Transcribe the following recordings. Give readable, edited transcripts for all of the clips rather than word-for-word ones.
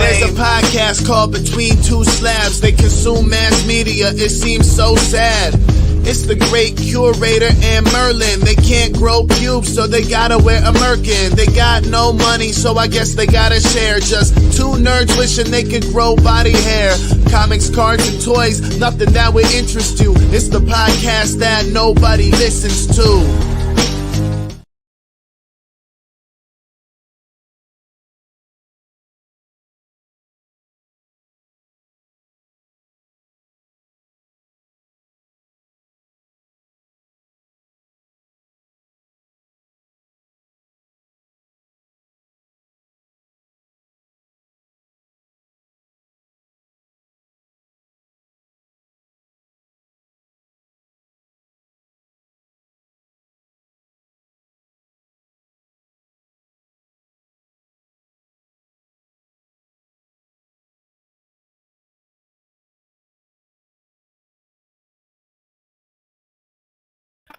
There's a podcast called Between Two Slabs. They consume mass media. It seems so sad. It's the great Curator and Merlin. They can't grow pubes, so they gotta wear a merkin. They got no money, so I guess they gotta share. Just two nerds wishing they could grow body hair. Comics, cards, and toys, nothing that would interest you. It's the podcast that nobody listens to.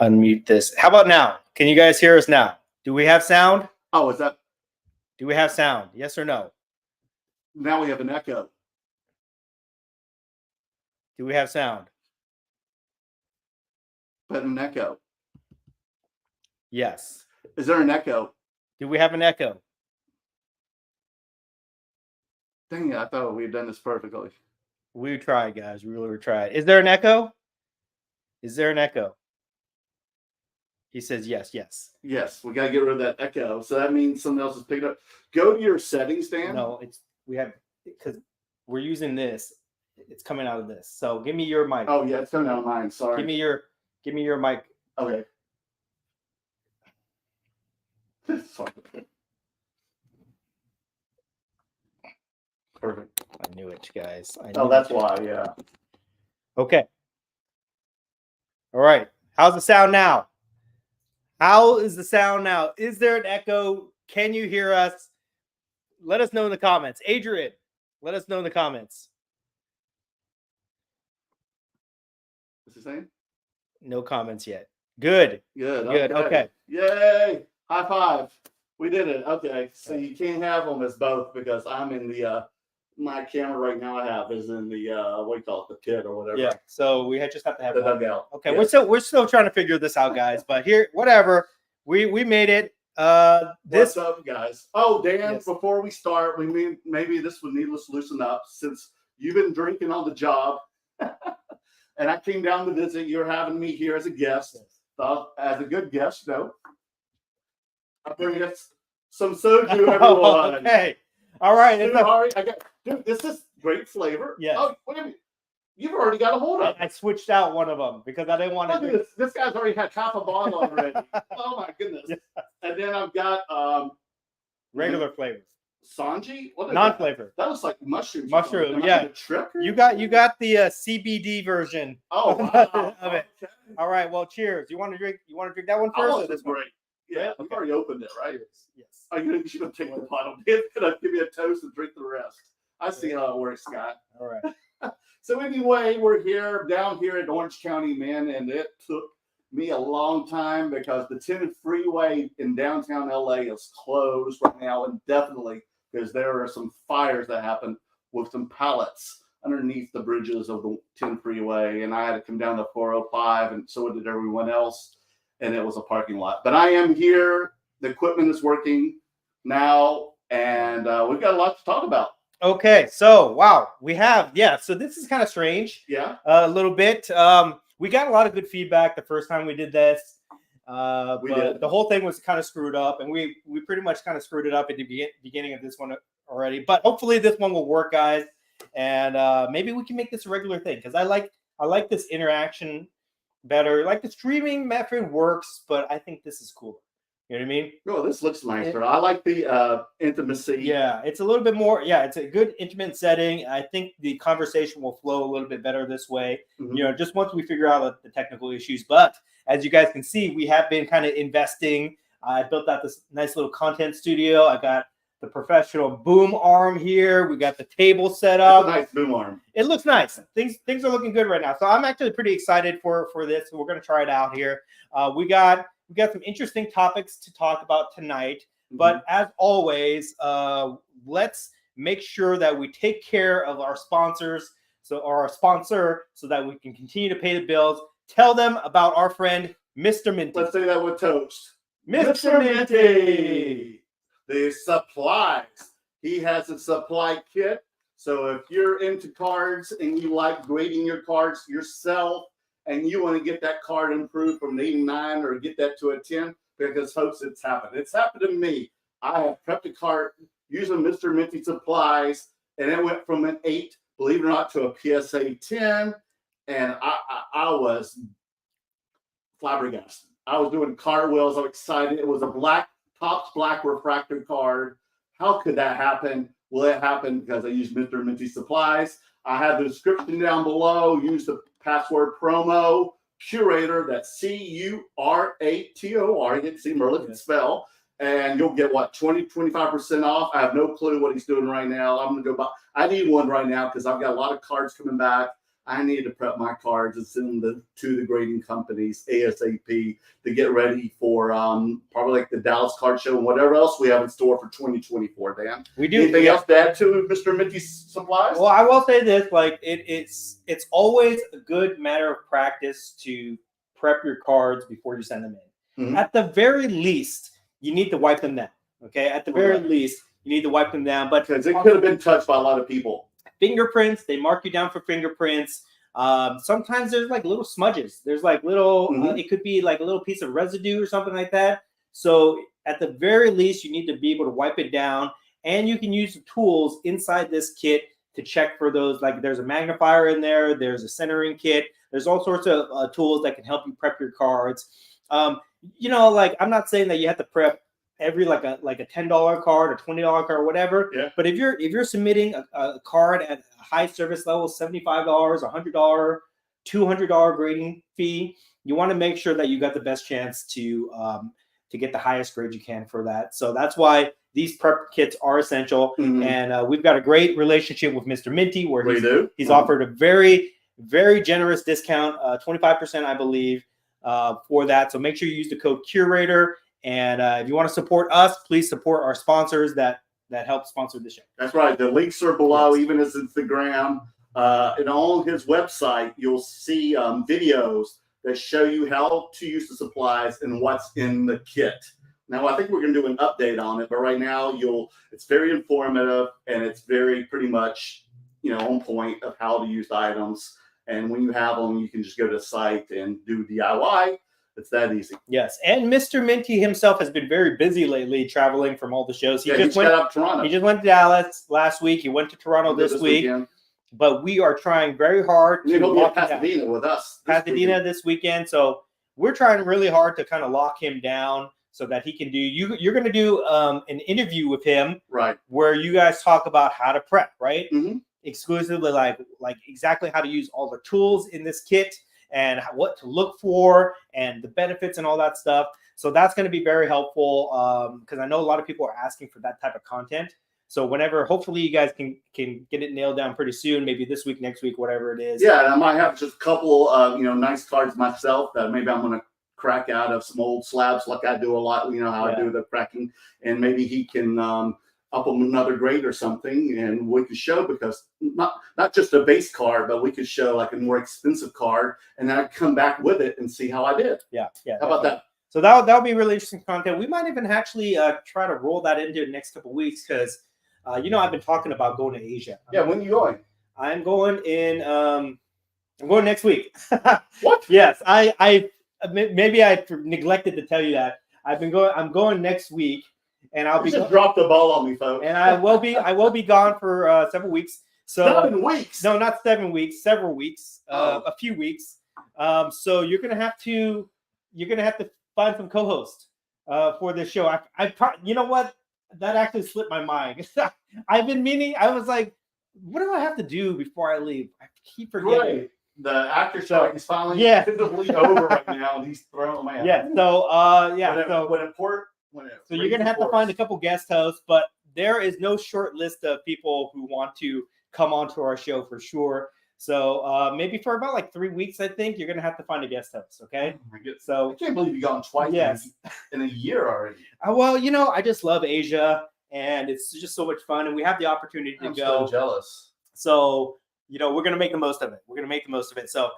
Unmute this. How about now? Can you guys hear us now? Do we have sound? Oh, is that? Do we have sound? Yes or no? Now we have an echo. Do we have sound? But an echo. Yes. Is there an echo? Do we have an echo? Dang it, I thought we'd done this perfectly. We tried, guys. We really tried. Is there an echo? Is there an echo? He says yes, yes. Yes, we got to get rid of that echo. So that means something else is picking up. Go to your settings, Dan. No, we have, because we're using this. It's coming out of this. So give me your mic. Oh yeah, it's coming out of mine. Sorry. Give me your mic. Okay. Perfect. I knew it, guys. That's why. Yeah. Okay. All right. How's the sound now? How is the sound now? Is there an echo? Can you hear us? Let us know in the comments. Adrian, let us know in the comments. What's he saying? No comments yet. Good. Good. Good. Okay. Yay. High five. We did it. Okay. So you can't have them as both because I'm in the my camera right now I have is in the what do you call it, the pit or whatever. Yeah. So we just have to have the dugout. Okay. Yeah. We're still trying to figure this out, guys. But here, whatever. We made it. What's up, guys? Oh, Dan, yes. Before we start, maybe this would need to loosen up since you've been drinking on the job. And I came down to visit. You're having me here as a guest. As a good guest, no. I bring us some soju, everyone. Okay. All right. Dude, this is great flavor. Yeah. Oh, wait a minute. You've already got a hold of it. I switched out one of them because I didn't want to. This guy's already had half a bottle already. Oh my goodness. Yeah. And then I've got regular flavors. Sanji? What is non-flavor. That looks like mushroom. Yeah. You got the CBD version. Oh, wow. of it. Okay. All right. Well, cheers. You want to drink that one first? Oh, this great. Yeah, okay. You've already opened it, right? Yes. Oh, you should take the bottle. It's gonna give me a toast and drink the rest. I see how it works, Scott. All right. So anyway, we're down here in Orange County, man, and it took me a long time because the 10 freeway in downtown LA is closed right now indefinitely because there are some fires that happened with some pallets underneath the bridges of the 10 freeway, and I had to come down to 405, and so did everyone else, and it was a parking lot. But I am here. The equipment is working now, and we've got a lot to talk about. Okay, so wow, we have so this is kind of strange. Yeah, a little bit. We got a lot of good feedback the first time we did this. But the whole thing was kind of screwed up, and we pretty much kind of screwed it up at the beginning of this one already. But hopefully this one will work, guys, and maybe we can make this a regular thing because I like this interaction better. Like the streaming method works, but I think this is cooler. You know what I mean? Oh, this looks nicer. I like the intimacy. Yeah, it's a little bit more. Yeah, it's a good intimate setting. I think the conversation will flow a little bit better this way. Mm-hmm. You know, just once we figure out the technical issues. But as you guys can see, we have been kind of investing. I built out this nice little content studio. I got the professional boom arm here. We got the table set up. That's a nice boom arm. It looks nice. Things are looking good right now. So I'm actually pretty excited for this. We're going to try it out here. We got some interesting topics to talk about tonight. Mm-hmm. But as always, let's make sure that we take care of our sponsors, our sponsor, so that we can continue to pay the bills. Tell them about our friend, Mr. Minty. Let's say that with toast. Mr. Minty. The supplies. He has a supply kit. So if you're into cards and you like grading your cards yourself and you want to get that card improved from an 89 or get that to a 10, because folks, it's happened. It's happened to me. I have prepped a card using Mr. Minty supplies, and it went from an 8, believe it or not, to a PSA 10, and I was flabbergasted. I was doing cartwheels. I'm excited. It was a Topps black refractor card. How could that happen? Well, it happened because I used Mr. Minty supplies. I have the description down below. Use the password promo Curator. That's Curator. You get to see Merlin can spell. And you'll get, 20-25% off. I have no clue what he's doing right now. I'm going to go buy. I need one right now because I've got a lot of cards coming back. I need to prep my cards and send them to the grading companies ASAP to get ready for probably like the Dallas Card Show and whatever else we have in store for 2024, Dan. We do. Anything else to add to Mr. Minty's supplies? Well, I will say this, it's always a good matter of practice to prep your cards before you send them in. Mm-hmm. At the very least, you need to wipe them down. Okay, at the very least, you need to wipe them down. But because it could have been touched by a lot of people. Fingerprints, they mark you down for fingerprints. Sometimes there's like little smudges. There's like little, it could be like a little piece of residue or something like that. So at the very least, you need to be able to wipe it down. And you can use the tools inside this kit to check for those. Like there's a magnifier in there. There's a centering kit. There's all sorts of tools that can help you prep your cards. I'm not saying that you have to prep every like a $10 card or $20 card or whatever. Yeah. But if you're submitting a card at a high service level, $75, $100, $200 grading fee, you want to make sure that you got the best chance to get the highest grade you can for that. So that's why these prep kits are essential. And we've got a great relationship with Mr. Minty where he's offered a very, very generous discount, 25%, I believe, for that. So make sure you use the code Curator. And if you want to support us, please support our sponsors that help sponsor the show. That's right. The links are below, even as Instagram. And on his website, you'll see videos that show you how to use the supplies and what's in the kit. Now, I think we're going to do an update on it, but right now it's very informative and it's very pretty much, on point of how to use the items. And when you have them, you can just go to the site and do DIY. It's that easy. Yes, and Mr. Minty himself has been very busy lately, traveling from all the shows. He just went up to Toronto. He just went to Dallas last week. He went to Toronto this week. Weekend. But we are trying very hard to be at Pasadena with us. This weekend. So we're trying really hard to kind of lock him down so that he can do. You're going to do an interview with him, right? Where you guys talk about how to prep, right? Mm-hmm. Exclusively, like exactly how to use all the tools in this kit. And what to look for and the benefits and all that stuff. So that's going to be very helpful because I know a lot of people are asking for that type of content. So hopefully you guys can get it nailed down pretty soon, maybe this week, next week, whatever it is. Yeah, and I might have just a couple of, nice cards myself that maybe I'm going to crack out of some old slabs like I do a lot, I do the cracking. And maybe he can up them another grade or something, and we could show, because not just a base card, but we could show like a more expensive card, and then I'd come back with it and see how I did. Yeah. How about that? So that'll be really interesting content. We might even actually try to roll that into the next couple of weeks because, I've been talking about going to Asia. Yeah, when are you going? I'm going I'm going next week. What? Yes, I maybe I neglected to tell you that. I'm going next week. And I'll be drop the ball on me, folks. And I will be gone for several weeks. So 7 weeks? No, not 7 weeks. Several weeks. A few weeks. So you're gonna have to find some co-hosts for this show. You know what? That actually slipped my mind. I've been meaning. I was like, what do I have to do before I leave? I keep forgetting. Right. The actor strike is finally over right now, and he's throwing my. Yeah. So So you're going to have to find a couple guest hosts, but there is no short list of people who want to come onto our show for sure. So maybe for about like 3 weeks, I think you're going to have to find a guest host. Okay. So I can't believe you've gone twice in a year already. Well, I just love Asia, and it's just so much fun. And we have the opportunity to I'm go. so jealous. So, we're going to make the most of it. We're going to make the most of it. So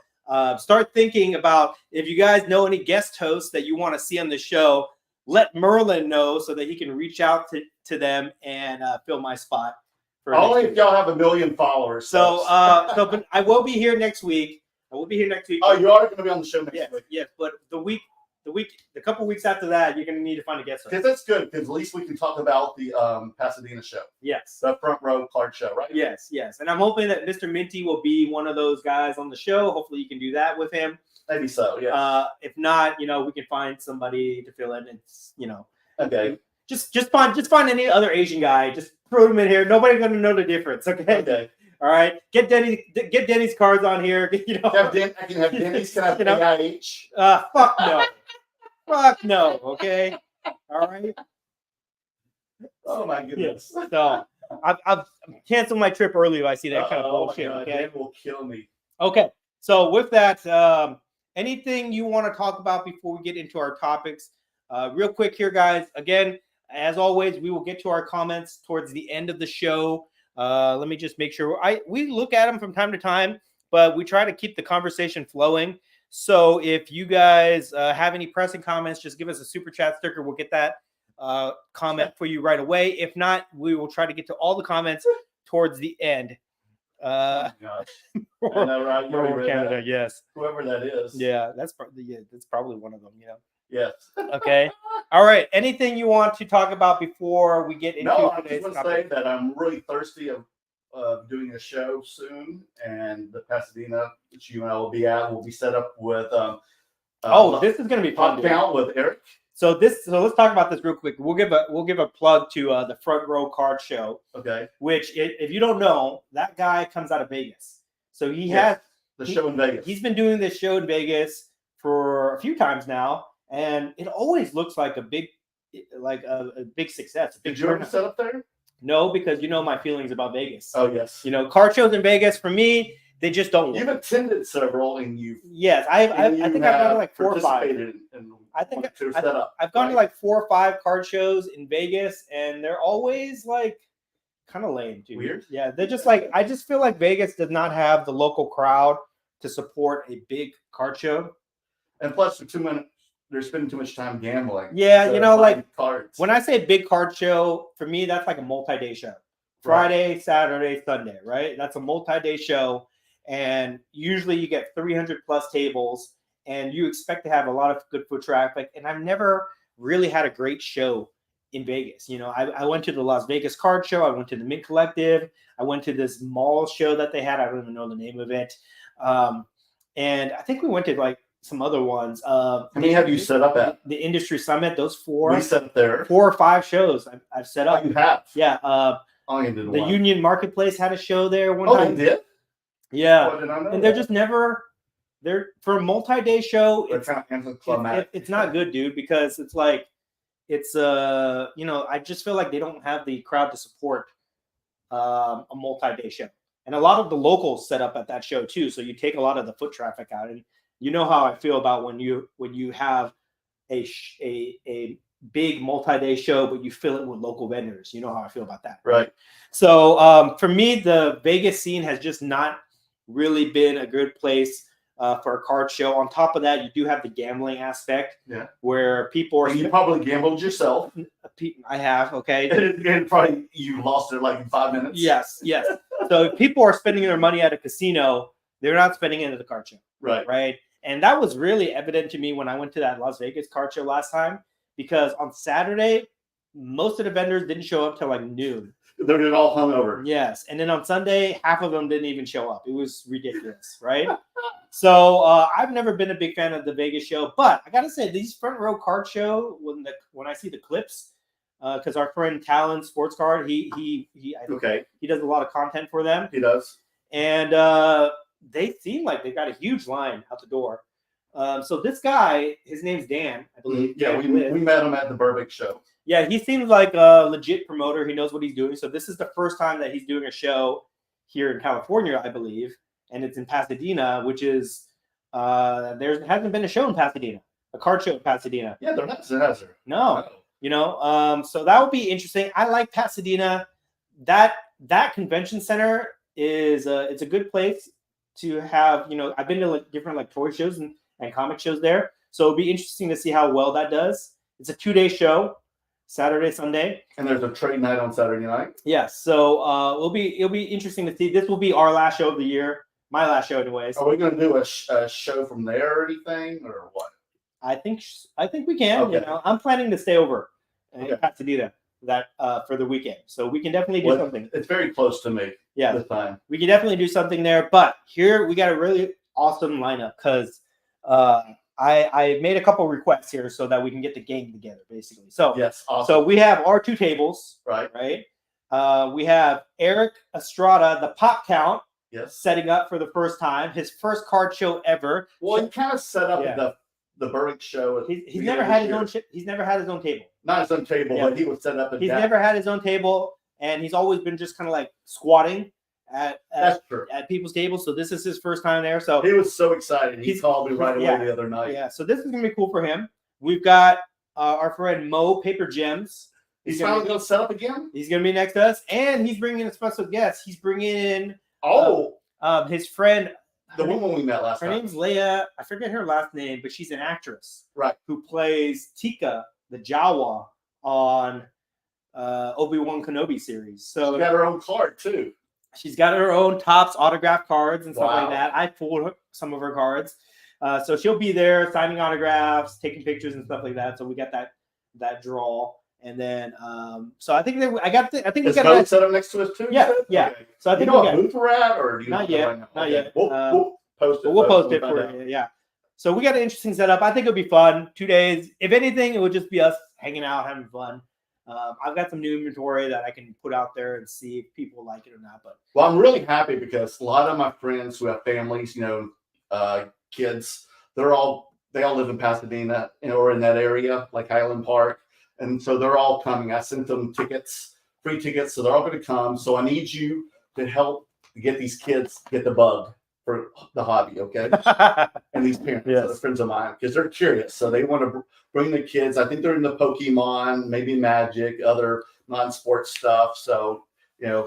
start thinking about if you guys know any guest hosts that you want to see on the show, let Merlin know so that he can reach out to them and fill my spot. Only if y'all have 1 million followers. So, but I will be here next week. Oh, you are going to be on the show next week? Yes, but the couple weeks after that, you're going to need to find a guest host. Because that's good, because at least we can talk about the Pasadena show. Yes. The front row card show, right? Yes. And I'm hoping that Mr. Minty will be one of those guys on the show. Hopefully you can do that with him. Maybe so, yeah. If not, we can find somebody to fill in. It's, Okay. Just find any other Asian guy. Just throw him in here. Nobody's going to know the difference, okay? Okay. All right, get Denny's cards on here. I can have Denny's. Can I have AIH? Fuck no, fuck no. Okay, all right. Oh my goodness. Yeah. So I've canceled my trip early if I see that kind of bullshit. God, okay, it will kill me. Okay, so with that, anything you want to talk about before we get into our topics? Real quick here, guys. Again, as always, we will get to our comments towards the end of the show. Let me just make sure we look at them from time to time, but we try to keep the conversation flowing. So if you guys have any pressing comments, just give us a super chat sticker. We'll get that comment for you right away. If not, we will try to get to all the comments towards the end. Oh gosh. I know, right? Merleworld Canada, yes. Whoever that is. Yeah, that's probably one of them. Yes. Okay. All right. Anything you want to talk about before we get into today's topic? I just want to say that I'm really thirsty of doing a show soon, and the Pasadena, which you and I will be at, will be set up with. This is going to be fun. Count with Eric. So let's talk about this real quick. We'll give a plug to the Front Row Card Show. Okay. Which, if you don't know, that guy comes out of Vegas. So he has the show in Vegas. He's been doing this show in Vegas for a few times now. And it always looks like a big success. Did you ever set up there? No, because my feelings about Vegas. Oh yes. Card shows in Vegas for me, they just don't work. You've attended several, and yes, I think I've gone to like 4 or 5. I've gone to like 4 or 5 card shows in Vegas, and they're always like kind of lame, dude. Weird. Yeah, they're just like I just feel like Vegas does not have the local crowd to support a big card show. And plus, they're spending too much time gambling. Yeah, like cards. When I say big card show, for me, that's like a multi-day show. Friday, Saturday, Sunday, right? That's a multi-day show. And usually you get 300 plus tables and you expect to have a lot of good foot traffic. And I've never really had a great show in Vegas. I went to the Las Vegas card show. I went to the Mint Collective. I went to this mall show that they had. I don't even know the name of it. And I think we went to like some other ones. How many have you set up at? The Industry Summit, those 4. We set up there. 4 or 5 shows I've set up. Oh, you have? Yeah. The Union Marketplace had a show there one time. Oh, they did? Yeah. Oh, did I know and they're just never, for a multi-day show, it's not good, dude, because it's like, I just feel like they don't have the crowd to support a multi-day show. And a lot of the locals set up at that show too. So you take a lot of the foot traffic out. And you know how I feel about when you have a big multi-day show, but you fill it with local vendors. You know how I feel about that. Right. So for me, the Vegas scene has just not really been a good place for a card show. On top of that, you do have the gambling aspect. Yeah. Where people are. And you probably gambled yourself. I have. Okay. And probably you lost it like in 5 minutes. Yes. So if people are spending their money at a casino, they're not spending it at the card show. Right. Right. And that was really evident to me when I went to that Las Vegas card show last time, because on Saturday, most of the vendors didn't show up till like noon. They're all hungover. Yes. And then on Sunday, half of them didn't even show up. It was ridiculous, right? So I've never been a big fan of the Vegas show, but I got to say, these front row card show, when I see the clips, because our friend Talon Sports Card, he does a lot of content for them. He does. And they seem like they've got a huge line out the door. So this guy, his name's Dan, I believe. Yeah, we met him at the Burbank show. Yeah, he seems like a legit promoter. He knows what he's doing. So this is the first time that he's doing a show here in California, I believe. And it's in Pasadena, which is, there hasn't been a show in Pasadena, a card show in Pasadena. Yeah, there hasn't, has there? No. So that would be interesting. I like Pasadena. That convention center is it's a good place to have. I've been to like different like toy shows and comic shows there, so it'll be interesting to see how well that does. It's a 2-day show, Saturday, Sunday, and there's a trade night on Saturday night. Yes, so it'll be interesting to see. This will be our last show of the year, my last show, anyways. Are we going to do a show from there or anything, or what? I think we can. Okay. I'm planning to stay over in Pasadena for the weekend, so we can definitely do something. It's very close to me. Yeah, this time we can definitely do something there. But here we got a really awesome lineup because I made a couple requests here so that we can get the gang together, basically. So yes, awesome. So we have our 2 tables, right. We have Eric Estrada, the Pop Count, yes, setting up for the first time, his first card show ever. Well, he kind of set up the Burdick show. He's never had his own. He's never had his own table. Not his own table, but he was set up. He's never had his own table, and he's always been just kind of like squatting at people's tables. So this is his first time there. So he was so excited. He called me right away the other night. Yeah. So this is gonna be cool for him. We've got our friend Mo Paper Gems. He's finally going to set up again. He's going to be next to us, and he's bringing in a special guest. He's bringing in his friend, the woman we met last time. Her name's Leia. I forget her last name, but she's an actress, right? Who plays Tika, the Jawa, on Obi-Wan Kenobi series. So she's got her own card too. She's got her own Topps autograph cards and stuff like that. I pulled some of her cards, so she'll be there signing autographs, taking pictures and stuff like that. So we got that draw. And then, so I think we got Mo set up next to us too. Yeah. Okay. So I think we got booth we're at, or do you not yet. Not yet. We'll post it. We'll post it for you. Yeah. So we got an interesting setup. I think it'll be fun. 2 days. If anything, it would just be us hanging out, having fun. I've got some new inventory that I can put out there and see if people like it or not. But I'm really happy because a lot of my friends who have families, kids, they all live in Pasadena, or in that area, like Highland Park. And so they're all coming. I sent them free tickets, so they're all going to come. So I need you to help get these kids get the bug for the hobby, okay? And these parents, other friends of mine, because they're curious. So they want to bring the kids. I think they're into Pokemon, maybe Magic, other non-sports stuff. So,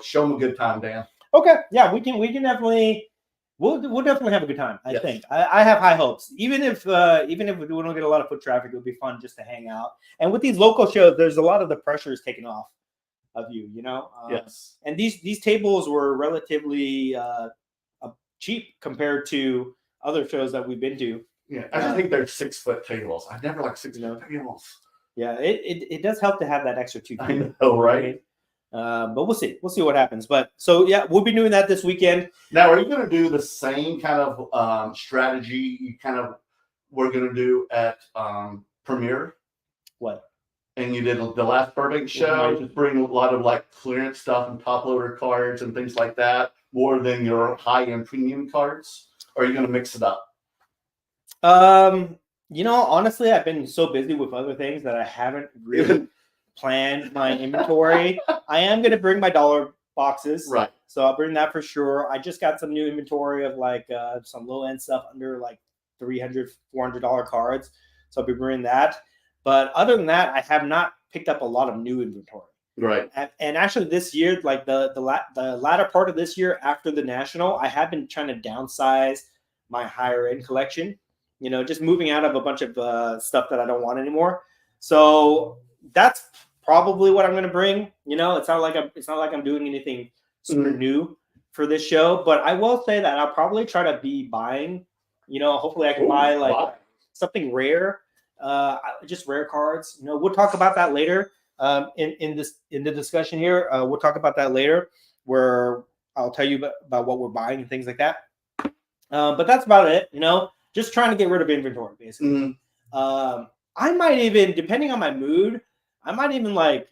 show them a good time, Dan. Okay. Yeah, we can definitely. We'll definitely have a good time. I think I have high hopes. Even if we don't get a lot of foot traffic, it'll be fun just to hang out. And with these local shows, there's a lot of the pressure is taken off of you. Yes. And these tables were relatively cheap compared to other shows that we've been to. Yeah, I just think they're 6-foot tables. I never like 6-foot tables. Yeah, it does help to have that extra 2 feet. I know, right? But we'll see. We'll see what happens. But so we'll be doing that this weekend. Now, are you going to do the same kind of strategy we're going to do at Premiere? What? And you did the last Burbank show, just bring a lot of like clearance stuff and top loader cards and things like that, more than your high-end premium cards? Or are you going to mix it up? Honestly, I've been so busy with other things that I haven't really planned my inventory. I am going to bring my dollar boxes. Right. So I'll bring that for sure. I just got some new inventory of like some low-end stuff under like $300, $400 cards. So I'll be bringing that. But other than that, I have not picked up a lot of new inventory. Right. And actually this year, like the latter part of this year after the National, I have been trying to downsize my higher end collection, just moving out of a bunch of stuff that I don't want anymore. So that's probably what I'm going to bring. It's not like I'm doing anything super new for this show, but I will say that I'll probably try to be buying, hopefully I can buy like something rare, just rare cards. We'll talk about that later in the discussion here. We'll talk about that later, where I'll tell you about what we're buying and things like that. But that's about it. Just trying to get rid of inventory, basically. I might even, depending on my mood, I might even like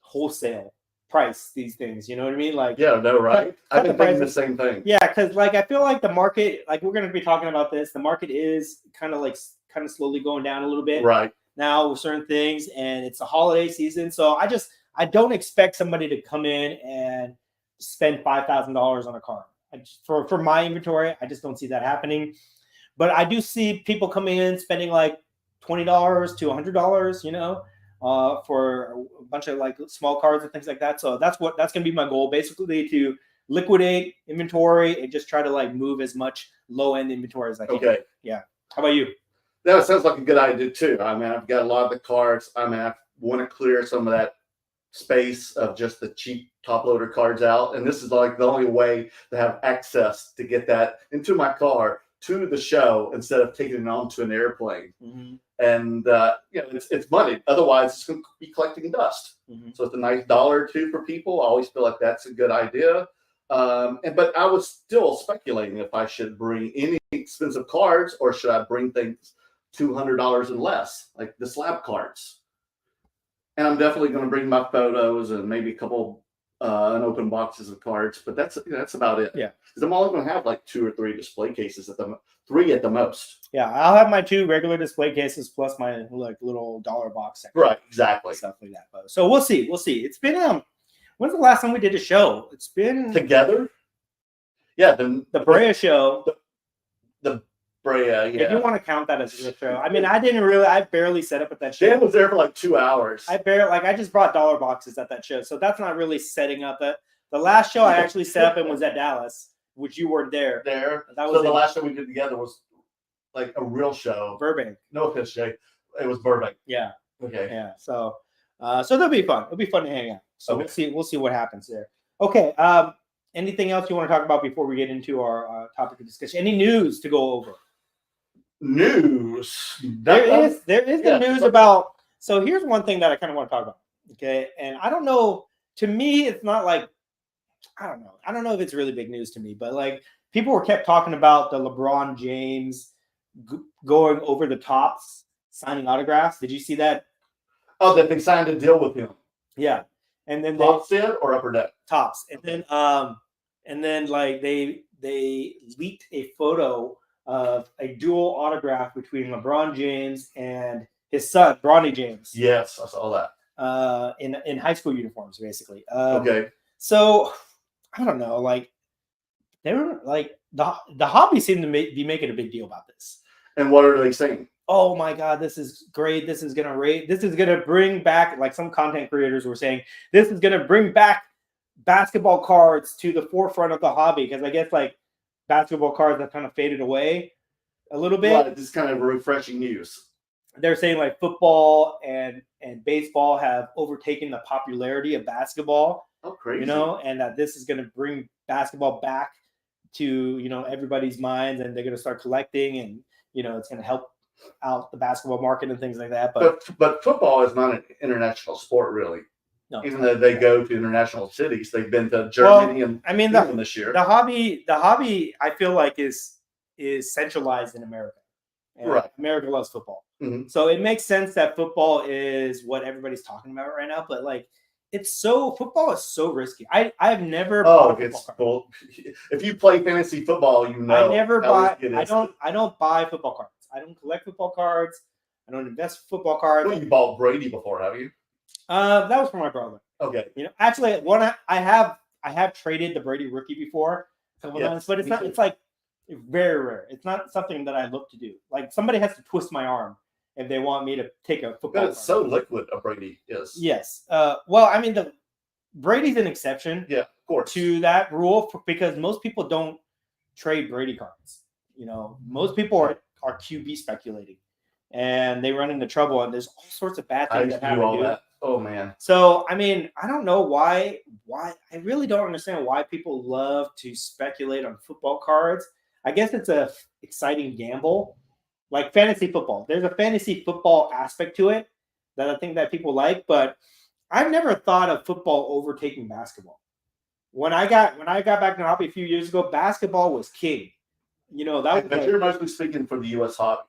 wholesale price these things. You know what I mean? Like, yeah, no, right. I've been thinking the same thing. Yeah, because like I feel like the market, like we're going to be talking about this, the market is kind of slowly going down a little bit right now with certain things, and it's a holiday season, so I don't expect somebody to come in and spend $5,000 on a card. For my inventory, I just don't see that happening. But I do see people coming in spending like $20 to $100, for a bunch of like small cards and things like that. So that's gonna be my goal, basically, to liquidate inventory and just try to like move as much low end inventory as I can. Okay. Yeah. How about you? That sounds like a good idea too. I mean, I've got a lot of the cards. I mean, I want to clear some of that space of just the cheap top loader cards out. And this is like the only way to have access to get that into my car to the show instead of taking it onto an airplane. Mm-hmm. And it's money. Otherwise, it's going to be collecting dust. Mm-hmm. So it's a nice $1 or $2 for people. I always feel like that's a good idea. But I was still speculating if I should bring any expensive cards or should I bring things $200 and less, like the slab cards. And I'm definitely going to bring my photos and maybe a couple unopened boxes of cards, but that's about it. Yeah, because I'm only going to have like 2 or 3 display cases three at the most. Yeah, I'll have my 2 regular display cases plus my like little dollar box section. Right, exactly. Stuff like that. So we'll see. It's been when's the last time we did a show? It's been together. Yeah, the Brea show. The Brea, yeah. If you want to count that as a show, I mean, I barely set up at that show. Dan was there for like 2 hours. I just brought dollar boxes at that show, so that's not really setting up. The last show I actually set up and was at Dallas, which you weren't there. That was the last show we did together was like a real show. Burbank. No offense, Jay. It was Burbank. Yeah. Okay. Yeah. So that'll be fun. It'll be fun to hang out. So okay. we'll see what happens there. Okay. Anything else you want to talk about before we get into our topic of discussion? Any news to go over? News. There is the news about. So here's one thing that I kind of want to talk about. Okay, and I don't know. To me, it's not like I don't know. I don't know if it's really big news to me, but like people kept talking about the LeBron James going over the tops, signing autographs. Did you see that? Oh, that they signed a deal with him. Yeah, and then Tops did or upper deck? Tops, and then like they leaked a photo of a dual autograph between LeBron James and his son, Bronny James. Yes, I saw that. In high school uniforms, basically. Okay. So I don't know, like they were like the hobby seemed to be making a big deal about this. And what are they saying? Oh my God, this is great. This is gonna bring back, like some content creators were saying, this is gonna bring back basketball cards to the forefront of the hobby, because I guess like basketball cards have kind of faded away a little bit. Well, this is kind of refreshing news. They're saying like football and baseball have overtaken the popularity of basketball. Oh, crazy. You know, and that this is going to bring basketball back to, you know, everybody's minds, and they're going to start collecting, and, you know, it's going to help out the basketball market and things like that. But football is not an international sport, really. No, even though they go to international cities, they've been to Germany and England this year. The hobby, I feel like is centralized in America. And right. America loves football, mm-hmm. So it makes sense that football is what everybody's talking about right now. But like, football is so risky. I've never. If you play fantasy football, you know. I never buy. I don't buy football cards. I don't collect football cards. I don't invest in football cards. Well, you bought Brady before, have you? That was for my brother. Okay. You know, actually, I have traded the Brady rookie before, times, but it's not. It's like very rare. It's not something that I look to do. Like somebody has to twist my arm if they want me to take a football. But it's so liquid. A Brady is. Yes. Well, I mean, Brady's an exception. Yeah, of course. To that rule, because most people don't trade Brady cards. You know, most people are QB speculating, and they run into trouble, and there's all sorts of bad things that happen. That. Oh man. So I mean, I don't know why I really don't understand why people love to speculate on football cards. I guess it's a exciting gamble, like fantasy football. There's a fantasy football aspect to it that I think that people like, but I've never thought of football overtaking basketball. When I got back to the hobby a few years ago, basketball was king. You know, but you're mostly speaking for the U.S. hobby.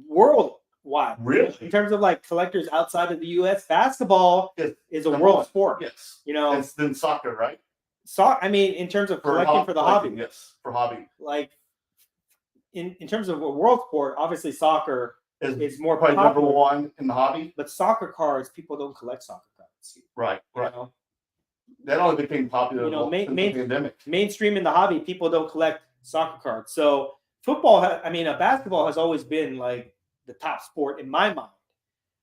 Worldwide. Really? In terms of like collectors outside of the U.S., basketball is a world sport. Yes. You know, it's then soccer, right? I mean, in terms of collecting for the hobby. Yes, for hobby. Like, in terms of a world sport, obviously soccer is more probably popular. number one in the hobby. But soccer cards, people don't collect soccer cards. Right. You know? That only became popular. You know, since the pandemic. Mainstream in the hobby, people don't collect soccer cards. So basketball has always been like the top sport in my mind,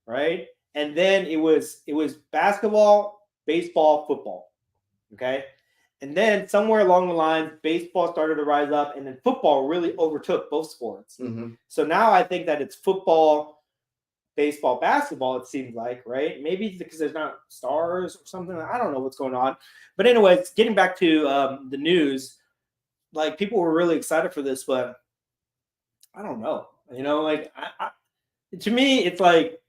right? and then it was basketball, baseball, football. Okay. And then somewhere along the line, baseball started to rise up, and then football really overtook both sports. Mm-hmm. So now I think that it's football, baseball, basketball, it seems like, right? Maybe it's because there's not stars or something. I don't know what's going on. But anyways, getting back to the news, like people were really excited for this, but I don't know. You know, like to me, it's like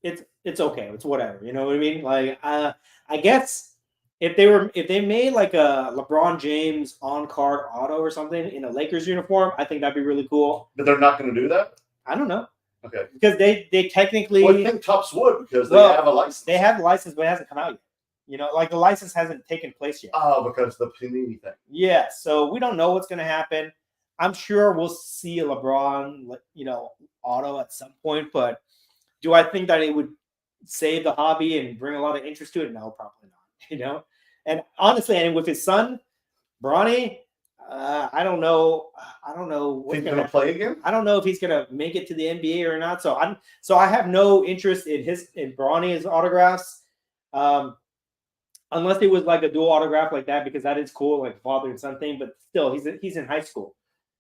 it's okay. It's whatever. You know what I mean? Like I guess if they made like a LeBron James on card auto or something in a Lakers uniform, I think that'd be really cool. But they're not going to do that? I don't know. Okay. Because they technically Well, I think Topps would because they have a license. They have the license, but it hasn't come out yet. You know, like the license hasn't taken place yet. Oh, because the Panini thing. Yeah, so we don't know what's going to happen. I'm sure we'll see a LeBron, you know, auto at some point, but do I think that it would save the hobby and bring a lot of interest to it? No, probably not. You know, and honestly, and with his son, Bronny, I don't know. I don't know. He's going to play again. I don't know if he's going to make it to the NBA or not. So I have no interest in Bronny's autographs. Unless it was like a dual autograph like that, because that is cool, like father and son thing. But still, he's in high school.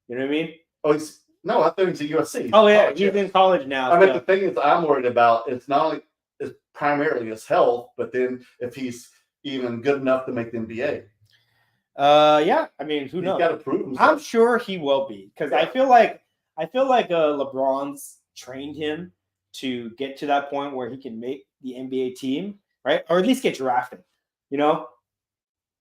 You know what I mean? Oh, I thought he's at USC. Oh yeah, he's in college now. I mean, the thing is, I'm worried about it's not only it's primarily his health, but then if he's even good enough to make the NBA. Yeah. I mean, who knows? He's got to prove himself. I'm sure he will be, because I feel like LeBron's trained him to get to that point where he can make the NBA team, right? Or at least get drafted. You know,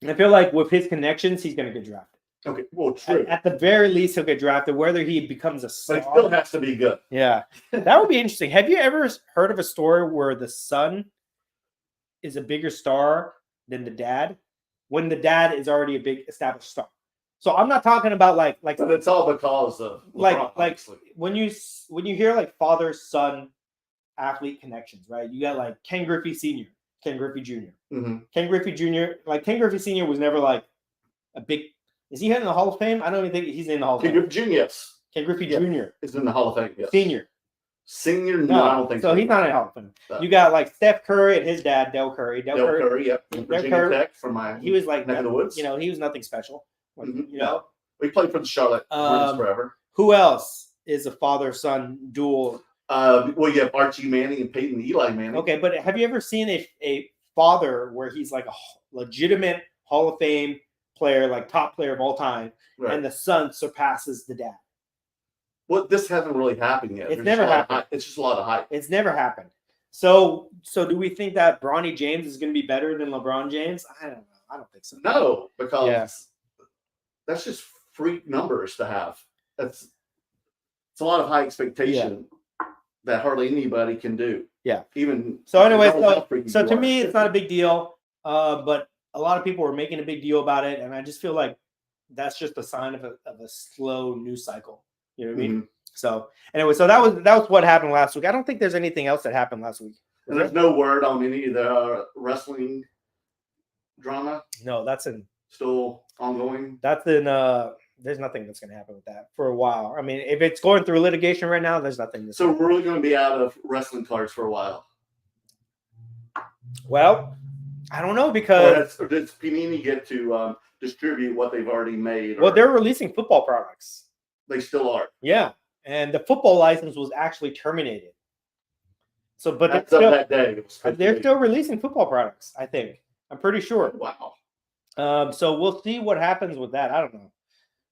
and I feel like with his connections, he's going to get drafted. Okay, well, true. At the very least, he'll get drafted. Whether he becomes a star, but he still has to be good. Yeah, that would be interesting. Have you ever heard of a story where the son is a bigger star than the dad, when the dad is already a big established star? So I'm not talking about like. But it's all because of LeBron, like when you hear like father son athlete connections, right? You got like Ken Griffey Sr., Ken Griffey Jr. Mm-hmm. Ken Griffey Jr. Like Ken Griffey Sr. was never like a big. Is he in the Hall of Fame? I don't even think he's in the Hall of Fame. Ken Griffey Jr. Yes. Ken Griffey Jr. is in the Hall of Fame. Yes. Senior. No, I don't think so. So he's not in the Hall of Fame. So. You got like Steph Curry and his dad, Del Curry. Del Curry, yep. Virginia Tech from my. He was like neck of the woods. You know, he was nothing special. Mm-hmm. You know, we played for the Charlotte Hornets forever. Who else is a father-son duel? Well, you have Archie Manning and Peyton Eli Manning. Okay, but have you ever seen a father where he's like a legitimate Hall of Fame player, like top player of all time, right, and the son surpasses the dad? Well, this hasn't really happened yet. It's never happened. It's just a lot of hype. It's never happened. So do we think that Bronny James is going to be better than LeBron James? I don't know. I don't think so. No, because that's just freak numbers to have. It's a lot of high expectation that hardly anybody can do. Yeah. Even so. Anyway, so to me, it's not a big deal. But a lot of people were making a big deal about it, and I just feel like that's just a sign of a slow news cycle. You know what I mean? So anyway, so that was what happened last week. I don't think there's anything else that happened last week. And there's no word on any of the wrestling drama. No, that's still ongoing. That's in. There's nothing that's going to happen with that for a while. I mean, if it's going through litigation right now, there's nothing. So we're really going to be out of wrestling cards for a while. Well, I don't know, because or does Panini get to distribute what they've already made? Well, they're releasing football products. They still are. Yeah, and the football license was actually terminated. So, but as of that day, they're still releasing football products. I think. I'm pretty sure. Wow. So we'll see what happens with that. I don't know.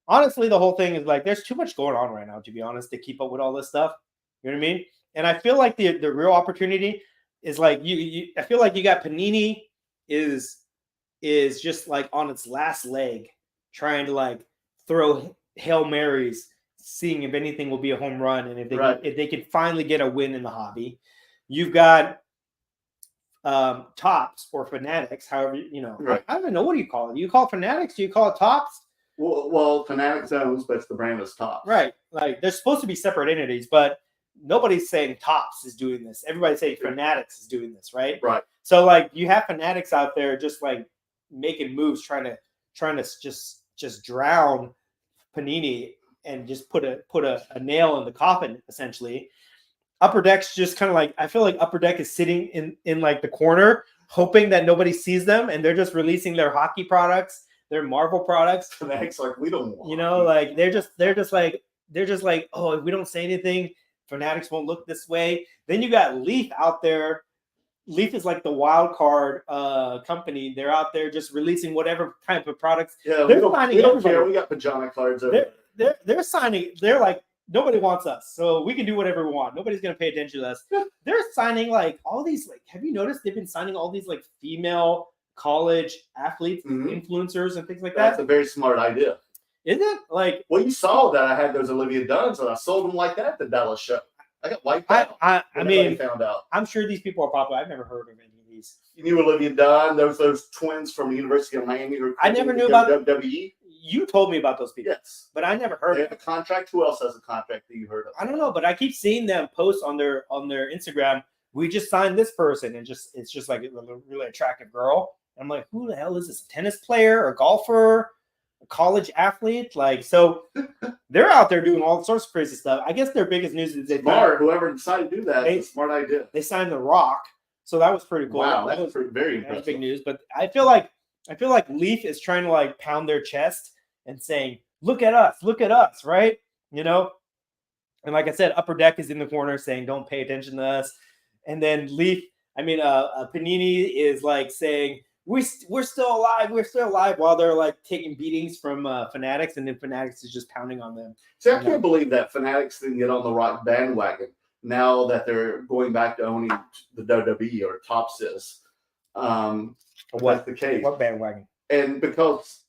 Honestly, the whole thing is like there's too much going on right now, to be honest, to keep up with all this stuff. You know what I mean? And I feel like the real opportunity is like I feel like you got Panini is just like on its last leg, trying to like throw Hail Marys, seeing if anything will be a home run, and if they can finally get a win in the hobby. You've got Topps or Fanatics, however you know. Right. I don't even know, what do you call it? Do you call it Fanatics? Do you call it Topps? Well, Fanatics owns, but it's the brand is Topps. Right. Like they're supposed to be separate entities, but nobody's saying Topps is doing this. Everybody's saying Fanatics is doing this, right? Right. So like you have Fanatics out there just like making moves, trying to just drown Panini and just put a nail in the coffin, essentially. Upper Deck's just kind of like, I feel like Upper Deck is sitting in like the corner, hoping that nobody sees them, and they're just releasing their hockey products, their Marvel products. Fanatics like, we don't want. You know, like they're just like, oh, if we don't say anything, Fanatics won't look this way. Then you got Leaf out there. Leaf is like the wild card company. They're out there just releasing whatever type of products. Yeah, they're we don't care. We got pajama cards over there. They're signing. They're like, nobody wants us, so we can do whatever we want. Nobody's gonna pay attention to us. They're signing like all these. Like, have you noticed they've been signing all these like female college athletes, influencers, and things like that? That's a very smart idea. Isn't it? Like, well, you saw that I had those Olivia Dunns, and I sold them like that at the Dallas show. I got wiped out. I mean, found out. I'm sure these people are popular. I've never heard of any of these. You knew Olivia Dunn? Those twins from the University of Miami. I never knew about WWE. You told me about those people. Yes, but I never heard. They have a contract. Who else has a contract that you heard of? I don't know, but I keep seeing them post on their Instagram. We just signed this person, and it's just like a really attractive girl. And I'm like, who the hell is this? A tennis player, a golfer, a college athlete? Like, so they're out there doing all sorts of crazy stuff. I guess their biggest news is whoever decided to do that, it's a smart idea. They signed The Rock, so that was pretty cool. Wow, that was very impressive. That was big news. But I feel like Leaf is trying to like pound their chest and saying, look at us, right? You know? And like I said, Upper Deck is in the corner saying, don't pay attention to us. And then Leaf, Panini is like saying, we're still alive while they're like taking beatings from Fanatics, and then Fanatics is just pounding on them. See, I can't believe that Fanatics didn't get on the Rock bandwagon now that they're going back to owning the WWE, or Topps is. What's the case? What bandwagon? And because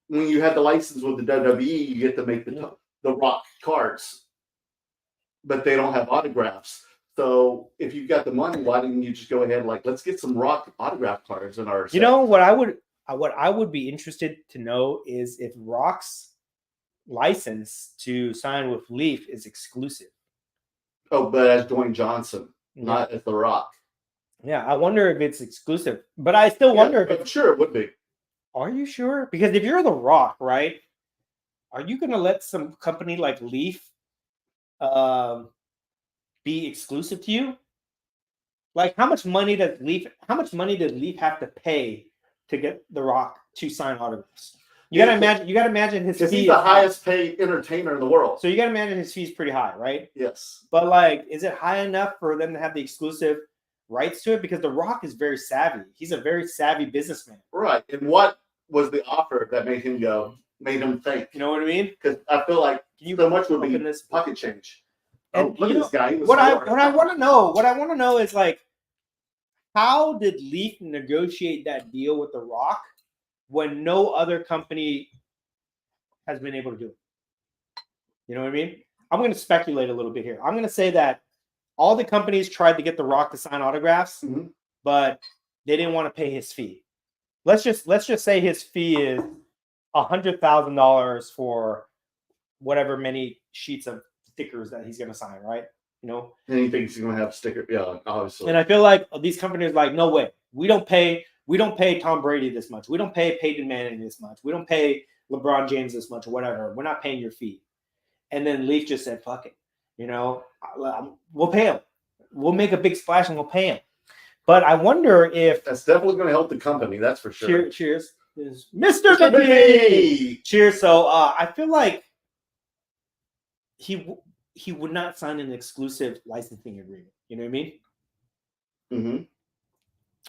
when you had the license with the WWE, you get to make the Rock cards, but they don't have autographs. So if you've got the money, why didn't you just go ahead let's get some Rock autograph cards in our set? You know what I would be interested to know is if Rock's license to sign with Leaf is exclusive. Oh, but as Dwayne Johnson, not as The Rock. Yeah, I wonder if it's exclusive. But I still wonder if I'm sure it would be. Are you sure? Because if you're The Rock, right, are you gonna let some company like Leaf be exclusive to you? Like, how much money did Leaf have to pay to get The Rock to sign autographs? You gotta imagine his fee. He's the highest paid entertainer in the world. So you gotta imagine his fee's pretty high, right? Yes. But like, is it high enough for them to have the exclusive rights to it? Because The Rock is very savvy. He's a very savvy businessman. Right. And what was the offer that made him think? You know what I mean? Because I feel like so much would be pocket change. And look at this guy. What I want to know is like, how did Leaf negotiate that deal with The Rock when no other company has been able to do it? You know what I mean? I'm going to speculate a little bit here. I'm going to say that all the companies tried to get The Rock to sign autographs, but they didn't want to pay his fee. Let's just say his fee is $100,000 for whatever many sheets of stickers that he's going to sign, right? You know, and he thinks he's going to have stickers. Yeah, obviously. And I feel like these companies are like, no way, we don't pay Tom Brady this much. We don't pay Peyton Manning this much. We don't pay LeBron James this much, or whatever. We're not paying your fee. And then Leaf just said, fuck it. You know, we'll pay him. We'll make a big splash and we'll pay him. But I wonder if that's definitely going to help the company. That's for sure. Cheers. Mr. Minty. Cheers. So I feel like he would not sign an exclusive licensing agreement. You know what I mean? Mm-hmm.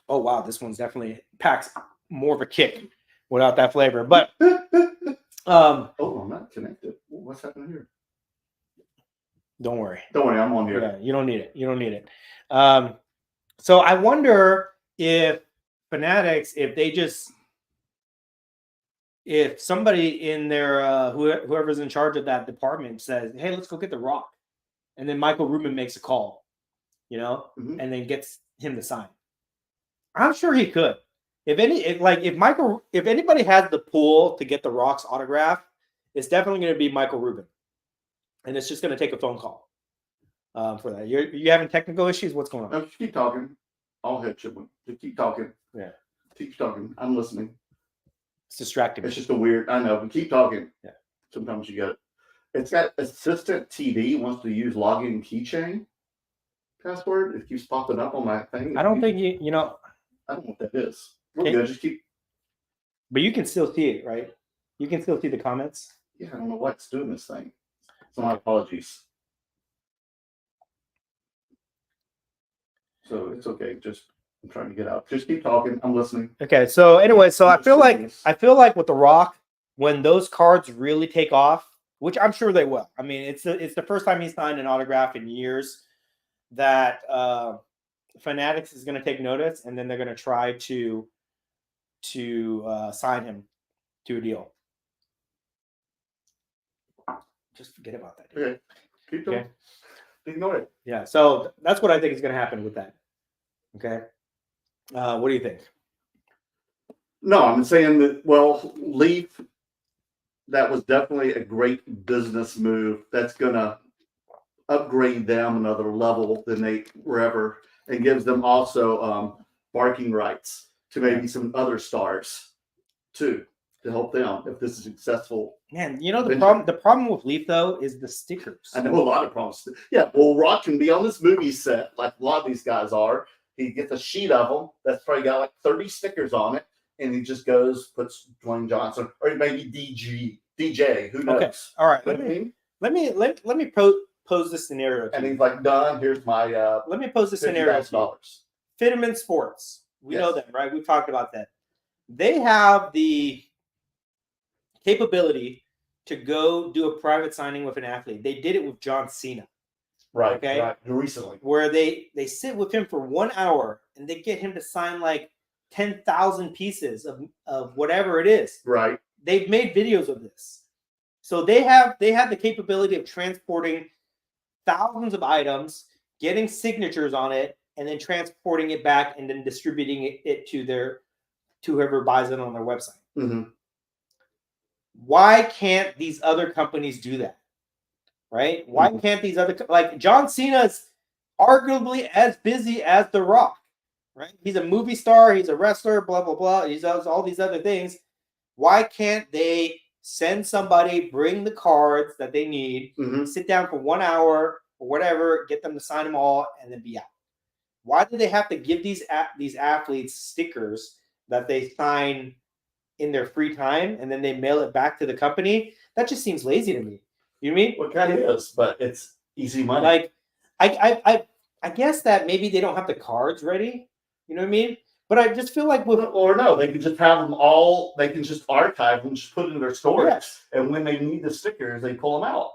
Oh wow, this one's definitely packs more of a kick without that flavor. But oh, I'm not connected. What's happening here? Don't worry, I'm on here. Yeah, you don't need it. So I wonder if Fanatics, if somebody in their whoever's in charge of that department says, hey, let's go get The Rock, and then Michael Rubin makes a call, you know, and then gets him to sign. I'm sure he could. If anybody has the pull to get The Rock's autograph, it's definitely going to be Michael Rubin, and it's just going to take a phone call for that. You having technical issues? What's going on? No, just keep talking. I'll hit you. Just keep talking. Yeah, keep talking. I'm listening. It's distracting. It's just a weird. I know, but keep talking. Yeah. Sometimes you got it. It's got Assistant TV wants to use login keychain. password? It keeps popping up on my thing. I don't think you know. I don't know what that is. We're good. Just keep. But you can still see it, right? You can still see the comments. Yeah, I don't know what's doing this thing. So my apologies. So it's okay. Just I'm trying to get out. Just keep talking. I'm listening. Okay. So anyway, so I feel like with The Rock, when those cards really take off, which I'm sure they will. I mean, it's the first time he's signed an autograph in years that Fanatics is going to take notice, and then they're going to try to sign him to a deal. Just forget about that. Okay. Keep going. Okay. Ignore it. Yeah. So that's what I think is going to happen with that. Okay. What do you think? No, I'm saying that, well, Leaf, that was definitely a great business move. That's going to upgrade them another level than they were ever, and gives them also barking rights to maybe some other stars too, to help them if this is successful. Man, you know, the problem with Leaf though is the stickers. I know a lot of problems. Yeah, well, Rock can be on this movie set like a lot of these guys are. He gets a sheet of them that's probably got like 30 stickers on it, and he just goes, puts Dwayne Johnson, or maybe DJ, who knows? Okay. All right. Let me pose this scenario. And he's like, done. Here's my. Let me pose this scenario. Fitterman Sports. We know them, right? We've talked about that. They have the capability to go do a private signing with an athlete. They did it with John Cena. Right. Okay. Right. Recently. Where they sit with him for 1 hour and they get him to sign like 10,000 pieces of whatever it is. Right. They've made videos of this. So they have the capability of transporting thousands of items, getting signatures on it, and then transporting it back and then distributing it to whoever buys it on their website. Mm-hmm. Why can't these other companies do that? Right? Why can't these other, like John Cena's arguably as busy as The Rock, right? He's a movie star, he's a wrestler, blah, blah, blah. He does all these other things. Why can't they send somebody, bring the cards that they need, sit down for 1 hour or whatever, get them to sign them all, and then be out? Why do they have to give these athletes stickers that they sign in their free time and then they mail it back to the company? That just seems lazy to me. You know what I mean? Well, it kind of is, but it's easy money. Like, I guess that maybe they don't have the cards ready. You know what I mean? But I just feel like they can just have them all. They can just archive them, just put it in their storage, and when they need the stickers, they pull them out.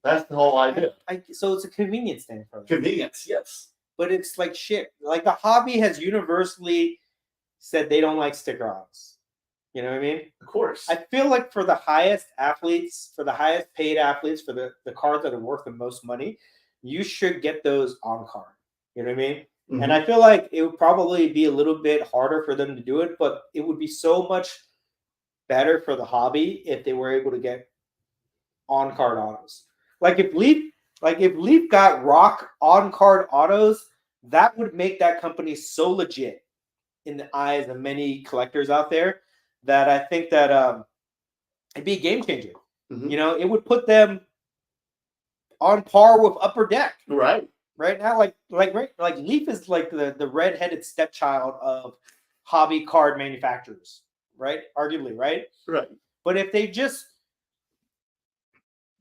That's the whole idea. So it's a convenience thing for them. Convenience, yes. But it's like shit. Like the hobby has universally said they don't like sticker-ons. You know what I mean? Of course. I feel like for the highest athletes, for the highest paid athletes, for the cards that are worth the most money, you should get those on card. You know what I mean? Mm-hmm. And I feel like it would probably be a little bit harder for them to do it, but it would be so much better for the hobby if they were able to get on card autos. Like if Leaf got Rock on card autos, that would make that company so legit in the eyes of many collectors out there that I think that it'd be a game changer. Mm-hmm. You know, it would put them on par with Upper Deck. Right now, like Leaf is like the redheaded stepchild of hobby card manufacturers, right? Arguably, right? Right. But if they just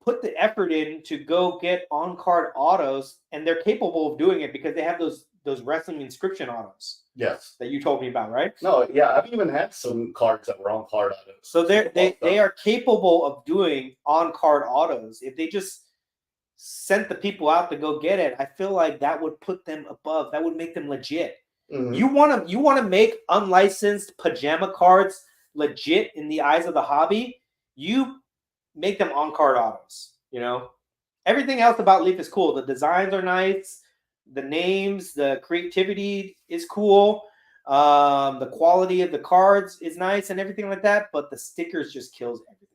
put the effort in to go get on card autos, and they're capable of doing it because they have those wrestling inscription autos. Yes. That you told me about, right? No, yeah, I've even had some cards that were on card autos. So they are capable of doing on card autos. If they just sent the people out to go get it, I feel like that would put them above. That would make them legit. Mm-hmm. You want to make unlicensed pajama cards legit in the eyes of the hobby. You make them on card autos. You know, everything else about Leaf is cool. The designs are nice. The names, the creativity is cool. The quality of the cards is nice and everything like that. But the stickers just kills everything.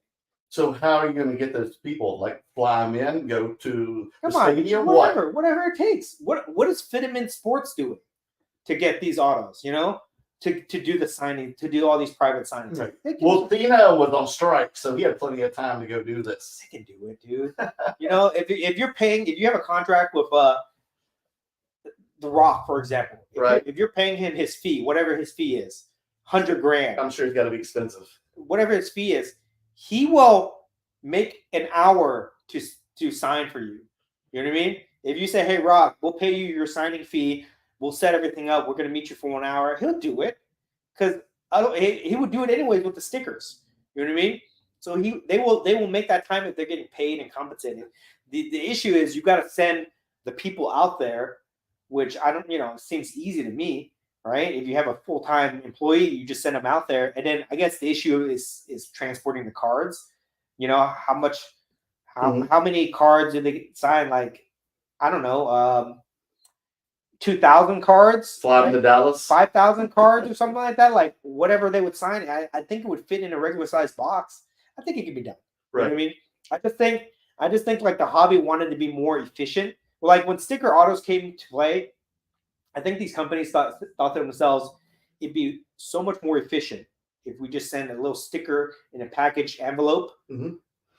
So how are you going to get those people? Like fly them in, go to the stadium? Whatever it takes. What is Fitterman Sports doing to get these autos? You know, to do the signing, to do all these private signings. Right. Well, Thina was on strike, so he had plenty of time to go do this. They can do it, dude. You know, if you have a contract with The Rock, for example. Right. If you're paying him his fee, whatever his fee is, $100,000. I'm sure it's got to be expensive. Whatever his fee is, he will make an hour to sign for you. You know what I mean? If you say, "Hey, Rock, we'll pay you your signing fee. We'll set everything up. We're going to meet you for 1 hour," he'll do it because he would do it anyways with the stickers. You know what I mean? So they will make that time if they're getting paid and compensated. The issue is you got to send the people out there, which I don't, it seems easy to me, right? If you have a full-time employee, you just send them out there. And then I guess the issue is transporting the cards. How many cards do they sign? Like, I don't know, 2,000 cards, flying to Dallas, 5,000 cards or something like that. Like whatever they would sign, I think it would fit in a regular sized box. I think it could be done. Right. You know what I mean? I just think like the hobby wanted to be more efficient. Like when sticker autos came to play, I think these companies thought to themselves, it'd be so much more efficient if we just send a little sticker in a package envelope. Mm-hmm.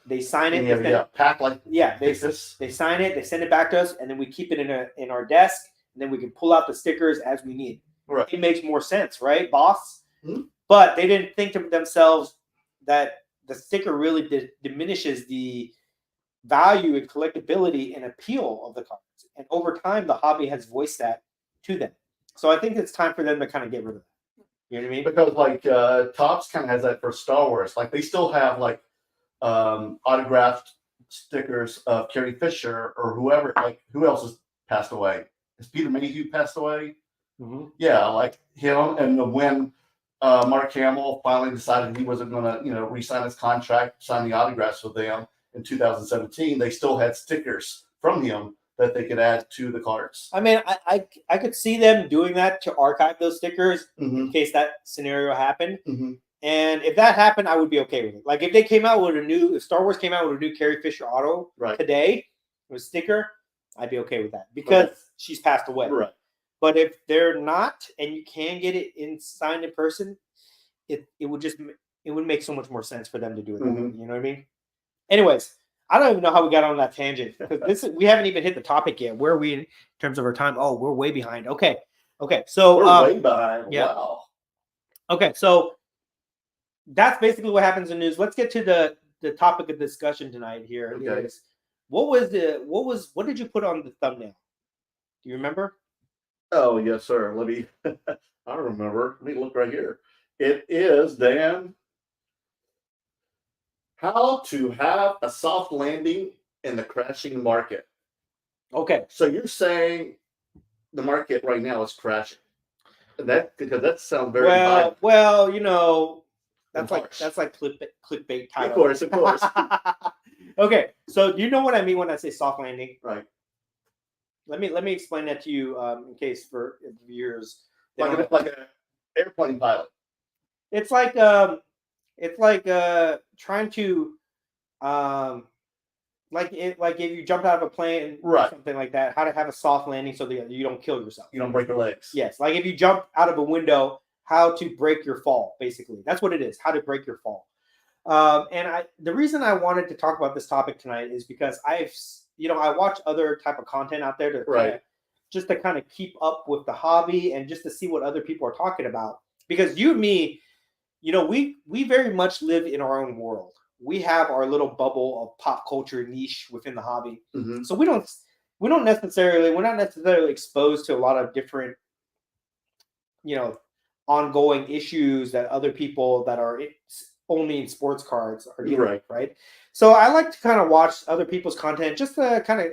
They sign it. Pack like they sign it. They send it back to us, and then we keep it in our desk, and then we can pull out the stickers as we need. Right. It makes more sense, right, boss? Mm-hmm. But they didn't think to themselves that the sticker really diminishes the value and collectability and appeal of the cards. And over time, the hobby has voiced that to them. So I think it's time for them to kind of get rid of that. You know what I mean? Because like Topps kind of has that for Star Wars. Like they still have like autographed stickers of Carrie Fisher or whoever. Like who else has passed away? Has Peter Mayhew passed away? Mm-hmm. Yeah, like him. And when Mark Hamill finally decided he wasn't going to, re-sign his contract, sign the autographs with them in 2017, they still had stickers from him that they could add to the cards. I mean, I could see them doing that to archive those stickers mm-hmm. in case that scenario happened. Mm-hmm. And if that happened, I would be okay with it. Like if they came out with if Star Wars came out with a new Carrie Fisher auto today with a sticker, I'd be okay with that because she's passed away. Right. But if they're not, and you can get it signed in person, it would make so much more sense for them to do it. Mm-hmm. You know what I mean? Anyways, I don't even know how we got on that tangent because we haven't even hit the topic yet. Where are we in terms of our time? Oh, we're way behind. Okay. So we're way behind. Yeah. Wow. Okay, so that's basically what happens in news. Let's get to the topic of discussion tonight. Here okay. Is what did you put on the thumbnail? Do you remember? Oh yes, sir. Let me. I remember. Let me look right here. It is Dan. How to have a soft landing in the crashing market. Okay. So you're saying the market right now is crashing. Because that sounds very well, that's like clickbait title. Of course. Okay. So do you know what I mean when I say soft landing? Right. Let me explain that to you in case for viewers. Like an airplane pilot. It's like trying to like if you jumped out of a plane or something like that, how to have a soft landing so that you don't kill yourself. You don't break your legs. Yes, like if you jump out of a window, how to break your fall, basically. That's what it is, how to break your fall. And the reason I wanted to talk about this topic tonight is because I watch other type of content out there to kind of keep up with the hobby and just to see what other people are talking about. Because you and me, we very much live in our own world. We have our little bubble of pop culture niche within the hobby. Mm-hmm. So we're not necessarily exposed to a lot of different, ongoing issues that other people that are only in sports cards are dealing with, right? So I like to kind of watch other people's content just to kind of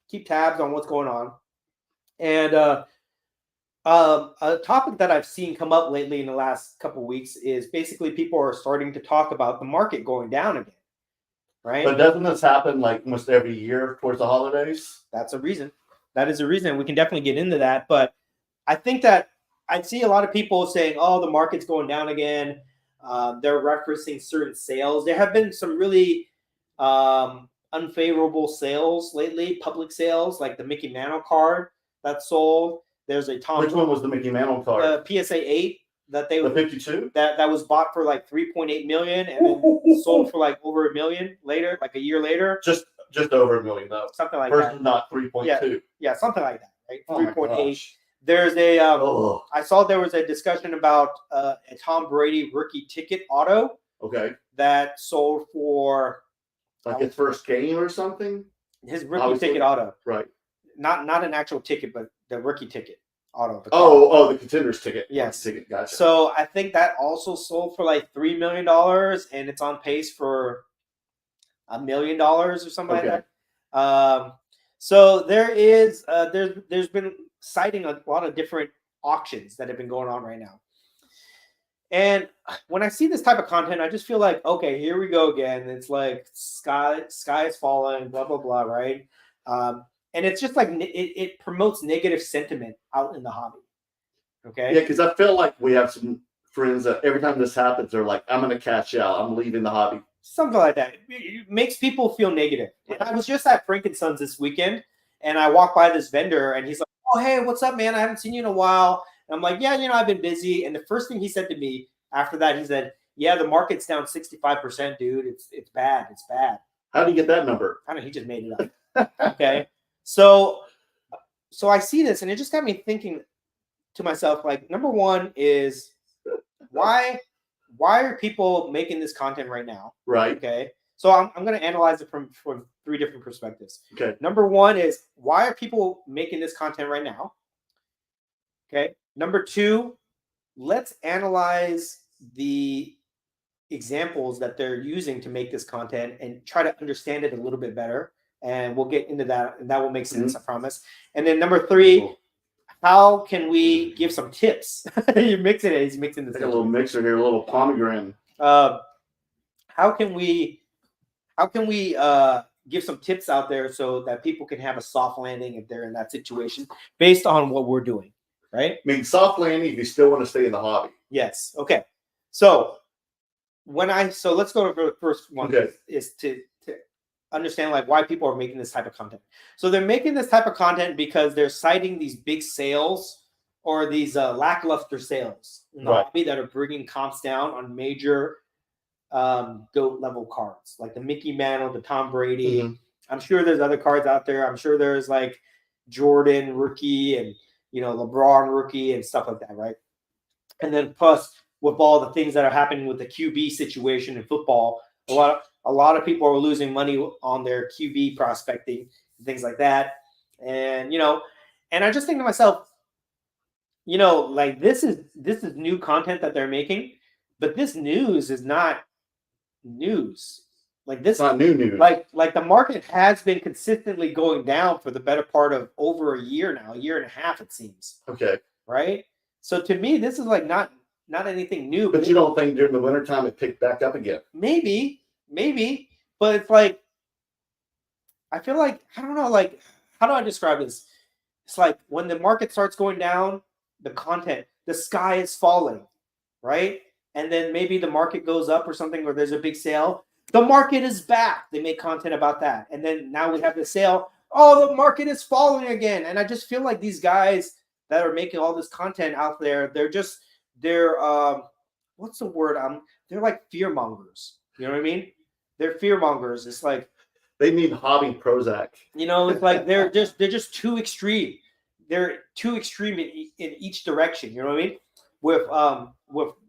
keep tabs on what's going on. And a topic that I've seen come up lately in the last couple of weeks is basically people are starting to talk about the market going down again, right? But doesn't this happen like almost every year towards the holidays? That's a reason. That is a reason. We can definitely get into that. But I think that I see a lot of people saying, oh, the market's going down again. They're referencing certain sales. There have been some really unfavorable sales lately, public sales, like the Mickey Mantle card that sold. There's a Tom. Which one was the Mickey Mantle card? PSA 8 that they the 52 that was bought for like $3.8 million and then sold for like over $1 million later, like a year later. Just over $1 million though. Something like versus that. Not 3.2. Yeah, something like that, right? Oh my 3.8. gosh. There's a Oh, I saw there was a discussion about a Tom Brady rookie ticket auto okay. that sold for Like his first game or something? his rookie Obviously. ticket auto. Right. Not an actual ticket, but the rookie ticket auto. The Oh, the contenders ticket. Yes. Ticket. Gotcha. So I think that also sold for like $3 million, and it's on pace for $1 million or something like that. So there's been citing a lot of different auctions that have been going on right now. And when I see this type of content, I just feel like, okay, here we go again. It's like sky is falling, blah blah blah, right? And it's just like it promotes negative sentiment out in the hobby. Okay. Yeah, because I feel like we have some friends that every time this happens, they're like, "I'm going to cash out. I'm leaving the hobby." Something like that. It makes people feel negative. And I was just at Frank & Sons this weekend, and I walked by this vendor, and he's like, "Oh, hey, what's up, man? I haven't seen you in a while." And I'm like, "Yeah, I've been busy." And the first thing he said to me after that, he said, "Yeah, the market's down 65%, dude. It's bad. It's bad." How do you get that number? I don't know. He just made it up. Okay. So I see this, and it just got me thinking to myself, like, number one is why are people making this content right now? Right. Okay. So I'm going to analyze it from 3 different perspectives. Okay. Number one is, why are people making this content right now? Okay. Number 2, let's analyze the examples that they're using to make this content and try to understand it a little bit better. And we'll get into that, and that will make sense, I promise. And then number 3, how can we give some tips? He's mixing this. Like a little mixer here, a little pomegranate. How can we give some tips out there so that people can have a soft landing if they're in that situation based on what we're doing, right? I mean, soft landing if you still want to stay in the hobby. Yes. Okay. So let's go to the first one. Okay. Is to understand like why people are making this type of content. So they're making this type of content because they're citing these big sales or these lackluster sales in the hobby that are bringing comps down on major GOAT level cards, like the Mickey Mantle, the Tom Brady. Mm-hmm. I'm sure there's other cards out there. I'm sure there's like Jordan rookie and LeBron rookie and stuff like that, right? And then plus with all the things that are happening with the QB situation in football, a lot of people are losing money on their QB prospecting and things like that. And and I just think to myself, like this is new content that they're making, but this news is not news. Like this, it's not new news. Like the market has been consistently going down for the better part of over a year now, 1.5 years, it seems. Okay. Right. So to me, this is like not anything new. But you don't think during the wintertime it picked back up again? Maybe, but it's like, I feel like, I don't know, like, how do I describe this? It's like when the market starts going down, the sky is falling, right? And then maybe the market goes up or something, or there's a big sale. The market is back. They make content about that. And then now we have the sale. Oh, the market is falling again. And I just feel like these guys that are making all this content out there, they're what's the word? They're like fear mongers. You know what I mean? They're fear mongers. It's like they need hobby Prozac. It's like they're just too extreme. They're too extreme in each direction. You know what I mean? With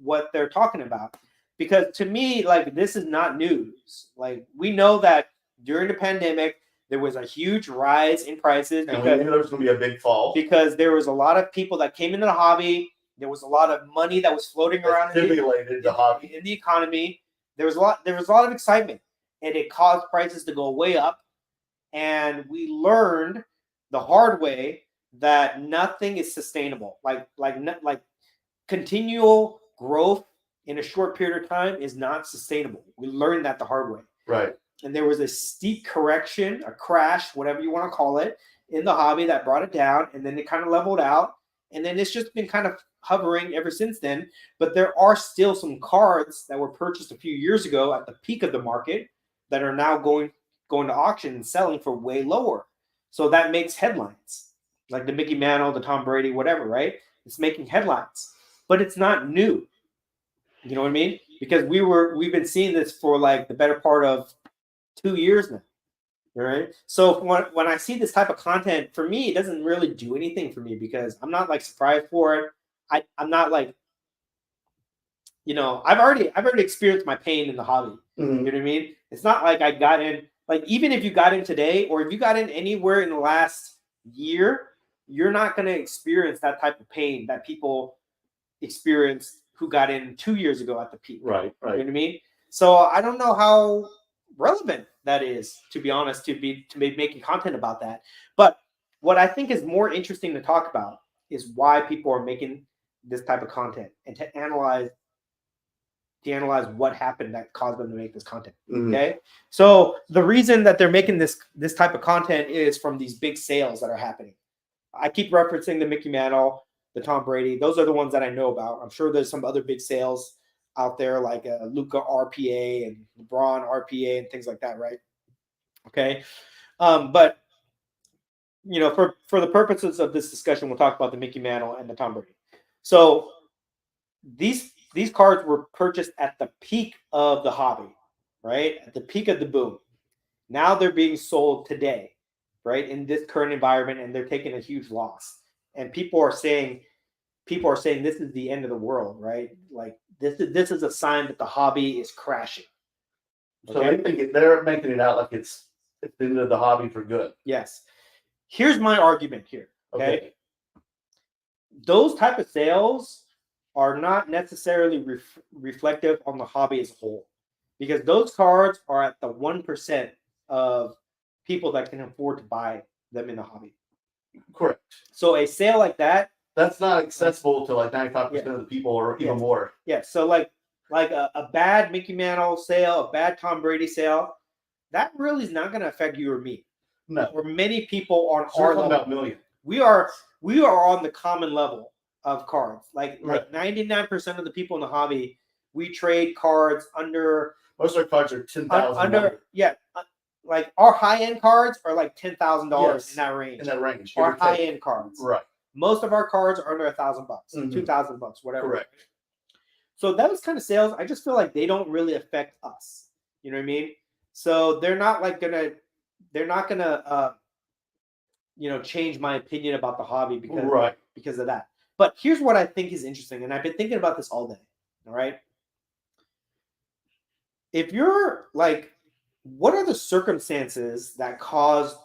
what they're talking about. Because to me, like, this is not news. Like, we know that during the pandemic, there was a huge rise in prices. And we knew there was going to be a big fall. Because there was a lot of people that came into the hobby. There was a lot of money that was floating around Stimulated the hobby. In the economy. There was a lot of excitement. And it caused prices to go way up. And we learned the hard way that nothing is sustainable. Like continual growth in a short period of time is not sustainable. We learned that the hard way. Right. And there was a steep correction, a crash, whatever you want to call it, in the hobby that brought it down. And then it kind of leveled out. And then it's just been kind of hovering ever since then. But there are still some cards that were purchased a few years ago at the peak of the market that are now going to auction and selling for way lower. So that makes headlines. Like the Mickey Mantle, the Tom Brady, whatever, right? It's making headlines. But it's not new. You know what I mean? Because we've been seeing this for like the better part of 2 years now. All right. So when I see this type of content, for me, it doesn't really do anything for me because I'm not like surprised for it. I'm not like, I've already experienced my pain in the hobby. You know what I mean? It's not like I got in, like, even if you got in today or if you got in anywhere in the last year, you're not going to experience that type of pain that people experienced who got in 2 years ago at the peak. Right. You know what I mean? So I don't know how relevant that is, to be honest, to be making content about that. But what I think is more interesting to talk about is why people are making this type of content and to analyze what happened that caused them to make this content. Okay. So the reason that they're making this type of content is from these big sales that are happening. I keep referencing the Mickey Mantle, the Tom Brady. Those are the ones that I know about. I'm sure there's some other big sales out there like Luca RPA and LeBron RPA and things like that, right? Okay. But for the purposes of this discussion, we'll talk about the Mickey Mantle and the Tom Brady. So these cards were purchased at the peak of the hobby, right? At the peak of the boom. Now they're being sold today, right? In this current environment, and they're taking a huge loss. And people are saying this is the end of the world, right? Like this is a sign that the hobby is crashing. Okay? So they're making it out like it's the end of the hobby for good. Yes. Here's my argument here. Okay. Those type of sales are not necessarily reflective on the hobby as a whole, because those cards are at the 1% of people that can afford to buy them in the hobby. Correct. So a sale like that's not accessible to like 95% of the people, or even more. Yeah. So like a bad Mickey Mantle sale, a bad Tom Brady sale, that really is not going to affect you or me. No. Or many people on our level. About million. We are on the common level of cards. Like 99% of the people in the hobby, we trade cards under. Most of our cards are 10,000 under. Yeah, like our high end cards are like $10,000 in that range. In that range. Our high end cards. Right. Most of our cards are under $1,000, $2,000, whatever. Correct. So those kind of sales, I just feel like they don't really affect us. You know what I mean? So they're not gonna change my opinion about the hobby because of that. But here's what I think is interesting, and I've been thinking about this all day. All right. If you're like, what are the circumstances that caused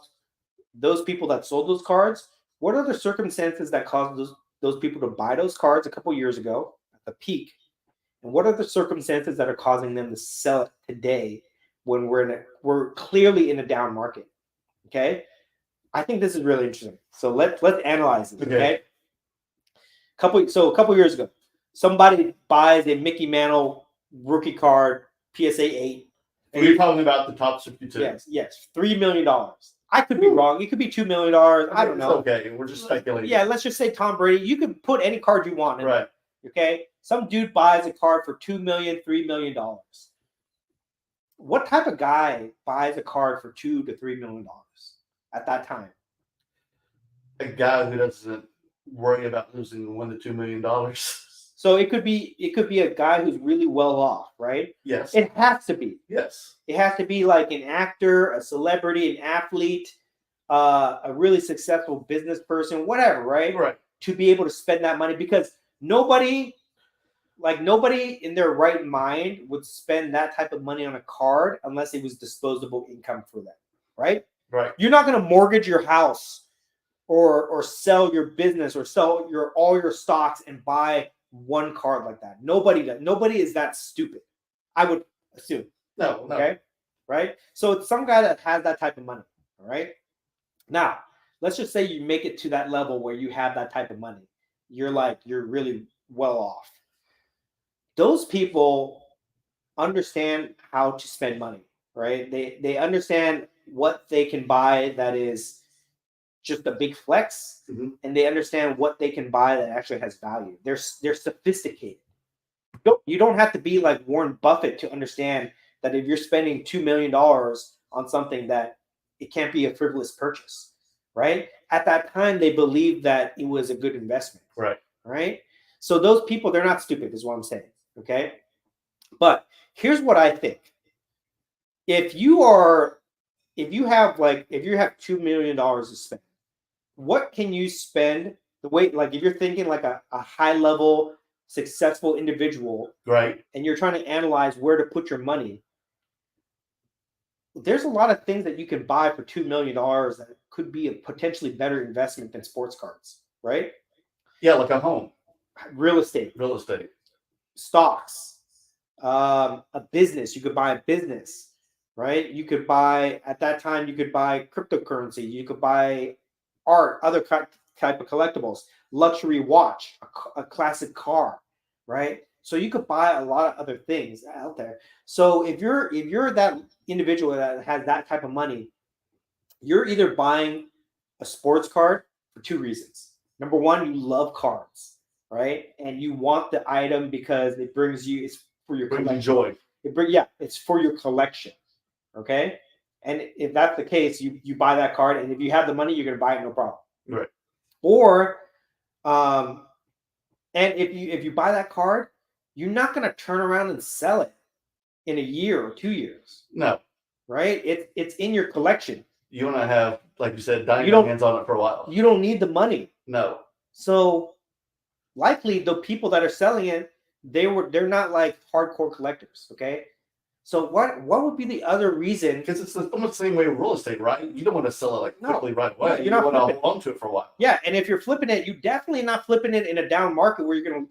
those people that sold those cards? What are the circumstances that caused those people to buy those cards a couple years ago at the peak? And what are the circumstances that are causing them to sell it today when we're clearly in a down market? Okay. I think this is really interesting. So let's analyze it. Okay. A couple years ago, somebody buys a Mickey Mantle rookie card, PSA 8. And you're talking about the top 62. Yes. $3 million. I could be wrong. It could be $2 million. I don't know. Okay, we're just speculating. Yeah, let's just say Tom Brady. You can put any card you want in right. There, okay? Some dude buys a card for $2 million, $3 million. What type of guy buys a card for $2 to $3 million at that time? A guy who doesn't worry about losing $1 to $2 million. So it could be a guy who's really well off, right? Yes. It has to be. Yes. It has to be like an actor, a celebrity, an athlete, a really successful business person, whatever, right? Right. To be able to spend that money, because nobody in their right mind would spend that type of money on a card unless it was disposable income for them, right? Right. You're not going to mortgage your house or sell your business or sell all your stocks and buy one card like that. Nobody is that stupid, I would assume. No. Okay. Right. So it's some guy that has that type of money. All right. Now, let's just say you make it to that level where you have that type of money. You're really well off. Those people understand how to spend money, right? They understand what they can buy that is just a big flex, and they understand what they can buy that actually has value. They're sophisticated. You don't have to be like Warren Buffett to understand that if you're spending $2 million on something, that it can't be a frivolous purchase, right? At that time, they believed that it was a good investment. Right? So those people, they're not stupid, is what I'm saying, okay? But here's what I think. If you are if you have $2 million to spend, what can you spend the way, like if you're thinking like a high level successful individual, Right. and you're trying to analyze where to put your money, there's a lot of things that you can buy for $2 million that could be a potentially better investment than sports cards, right? Yeah, like a home. Real estate, stocks, a business. You could buy a business, right? You could buy, at that time, you could buy cryptocurrency. You could buy art, other type of collectibles, luxury watch, a classic car, right? So you could buy a lot of other things out there. So if you're that individual that has that type of money, you're either buying a sports card for two reasons. Number one, you love cards, right? And you want the item because it brings you, it's for your collection. Joy. It's for your collection. Okay. And if that's the case, you buy that card, and if you have the money, you're going to buy it, no problem. Right. Or, and if you buy that card, you're not going to turn around and sell it in a year or 2 years. No. Right. It's in your collection. You want to have, like you said, diamond hands on it for a while. You don't need the money. No. So likely the people that are selling it, they're not like hardcore collectors. Okay. So what would be the other reason? Because it's almost the same way with real estate, right? You don't want to sell it like quickly right away. You're not want to hold on to it for a while. Yeah, and if you're flipping it, you definitely not flipping it in a down market where you're gonna,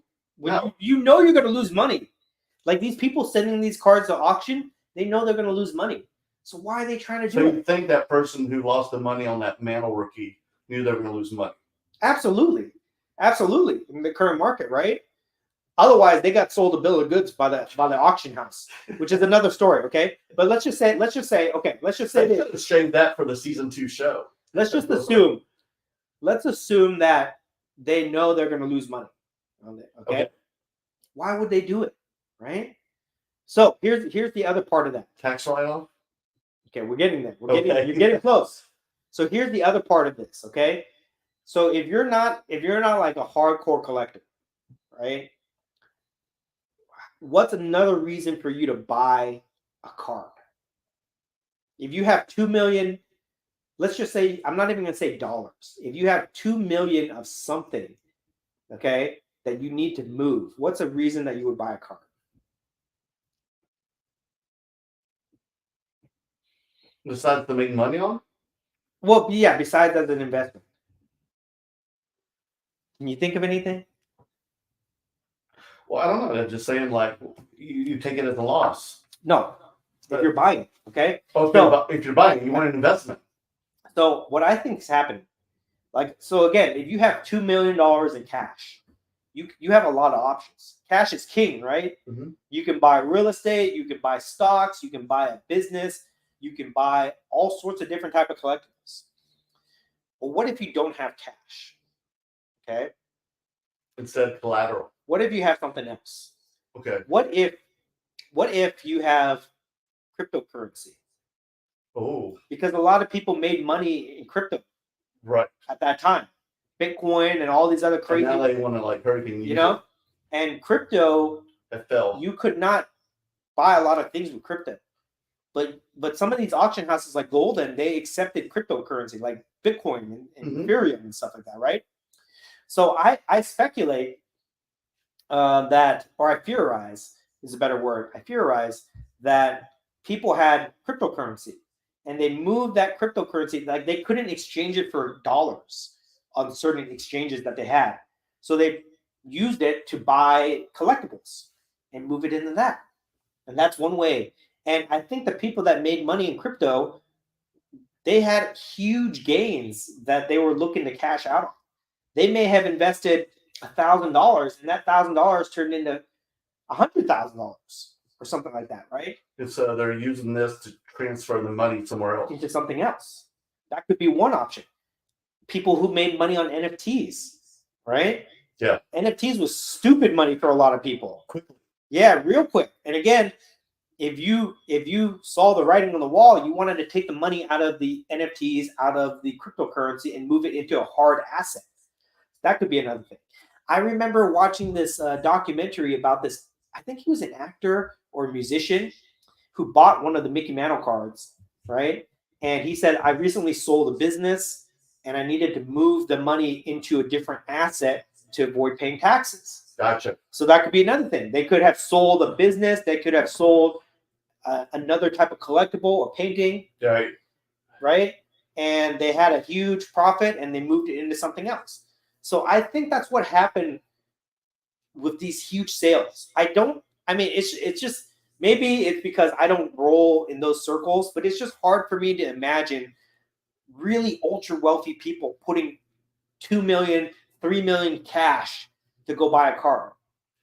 you're gonna lose money. Like these people sending these cards to auction, they know they're gonna lose money. So why are they trying to do it? So you think that person who lost the money on that Mantle rookie knew they were going to lose money? Absolutely, in the current market, right? Otherwise, they got sold a bill of goods by the auction house, which is another story. Okay, but let's just say they should have shaved that for the season 2 show. Let's assume that they know they're going to lose money on it. Okay, why would they do it, right? So here's the other part of that. Tax write-off. Okay, we're getting there. You're getting close. So here's the other part of this. Okay, so if you're not like a hardcore collector, right? What's another reason for you to buy a card? If you have 2 million, let's just say, I'm not even going to say dollars. If you have 2 million of something, okay, that you need to move, what's a reason that you would buy a card? Besides to make money on? Well, yeah, besides as an investment. Can you think of anything? Well, I don't know. I'm just saying, like, you take it as a loss. No, if you're buying, okay? If you're buying, you want an investment. So what I think is happening, so again, if you have $2 million in cash, you have a lot of options. Cash is king, right? Mm-hmm. You can buy real estate, you can buy stocks, you can buy a business, you can buy all sorts of different type of collectibles. But what if you don't have cash? Okay. Instead, collateral. What if you have something else? Okay. What if you have cryptocurrency? Oh. Because a lot of people made money in crypto. Right. At that time. Bitcoin and all these other crazy. And now they want to like hurricane. You know? And crypto, it fell. You could not buy a lot of things with crypto. But some of these auction houses like Golden, they accepted cryptocurrency like Bitcoin and Ethereum and stuff like that, right? So I speculate that, or I theorize is a better word. I theorize that people had cryptocurrency and they moved that cryptocurrency, like they couldn't exchange it for dollars on certain exchanges that they had. So they used it to buy collectibles and move it into that. And that's one way. And I think the people that made money in crypto, they had huge gains that they were looking to cash out on. They may have invested $1,000 and that $1,000 turned into $100,000 or something like that, right? And so they're using this to transfer the money somewhere else. Into something else. That could be one option. People who made money on NFTs, right? Yeah. NFTs was stupid money for a lot of people. Quickly. Yeah, real quick. And again, if you saw the writing on the wall, you wanted to take the money out of the NFTs, out of the cryptocurrency, and move it into a hard asset. That could be another thing. I remember watching this documentary about this. I think he was an actor or a musician who bought one of the Mickey Mantle cards, right? And he said, I recently sold a business and I needed to move the money into a different asset to avoid paying taxes. Gotcha. So that could be another thing. They could have sold a business. They could have sold another type of collectible, a painting. Right. Right? And they had a huge profit and they moved it into something else. So I think that's what happened with these huge sales. It's just, maybe it's because I don't roll in those circles, but it's just hard for me to imagine really ultra wealthy people putting 2 million, 3 million cash to go buy a car.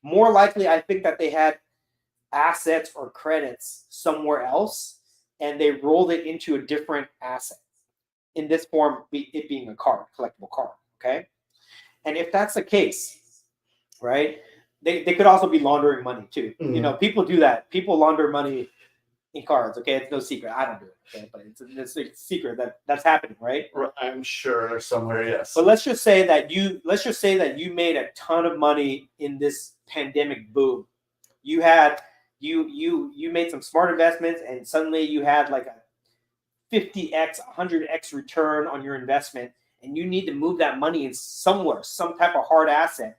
More likely, I think that they had assets or credits somewhere else and they rolled it into a different asset. In this form, it being a car, collectible car. Okay. And if that's the case, right, they could also be laundering money too. Mm-hmm. You know, people do that. People launder money in cards. Okay. It's no secret. I don't do it. Okay. But it's a secret that's happening, right? I'm sure there's somewhere, yes. But let's just say that you made a ton of money in this pandemic boom. You had you made some smart investments and suddenly you had like a 50x, 100x return on your investment, and you need to move that money in somewhere, some type of hard asset,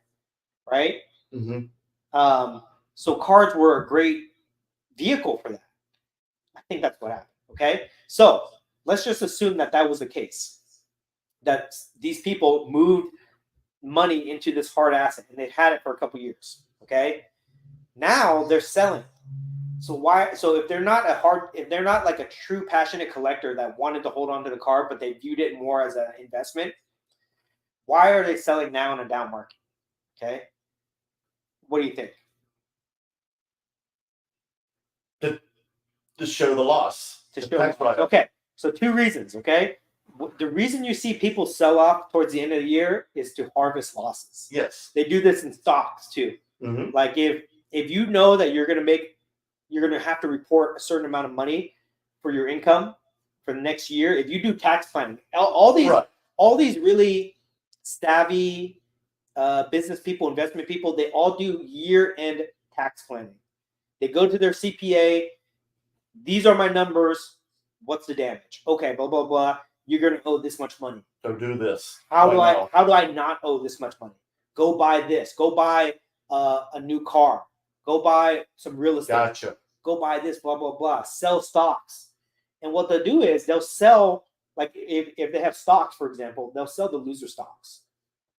right? Mm-hmm. So cards were a great vehicle for that. I think that's what happened. Okay, so let's just assume that was the case, that these people moved money into this hard asset and they've had it for a couple years. Okay, now they're selling. So if they're not like a true passionate collector that wanted to hold on to the card, but they viewed it more as an investment, why are they selling now in a down market? Okay. What do you think? To show the loss. Okay. So 2 reasons. Okay. The reason you see people sell off towards the end of the year is to harvest losses. Yes. They do this in stocks too. Mm-hmm. Like if you know that you're going to have to report a certain amount of money for your income for the next year. If you do tax planning, all these really savvy business people, investment people, they all do year-end tax planning. They go to their CPA. These are my numbers. What's the damage? Okay, blah, blah, blah. You're going to owe this much money. So do this. How do I not owe this much money? Go buy this. Go buy a new car. Go buy some real estate. Gotcha. Go buy this, blah, blah, blah. Sell stocks. And what they'll do is they'll sell, like if they have stocks, for example, they'll sell the loser stocks,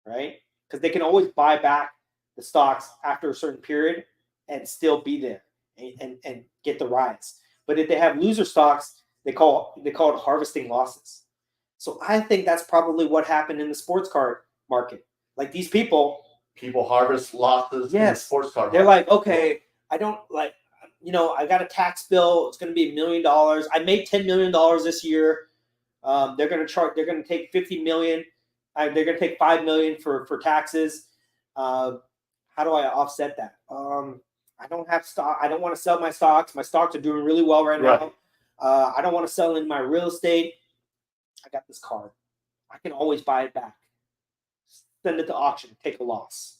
right? Because they can always buy back the stocks after a certain period and still be there and get the rise. But if they have loser stocks, they call it harvesting losses. So I think that's probably what happened in the sports card market. Like these people harvest losses in the sports card market. They're like, okay, I don't like, I got a tax bill. It's going to be $1 million. I made $10 million this year. They're going to take $50 million. They're going to take $5 million for taxes. How do I offset that? I don't have stock. I don't want to sell my stocks. My stocks are doing really well right now. I don't want to sell in my real estate. I got this card. I can always buy it back. Send it to auction. Take a loss.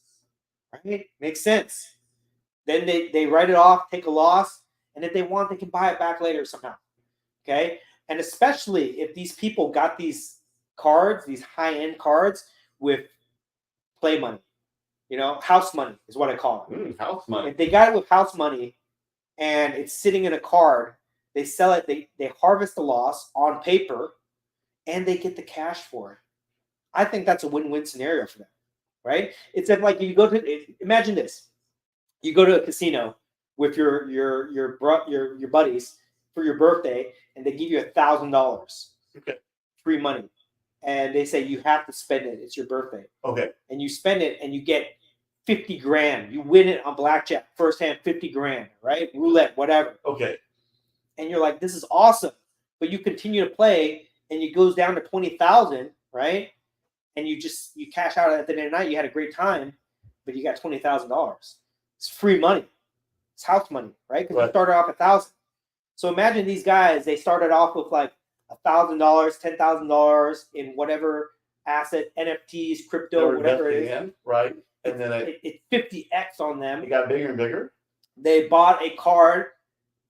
Right? Makes sense. Then they write it off, take a loss, and if they want, they can buy it back later somehow. Okay? And especially if these people got these cards, these high-end cards with play money. House money is what I call it. House money. If they got it with house money and it's sitting in a card, they sell it, they harvest the loss on paper, and they get the cash for it. I think that's a win-win scenario for them, right? It's like if you go to, imagine this. You go to a casino with your buddies for your birthday, and they give you $1,000 free money, and they say you have to spend it. It's your birthday. Okay. And you spend it, and you get 50 grand. You win it on blackjack, first hand, 50 grand, right? Roulette, whatever. Okay. And you're like, this is awesome, but you continue to play, and it goes down to 20,000, right? And you cash out at the end of the night. You had a great time, but you got $20,000. It's free money. It's house money, right? Because you started off 1,000. So imagine these guys. They started off with like $1,000, $10,000 in whatever asset, NFTs, crypto, whatever it is. Right. And then it's 50x on them. It got bigger and bigger. They bought a card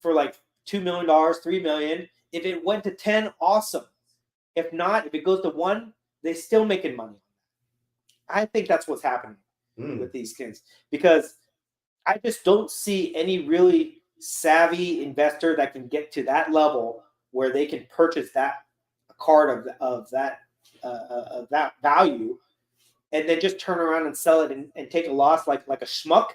for like $2 million, $3 million. If it went to 10, awesome. If not, if it goes to 1, they still making money. I think that's what's happening with these skins, because I just don't see any really savvy investor that can get to that level where they can purchase that card of that value and then just turn around and sell it and take a loss like a schmuck,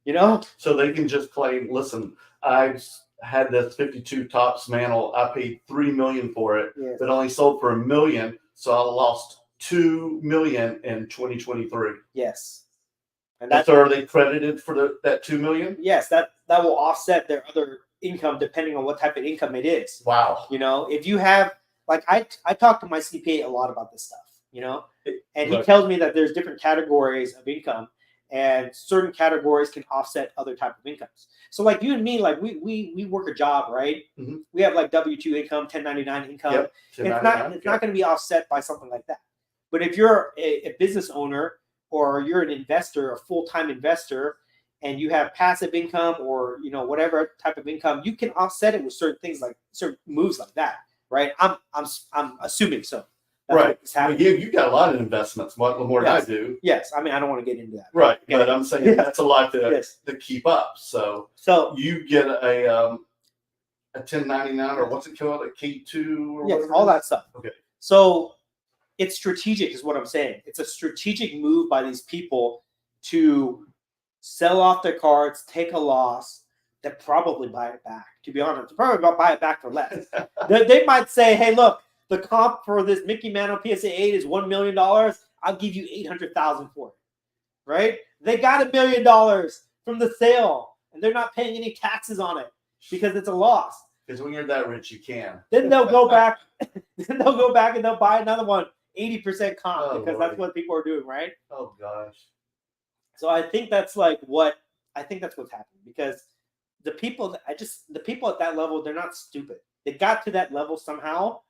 you know? So they can just claim, listen, I've had this 52 Tops mantle. I paid $3 million for it, Yes. but only sold for $1 million. So I lost $2 million in 2023. Yes. And that's, so are they credited for that $2 million? Yes, that will offset their other income depending on what type of income it is. Wow. You know, if you have, like, I talk to my CPA a lot about this stuff, you know, and he tells me that there's different categories of income, and certain categories can offset other type of incomes. So like you and me, like we work a job, right? Mm-hmm. We have like W-2 income, 1099 income. Yep. It's not going to be offset by something like that. But if you're a business owner, or you're an investor, a full-time investor, and you have passive income or, you know, whatever type of income, you can offset it with certain things, like certain moves like that, right? I'm assuming so. That's right. You got a lot of investments, more than I do. Yes. I mean, I don't want to get into that. Right. But I'm saying that's a lot to keep up. So you get a 1099 or what's it called? A K2 or whatever? All that stuff. Okay. So it's strategic is what I'm saying. It's a strategic move by these people to sell off their cards, take a loss, then probably buy it back. To be honest, they'll probably buy it back for less. They might say, hey, look, the comp for this Mickey Mantle PSA 8 is $1 million. I'll give you $800,000 for it, right? They got $1 million from the sale, and they're not paying any taxes on it because it's a loss. Because when you're that rich, you can. Then they'll go back. And they'll buy another one, 80% comp, because that's what people are doing, right? Oh gosh. So I think that's what's happening, because the people at that level, they're not stupid. They got to that level somehow,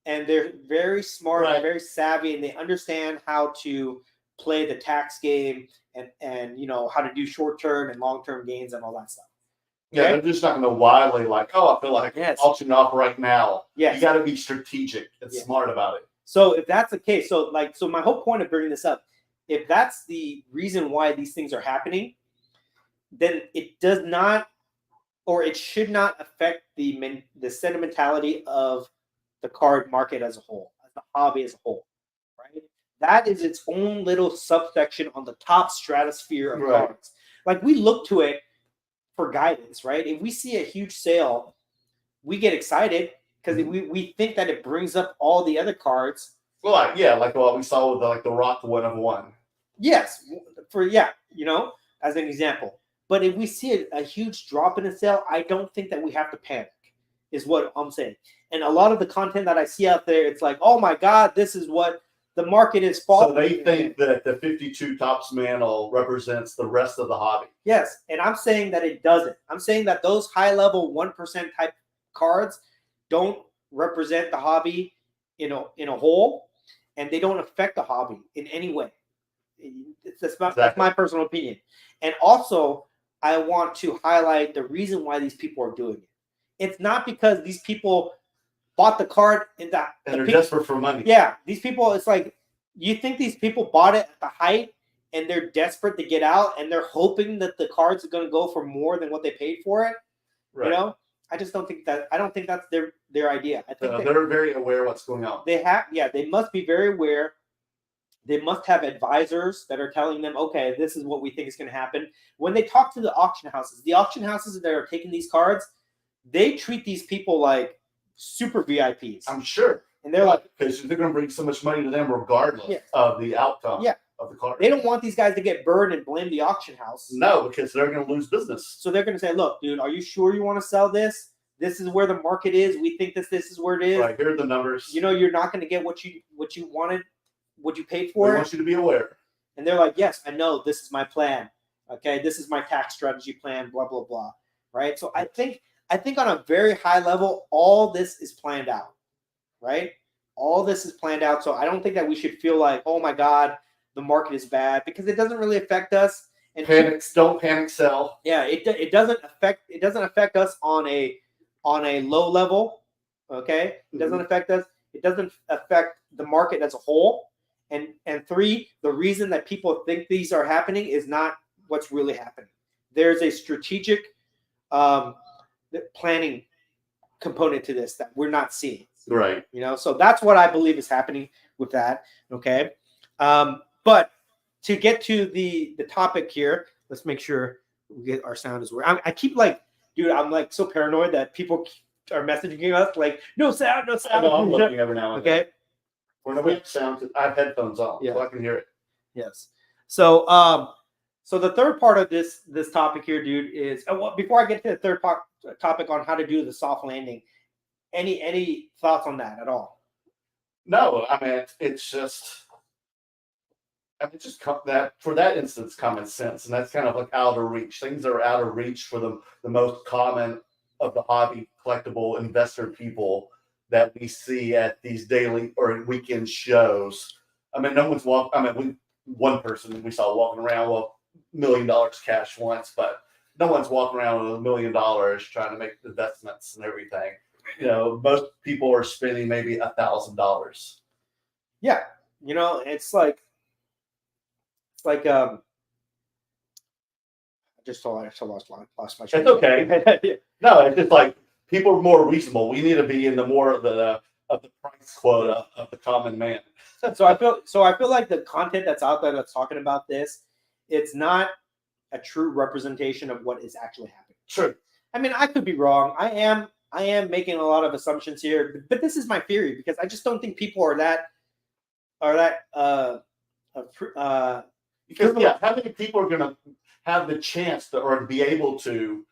and they're very smart and very savvy, and they understand how to play the tax game and you know how to do short-term and long-term gains and all that stuff. Yeah, they're just not going to wildly I feel like auction off right now. Yes. You got to be strategic and smart about it. So if that's the case, so my whole point of bringing this up, if that's the reason why these things are happening, then it does not, or it should not affect the sentimentality of the card market as a whole, as the hobby as a whole, right? That is its own little subsection on the top stratosphere of cards. Like, we look to it for guidance, right? If we see a huge sale, we get excited because we think that it brings up all the other cards. Well, like what we saw with the Rock 1 of 1. Yes, you know, as an example. But if we see a huge drop in a sale, I don't think that we have to panic, is what I'm saying. And a lot of the content that I see out there, it's like, oh my God, this is what the market is falling. So they think that the 52 Tops mantle represents the rest of the hobby. Yes, and I'm saying that it doesn't. I'm saying that those high-level 1% type cards don't represent the hobby in a whole, and they don't affect the hobby in any way. That's my personal opinion. And also, I want to highlight the reason why these people are doing it. It's not because these people bought the card and they're desperate for money. Yeah, these people, it's like, you think these people bought it at the height and they're desperate to get out and they're hoping that the cards are going to go for more than what they paid for it. Right. You know, I just don't think that. I don't think that's their idea. I think they're very aware of what's going on. They must be very aware. They must have advisors that are telling them, okay, this is what we think is going to happen. When they talk to the auction houses that are taking these cards, they treat these people like super VIPs. I'm sure. And they're like, because they're going to bring so much money to them regardless of the outcome of the card. They don't want these guys to get burned and blame the auction house. No, because they're going to lose business. So they're going to say, look, dude, are you sure you want to sell this? This is where the market is. We think this is where it is. Right, here are the numbers. You know, you're not going to get what you wanted, what you paid for. I want you to be aware. And they're like, yes, I know. This is my plan. Okay, this is my tax strategy plan, blah, blah, blah. Right? So I think on a very high level, all this is planned out. Right? All this is planned out. So I don't think that we should feel like, oh my God, the market is bad, because it doesn't really affect us. And don't panic sell. Yeah, it doesn't affect us on a low level. Okay, it doesn't affect us. It doesn't affect the market as a whole. And 3, the reason that people think these are happening is not what's really happening. There's a strategic planning component to this that we're not seeing. Right. You know, so that's what I believe is happening with that. Okay. But to get to the topic here, let's make sure we get our sound as well. I keep like, dude, I'm like so paranoid that people are messaging us like, no sound, no sound. I know, I'm looking every now and then. Okay. When we have sound, I have headphones on, so I can hear it. Yes. So, so the third part of this topic here, dude, is before I get to the third topic on how to do the soft landing, any thoughts on that at all? No, I mean it's just, that for that instance, common sense, and that's kind of like out of reach. Things that are out of reach for the most common of the hobby collectible investor people that we see at these daily or weekend shows. I mean, no one's one person we saw walking around with $1 million cash once, but no one's walking around with $1 million trying to make investments and everything. You know, most people are spending maybe $1,000. Yeah, you know, it's like I just lost my train. It's okay. No, it's just like people are more reasonable. We need to be in the more of the price quota of the common man. So I feel like the content that's out there that's talking about this, it's not a true representation of what is actually happening. True. I mean, I could be wrong. I am making a lot of assumptions here, but this is my theory because I just don't think people are that because how many people are going to have the chance to or be able to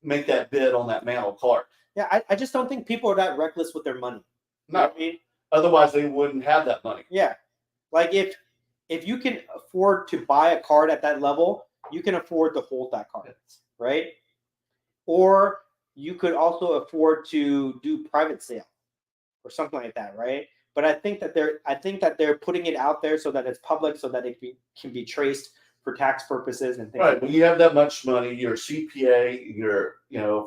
make that bid on that mantle card? Yeah, I just don't think people are that reckless with their money. No, you know what I mean? Otherwise they wouldn't have that money. Yeah, like if you can afford to buy a card at that level, you can afford to hold that card, right? Or you could also afford to do private sale or something like that, right? But I think that they're putting it out there so that it's public, so that it can be traced for tax purposes and things. Right. Like when you have that much money, your CPA, your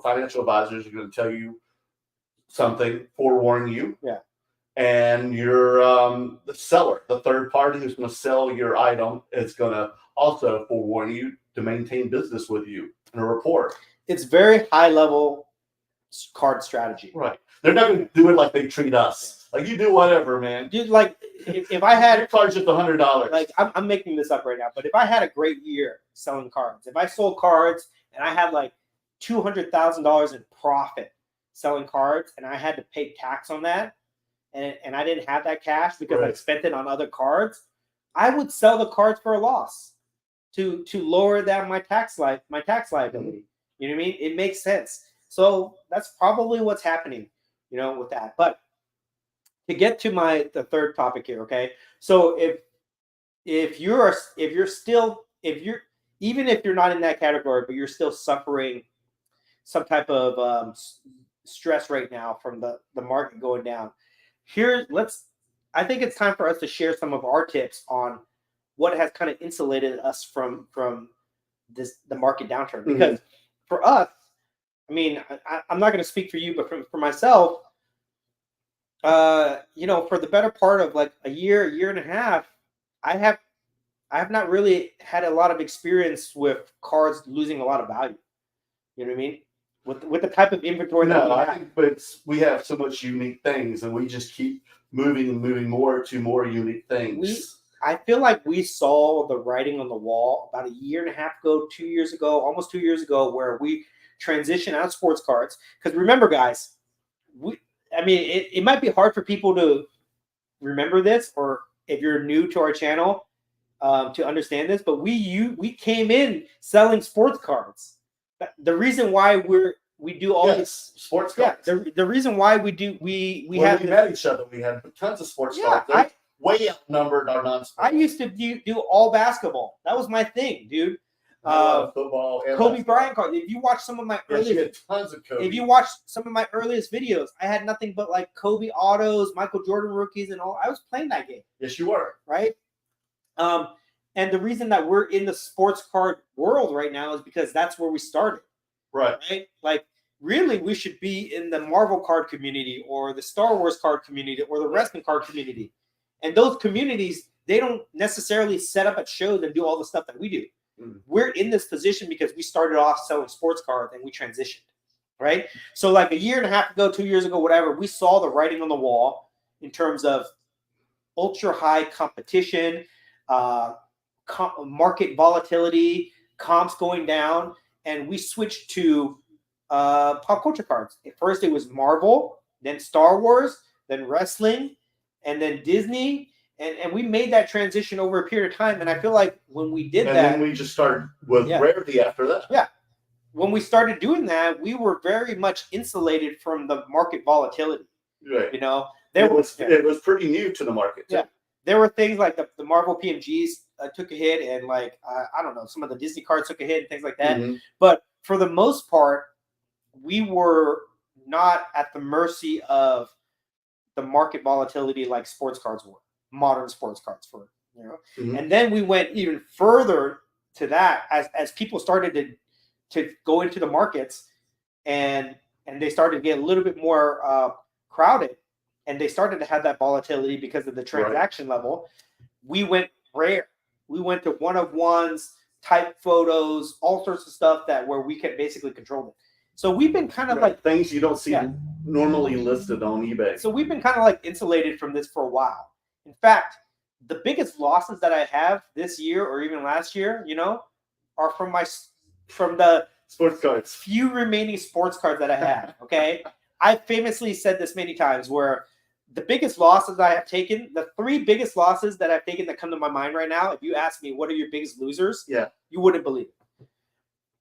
financial advisors are going to tell you something, forewarn you. Yeah. And your the seller, the third party who's going to sell your item, is going to also forewarn you to maintain business with you in a report. It's very high level card strategy. Right. They're not going to do it like they treat us. Like, you do whatever, man. Dude, like if I had your card's just $100. Like I'm making this up right now, but if I had a great year selling cards, if I sold cards and I had like $200,000 in profit selling cards, and I had to pay tax on that, and I didn't have that cash because I spent it on other cards, I would sell the cards for a loss to lower down my tax liability. Mm-hmm. You know what I mean? It makes sense. So that's probably what's happening, with that. But to get to the third topic here, okay? So if you're even if you're not in that category, but you're still suffering some type of stress right now from the market going down, I think it's time for us to share some of our tips on what has kind of insulated us from the market downturn. Because for us, I mean, I'm not going to speak for you, but for myself, for the better part of like a year and a half, I have not really had a lot of experience with cards losing a lot of value. You know what I mean? With the type of inventory that we have. I think, but we have so much unique things, and we just keep moving more to more unique things. I feel like we saw the writing on the wall about a year and a half ago, 2 years ago, almost 2 years ago, where we transitioned out of sports cards. Because remember, guys, it might be hard for people to remember this, or if you're new to our channel, to understand this, but we came in selling sports cards. The reason why we do all these sports cards. Yeah, the reason why we do we met each other, we had tons of sports cards. They way outnumbered our non-sports. I used to do all basketball. That was my thing, dude. Football, and Kobe Bryant cards. If you watch some of my tons of Kobe. If you watch some of my earliest videos, I had nothing but like Kobe autos, Michael Jordan rookies, and all. I was playing that game. Yes, you were. Right. And the reason that we're in the sports card world right now is because that's where we started. Right. Right. Like really we should be in the Marvel card community or the Star Wars card community or the wrestling card community. And those communities, they don't necessarily set up at shows and do all the stuff that we do. We're in this position because we started off selling sports cards and we transitioned, right? So like a year and a half ago, 2 years ago, whatever, we saw the writing on the wall in terms of ultra high competition, market volatility, comps going down, and we switched to pop culture cards. At first it was Marvel, then Star Wars, then wrestling, and then Disney. And we made that transition over a period of time. And I feel like when we did that. And then we just started with rarity after that. Yeah. When we started doing that, we were very much insulated from the market volatility. Right. You know, it was pretty new to the market. Yeah. There were things like the Marvel PMGs took a hit, and like, I don't know, some of the Disney cards took a hit and things like that. Mm-hmm. But for the most part, we were not at the mercy of the market volatility like sports cards were. Modern sports cards for, you know. Mm-hmm. And then we went even further to that as people started to go into the markets and they started to get a little bit more crowded, and they started to have that volatility because of the transaction level. We went rare. We went to one-of-ones, type photos, all sorts of stuff where we could basically control it. So we've been kind of like things you don't see normally listed on eBay. So we've been kind of like insulated from this for a while. In fact, the biggest losses that I have this year or even last year, you know, are from the sports cards. Few remaining sports cards that I have. Okay. I famously said this many times where the biggest losses I have taken, the 3 biggest losses that I've taken that come to my mind right now, if you ask me what are your biggest losers, you wouldn't believe it.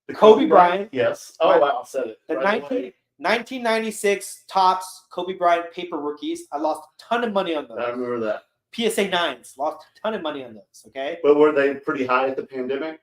The Kobe Bryant. Yes. Oh, wow. Said it. The 1996 Topps Kobe Bryant paper rookies. I lost a ton of money on those. I remember that. PSA 9s. Lost a ton of money on those. Okay. But were they pretty high at the pandemic?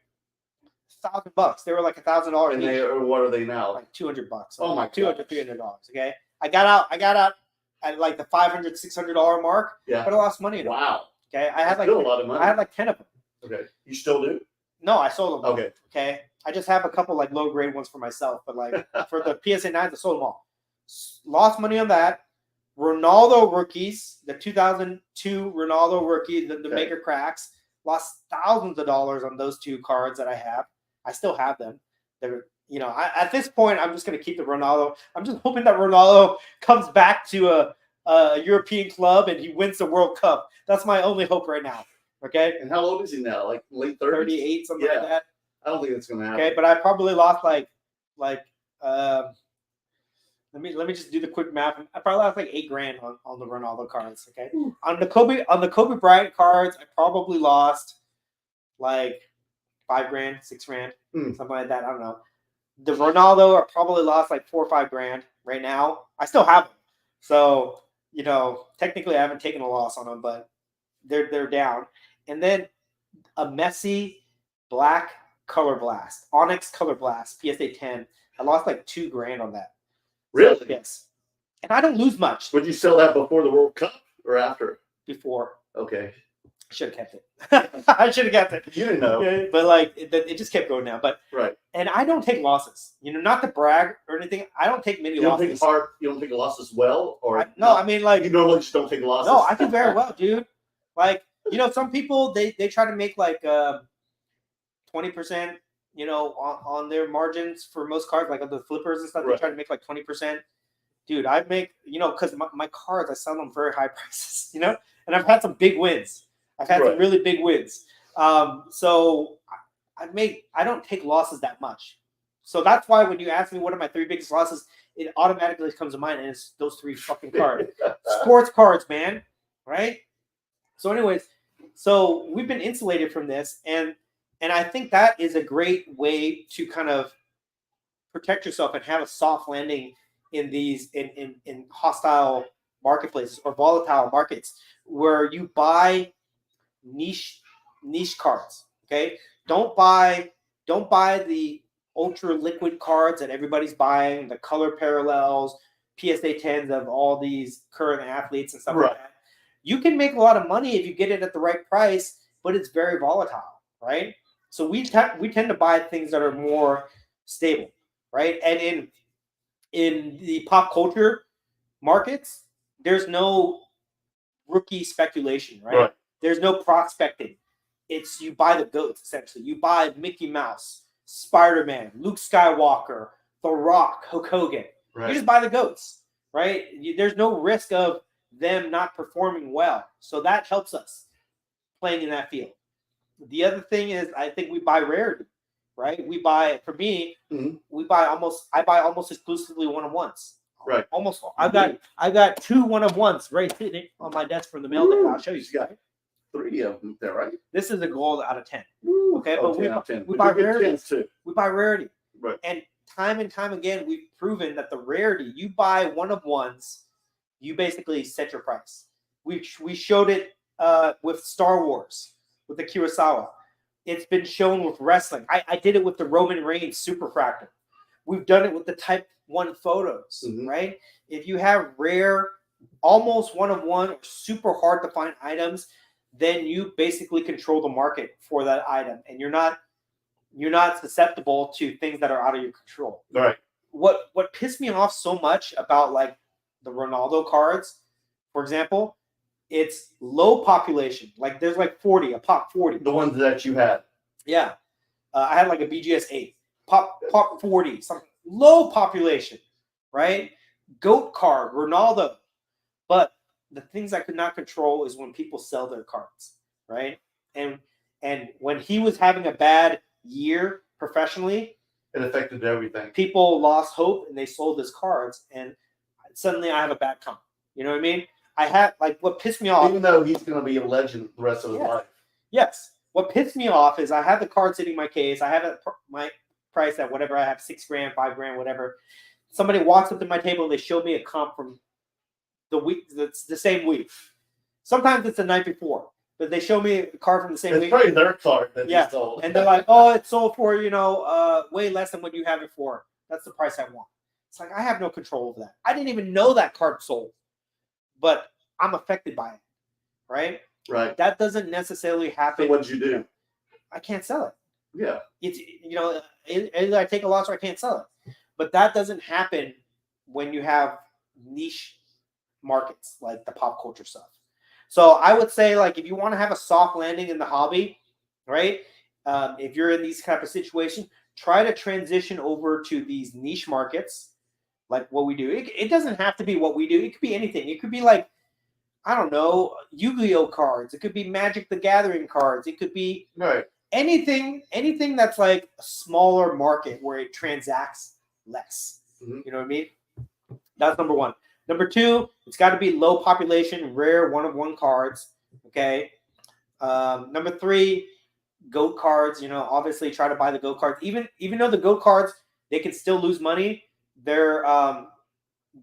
$1,000. They were like $1,000. And what are they now? Like $200. Oh my $200, $300. Okay. I got out at like the $500, $600 mark. Yeah. But I lost money. Wow. Okay. I had still a lot of money. I had like 10 of them. Okay. You still do? No, I sold them. Okay. Okay. I just have a couple like low grade ones for myself, but like for the PSA 9s, I sold them all. Lost money on that. Ronaldo rookies, the 2002 Ronaldo rookie, the Maker Cracks, lost thousands of dollars on those 2 cards that I have. I still have them. They're, you know, at this point, I'm just going to keep the Ronaldo. I'm just hoping that Ronaldo comes back to a European club and he wins the World Cup. That's my only hope right now. Okay. And how old is he now? Like late 30s? 38, something like that. I don't think it's going to happen. Okay, but I probably lost like let me just do the quick math. I probably lost like $8,000 on the Ronaldo cards. Okay, on the Kobe Bryant cards, I probably lost like $5,000, $6,000, something like that. I don't know. The Ronaldo, I probably lost like $4,000 or $5,000 right now. I still have them, so you know technically I haven't taken a loss on them, but they're down. And then a Messi black Color Blast, Onyx Color Blast, PSA 10. I lost like $2,000 on that. Really? So, yes. And I don't lose much. Would you sell that before the World Cup or after? Before. Okay. Should have kept it. I should have kept it. You didn't know. Okay. But like it just kept going down. But right. And I don't take losses. You know, not to brag or anything. I don't take many losses. You don't take losses well, or I mean like you normally just don't take losses. No, I do very well, dude. Like, you know, some people they try to make like 20%, you know, on their margins for most cards, like on the flippers and stuff. They try to make like 20%. Dude, I make, you know, because my cards, I sell them very high prices, you know, and I've had some big wins. I've had some really big wins. So I don't take losses that much. So that's why when you ask me what are my 3 biggest losses, it automatically comes to mind, and it's those 3 fucking cards. Sports cards, man. Right? So anyways, so we've been insulated from this, and I think that is a great way to kind of protect yourself and have a soft landing in these in hostile marketplaces or volatile markets where you buy niche cards. Okay, don't buy the ultra liquid cards that everybody's buying, the color parallels, PSA 10s of all these current athletes and stuff like that. You can make a lot of money if you get it at the right price, but it's very volatile, right? So we tend to buy things that are more stable, right? And in the pop culture markets, there's no rookie speculation, right? There's no prospecting. It's you buy the goats, essentially. You buy Mickey Mouse, Spider-Man, Luke Skywalker, The Rock, Hulk Hogan. Right. You just buy the goats, right? There's no risk of them not performing well. So that helps us playing in that field. The other thing is I think we buy rarity, right? We buy, for me, I buy almost exclusively one-of-ones. Right. Almost. I've got 2 1-of-ones right sitting on my desk from the mail that I'll show you. Got 3 of them there, right? This is a gold out of 10. Woo. Okay, Oh, but 10 out of 10. we buy rarity. 10s too. We buy rarity. Right. And time again, we've proven that the rarity, you buy 1-of-ones, you basically set your price. We showed it with Star Wars, with the Kurosawa. It's been shown with wrestling. I did it with the Roman Reigns Superfractor. We've done it with the Type 1 photos, right? If you have rare, almost 1-of-1 or super hard to find items, then you basically control the market for that item, and you're not susceptible to things that are out of your control. Right. What pissed me off so much about like the Ronaldo cards, for example, it's low population. Like there's like 40, a pop 40. The ones that you had. Yeah. I had like a BGS 8. Pop 40, something low population, right? GOAT card, Ronaldo. But the things I could not control is when people sell their cards, right? And when he was having a bad year professionally, it affected everything. People lost hope and they sold his cards, and suddenly I have a bad comp. You know what I mean? I had like what pissed me off. Even though he's going to be a legend the rest of his life. Yes. What pissed me off is I had the card sitting in my case. I have my price at whatever I have, $6,000, $5,000, whatever. Somebody walks up to my table and they show me a comp from the week, the same week. Sometimes it's the night before, but they show me a card from the same week. It's probably their card that he sold. And they're like, oh, it's sold for, way less than what you have it for. That's the price I want. It's like, I have no control over that. I didn't even know that card sold, but I'm affected by it, right? Right. That doesn't necessarily happen. So what did you do? I can't sell it. Yeah. It's, either I take a loss or I can't sell it. But that doesn't happen when you have niche markets like the pop culture stuff. So I would say, like, if you want to have a soft landing in the hobby, right? If you're in these type of situations, try to transition over to these niche markets, like what we do. It doesn't have to be what we do. It could be anything. It could be like, I don't know, Yu-Gi-Oh cards. It could be Magic the Gathering cards. It could be anything that's like a smaller market where it transacts less. You know what I mean? That's number one. Number two, it's got to be low population, rare one-of-one cards. Okay. Number three, GOAT cards. Obviously try to buy the GOAT cards. Even though the GOAT cards, they can still lose money. They're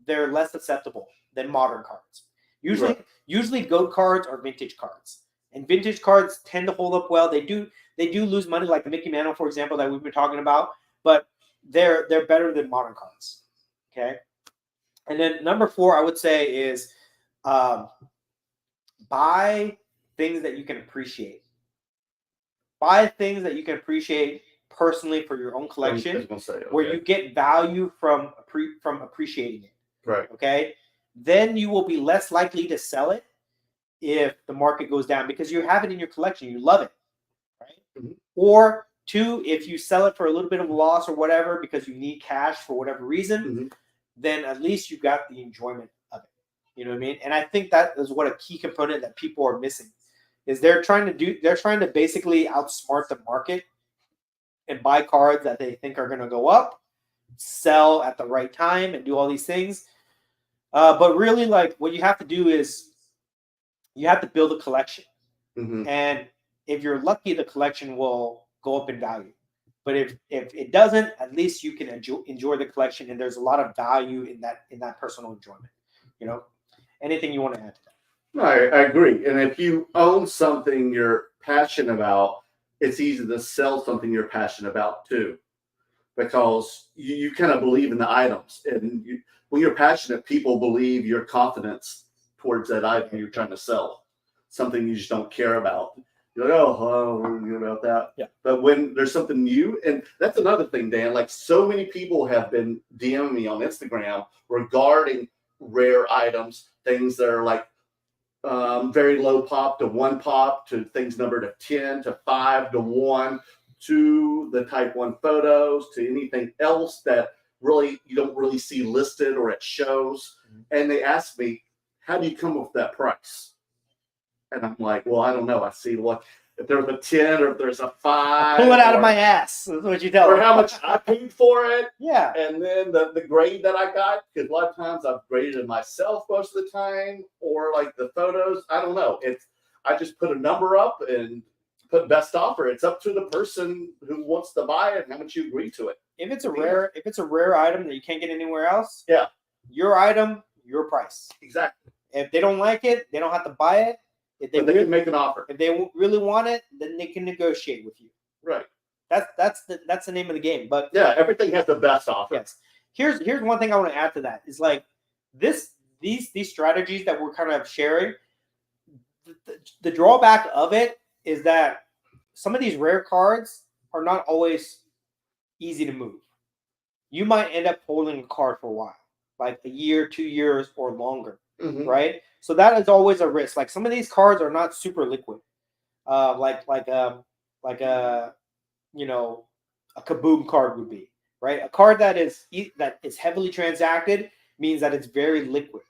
less susceptible than modern cards. Usually GOAT cards are vintage cards, and vintage cards tend to hold up well. They do lose money, like the Mickey Mantle, for example, that we've been talking about, but they're better than modern cards. Okay. And then number four, I would say is buy things that you can appreciate. Buy things that you can appreciate personally for your own collection, where you get value from appreciating it. Right. Okay. Then you will be less likely to sell it if the market goes down because you have it in your collection. You love it. Right. Or two, if you sell it for a little bit of a loss or whatever because you need cash for whatever reason, then at least you got the enjoyment of it. You know what I mean? And I think that is what a key component that people are missing is they're trying to basically outsmart the market and buy cards that they think are going to go up, sell at the right time, and do all these things. But really, like, what you have to do is you have to build a collection. And if you're lucky, the collection will go up in value. But if it doesn't, at least you can enjoy the collection, and there's a lot of value in that personal enjoyment. Anything you want to add to that? No, I agree. And if you own something you're passionate about, it's easy to sell something you're passionate about too, because you kind of believe in the items, and when you're passionate, people believe your confidence towards that item you're trying to sell. Something you just don't care about. you're like, oh, about that. Yeah. But when there's something new, and that's another thing, Dan, like so many people have been DMing me on Instagram regarding rare items, things that are like very low pop to 1 pop to things numbered of 10 to 5 to 1 to the type 1 photos to anything else that really you don't really see listed or at shows. And they ask me, how do you come up with that price? And I'm like, well, I don't know. I see what if there's a 10 or if there's a 5. Pull it out of my ass. That's what you tell Or me. how much I paid for it. Yeah. And then the grade that I got, because a lot of times I've graded it myself most of the time, or like the photos. I don't know. I just put a number up and put best offer. It's up to the person who wants to buy it and how much you agree to it. If it's a rare item that you can't get anywhere else, yeah, your item, your price. Exactly. If they don't like it, they don't have to buy it. If they can make an offer. If they really want it, then they can negotiate with you. Right. That's the name of the game. But yeah, everything has the best offer. Yes. Here's one thing I want to add to that is like these strategies that we're kind of sharing. The drawback of it is that some of these rare cards are not always easy to move. You might end up holding a card for a while, like a year, 2 years, or longer, right? So that is always a risk. Like some of these cards are not super liquid, like a Kaboom card would be, right? A card that is heavily transacted means that it's very liquid.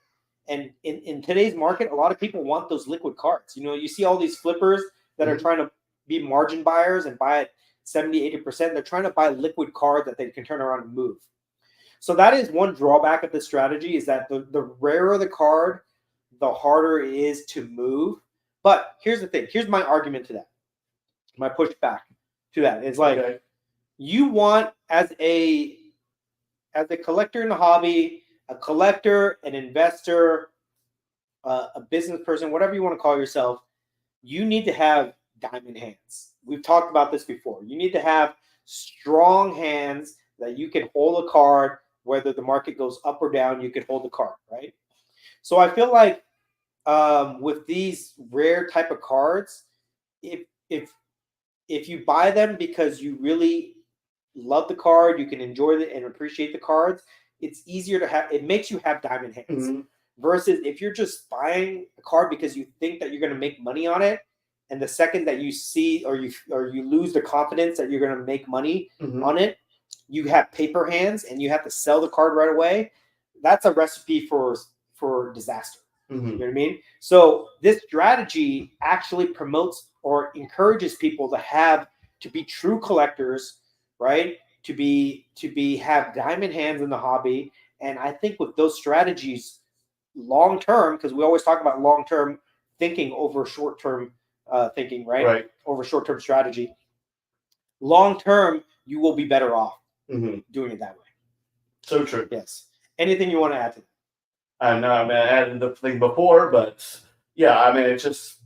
And in today's market, a lot of people want those liquid cards. You know, you see all these flippers that are trying to be margin buyers and buy it 70-80%. They're trying to buy liquid cards that they can turn around and move. So that is one drawback of this strategy, is that the rarer the card, the harder it is to move. But here's the thing. Here's my argument to that. My pushback to that is like, you want as a collector in the hobby, a collector, an investor, a business person, whatever you want to call yourself, you need to have diamond hands. We've talked about this before. You need to have strong hands that you can hold a card, whether the market goes up or down, you can hold the card, right? So I feel like with these rare type of cards, if you buy them because you really love the card, you can enjoy it and appreciate the cards, it's easier to have. It makes you have diamond hands. Versus if you're just buying a card because you think that you're going to make money on it, and the second that you see or you lose the confidence that you're going to make money on it, you have paper hands and you have to sell the card right away. That's a recipe for disaster. You know what I mean? So this strategy actually promotes or encourages people to be true collectors, right? To have diamond hands in the hobby. And I think with those strategies, long term, because we always talk about long term thinking over short term thinking, right? Over short term strategy. Long term, you will be better off doing it that way. So true. Yes. Anything you want to add to that? I know. I mean, I added the thing before, but yeah, I mean, it's just,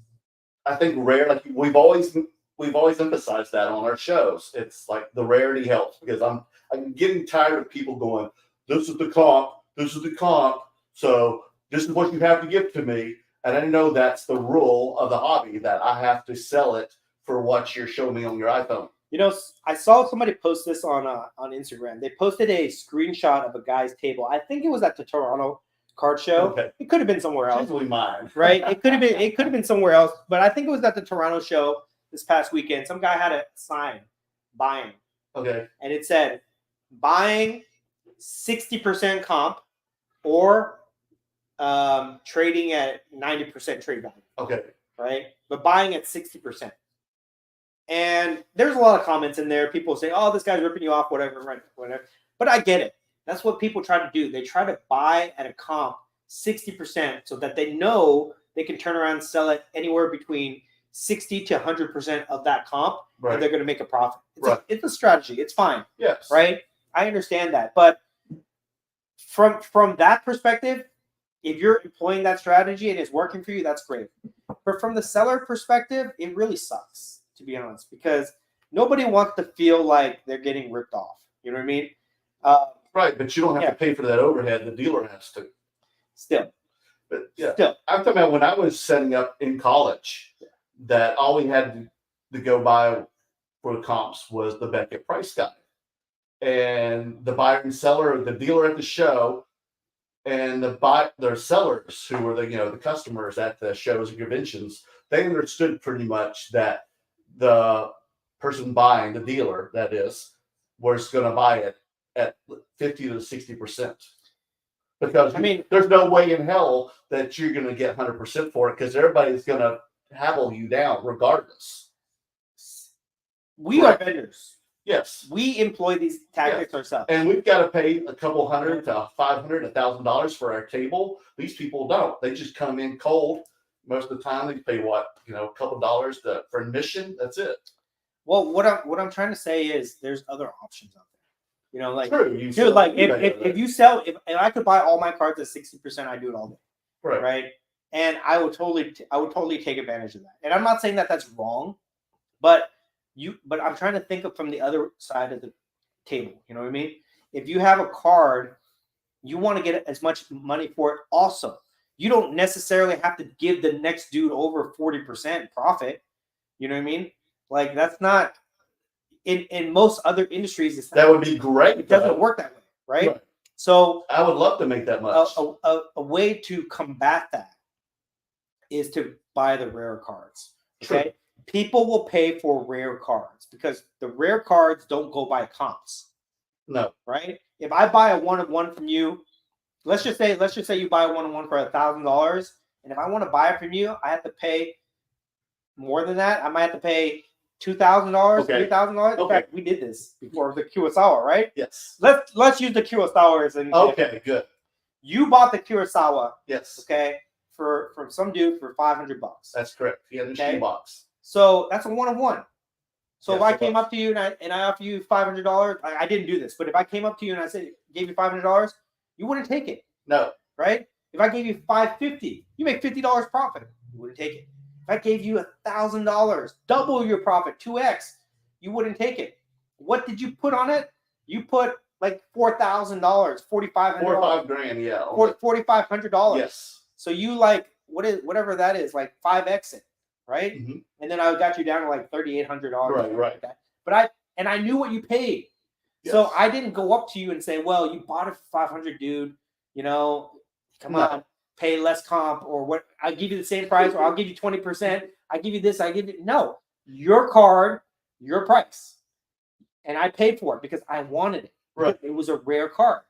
I think rare. Like we've always emphasized that on our shows. It's like the rarity helps, because I'm getting tired of people going, this is the comp, so this is what you have to give to me. And I know that's the rule of the hobby, that I have to sell it for what you're showing me on your iPhone. You know, I saw somebody post this on Instagram. They posted a screenshot of a guy's table. I think it was at the Toronto card show. Okay. It could have been somewhere else. Usually mine. Right? It could have been somewhere else, but I think it was at the Toronto show this past weekend. Some guy had a sign, buying. Okay. And it said, buying 60% comp or trading at 90% trade value. Okay. Right? But buying at 60%. And there's a lot of comments in there. People say, oh, this guy's ripping you off, whatever, right? Whatever. But I get it. That's what people try to do. They try to buy at a comp 60% so that they know they can turn around and sell it anywhere between 60 to 100% of that comp, and they're going to make a profit. It's a strategy. It's fine. Yes. Right? I understand that. But from that perspective, if you're employing that strategy and it's working for you, that's great. But from the seller perspective, it really sucks, to be honest, because nobody wants to feel like they're getting ripped off. You know what I mean? Right, but you don't have to pay for that overhead. The dealer has to. Still. But yeah, I'm talking about when I was setting up in college, that all we had to go buy for the comps was the Beckett price guide. And the buyer and seller, the dealer at the show, and their sellers who were the customers at the shows and conventions, they understood pretty much that the person buying, the dealer that is, was going to buy it at 50 to 60%. Because there's no way in hell that you're going to get 100% for it, because everybody's going to haggle you down regardless. We are vendors. Yes. We employ these tactics ourselves. And we've got to pay a couple $100 to $500, $1,000 for our table. These people don't. They just come in cold. Most of the time they pay a couple dollars for admission. That's it. Well, what I'm trying to say is there's other options out there. Like true. If I could buy all my cards at 60%, I'd do it all day. Right. And I would totally take advantage of that. And I'm not saying that that's wrong, but I'm trying to think of from the other side of the table. You know what I mean? If you have a card, you want to get as much money for it also. You don't necessarily have to give the next dude over 40% profit. You know what I mean? Like, that's not in most other industries. That would be great. It doesn't work that way, right? So I would love to make that much. A way to combat that is to buy the rare cards. Okay. True. People will pay for rare cards because the rare cards don't go by comps. No. Right? If I buy a 1-of-1 from you, let's just say you buy a 1-of-1 for $1,000, and if I want to buy it from you, I have to pay more than that. I might have to pay $2,000, $3,000. In fact, we did this before the Kurosawa, right? Yes. Let's use the Kurosawa as an example. Okay, good. You bought the Kurosawa. Yes. Okay. From some dude for $500. That's correct. He had a shoe box. So that's a 1-of-1. So if I came up to you and I offer you $500, I didn't do this, but if I came up to you and I gave you $500, you wouldn't take it. No. Right? If I gave you $550, you make $50 profit. You wouldn't take it. If I gave you $1,000, double your profit, 2x, you wouldn't take it. What did you put on it? You put like $4,000, $4,500. $4,500, yeah. $4,500. Yes. So you whatever that is, like 5x it, right? Mm-hmm. And then I got you down to like $3,800. Right. But I knew what you paid. Yes. So I didn't go up to you and say, well, you bought it for $500, dude. Come on, pay less comp or what? I'll give you the same price or I'll give you 20%. I give you this. No, your card, your price. And I paid for it because I wanted it. Right. It was a rare card.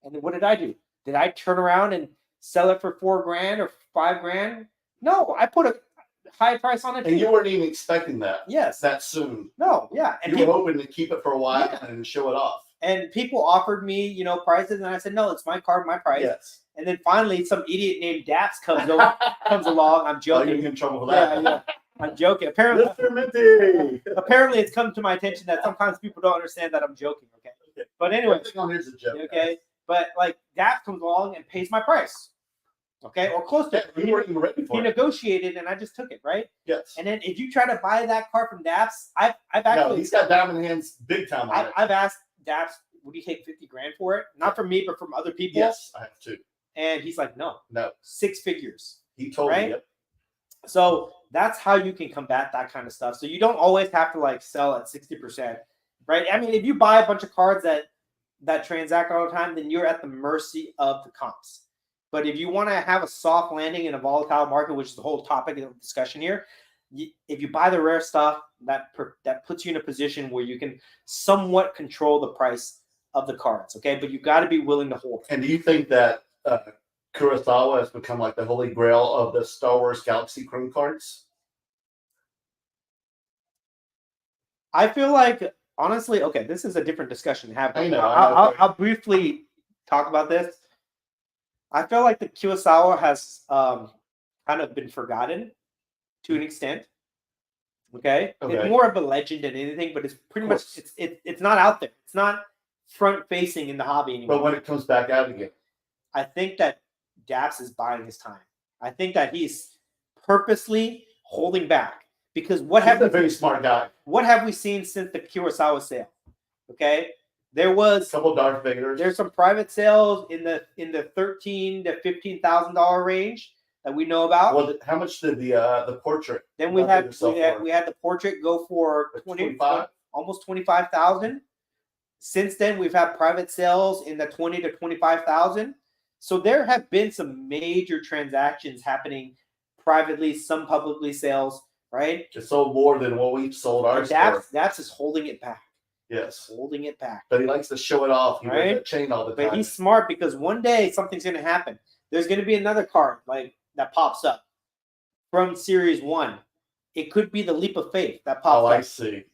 And then what did I do? Did I turn around and sell it for $4,000 or $5,000? No, I put a high price on it. And you weren't even expecting that. Yes. That soon. No, yeah. And you were hoping to keep it for a while and show it off. And people offered me, prices, and I said, no, it's my card, my price. Yes. And then finally, some idiot named Daps comes along. I'm joking. Oh, you're in trouble for that. Yeah. I'm joking. Apparently, Mr. Minty. Apparently, it's come to my attention that sometimes people don't understand that I'm joking. Okay. But anyway. Here's a joke. Okay. But like Daps comes along and pays my price. Okay, or close to it. You weren't even ready for it. He negotiated, and I just took it, right? Yes. And then if you try to buy that card from Daps, I've actually. No, he's got diamond hands, big time on it. I've asked Daps, would he take $50,000 for it? Not from me, but from other people. Yes, I have to. And he's like, no. 6 figures. He told me. Yep. So that's how you can combat that kind of stuff. So you don't always have to sell at 60%, right? I mean, if you buy a bunch of cards that transact all the time, then you're at the mercy of the comps. But if you want to have a soft landing in a volatile market, which is the whole topic of discussion here, if you buy the rare stuff, that puts you in a position where you can somewhat control the price of the cards, okay? But you got to be willing to hold. And do you think that Kurosawa has become like the holy grail of the Star Wars Galaxy Chrome cards? I feel like, honestly, okay, this is a different discussion to have. I know. I'll briefly talk about this. I feel like the Kurosawa has kind of been forgotten to an extent. Okay? It's more of a legend than anything, but it's pretty much it's not out there. It's not front facing in the hobby anymore. But when it comes back out again, I think that Daps is buying his time. I think that he's purposely holding back because he's a very smart guy. What have we seen since the Kurosawa sale? Okay, there was a couple Darth Vaders. There's some private sales in the $13,000 to $15,000 range. that we know about. Well, how much did the portrait? Then we had the portrait go for 25, almost 25,000. Since then, we've had private sales in the 20 to 25,000. So there have been some major transactions happening privately, some publicly sales, right? It sold more than what we've sold ours for. That's just holding it back. Yes. Holding it back. But he likes to show it off. He wears that chain all the time. But he's smart because one day something's going to happen. There's going to be another card like that pops up from Series 1. It could be the Leap of Faith that pops up. Oh, I see.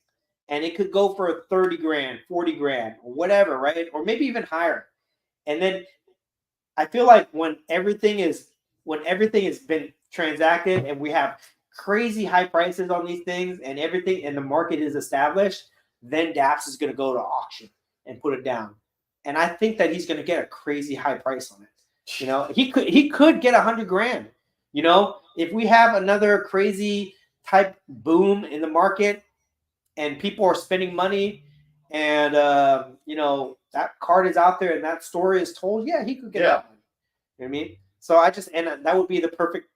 And it could go for 30 grand, 40 grand, or whatever, right? Or maybe even higher. And then I feel like when everything has been transacted and we have crazy high prices on these things and everything and the market is established, then DAPS is going to go to auction and put it down. And I think that he's going to get a crazy high price on it. You know, he could get 100 grand. You know, if we have another crazy type boom in the market and people are spending money and, you know, that card is out there and that story is told, yeah, he could get that money. You know what I mean? So and that would be the perfect,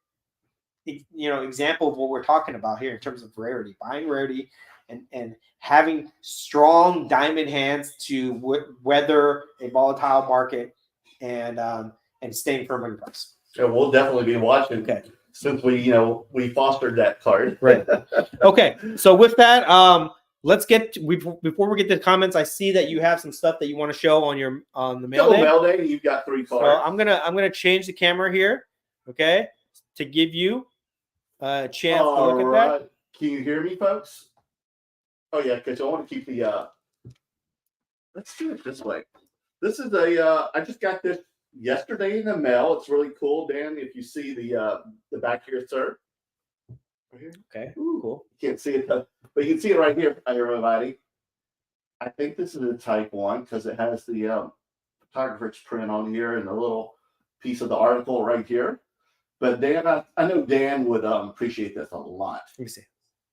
you know, example of what we're talking about here in terms of rarity, buying rarity and having strong diamond hands to weather a volatile market and staying firm on your price. Yeah, we'll definitely be watching. Okay. Since we fostered that card. Right. Okay. So with that, let's get before we get to the comments. I see that you have some stuff that you want to show on the mail day. Mail day. You've got 3 cards. So I'm gonna change the camera here, okay, to give you a chance to look at that. Can you hear me, folks? Oh yeah, because I want to keep the. Let's do it this way. This is I just got this yesterday in the mail. It's really cool, Dan. If you see the back here, sir. Right here. Okay. Ooh, cool. You can't see it, but you can see it right here, everybody. I think this is a type 1 because it has the photographer's print on here and a little piece of the article right here. But Dan, I know Dan would appreciate this a lot. Let me see.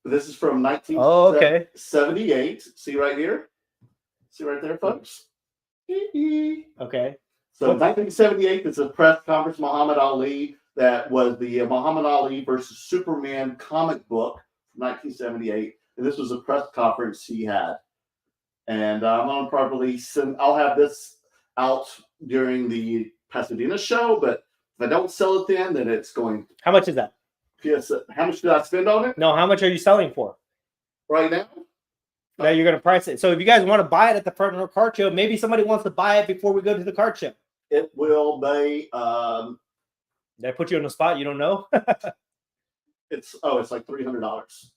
But this is from 1978. See right here? See right there, folks? Okay. So 1978, it's a press conference, Muhammad Ali. That was the Muhammad Ali versus Superman comic book from 1978. And this was a press conference he had. And I'm going to probably I'll have this out during the Pasadena show, but if I don't sell it then it's going. How much is that? Yes. How much did I spend on it? No, how much are you selling for? Right now? Now you're going to price it. So if you guys want to buy it at the front row card show, maybe somebody wants to buy it before we go to the card show. It will be. Did I put you on the spot? You don't know? It's like $300.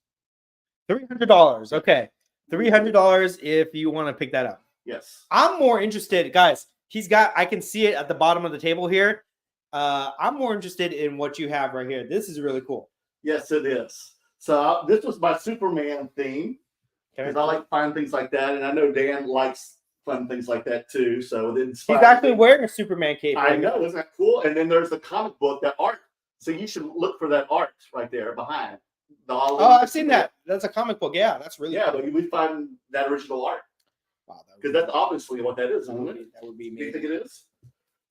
$300. Okay. $300 if you want to pick that up. Yes. I'm more interested, guys. I can see it at the bottom of the table here. I'm more interested in what you have right here. This is really cool. Yes, it is. So this was my Superman theme. Because I like fun things like that. And I know Dan likes fun things like that too. So he's actually wearing a Superman cape. I know, isn't that cool? And then there's the comic book, that art. So you should look for that art right there behind. I've seen that. That's a comic book. Yeah, that's really cool. But we find that original art. Wow, because that's obviously what that is. That would be amazing. Do you think it is?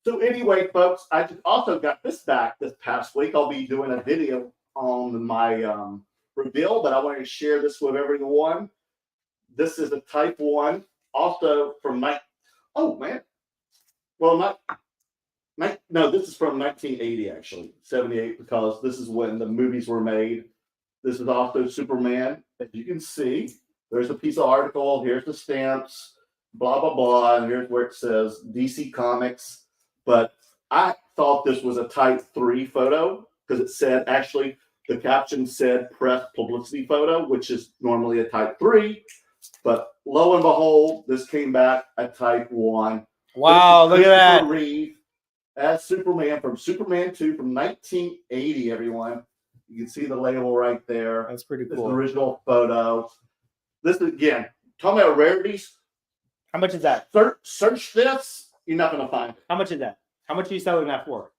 So anyway, folks, I just also got this back this past week. I'll be doing a video on my reveal, but I wanted to share this with everyone. This is a type 1, also from this is from 1980, actually, 78, because this is when the movies were made. This is also Superman. As you can see, there's a piece of article. Here's the stamps, blah, blah, blah. And here's where it says DC Comics. But I thought this was a type 3 photo because it said, actually, the caption said press publicity photo, which is normally a type 3. But lo and behold, this came back a type 1. Wow, look at that. Reeve as Superman from Superman 2 from 1980, everyone. You can see the label right there. That's pretty cool. This is the original photo. This is, again, talking about rarities. How much is that? Search this. You're not going to find it. How much is that? How much are you selling that for?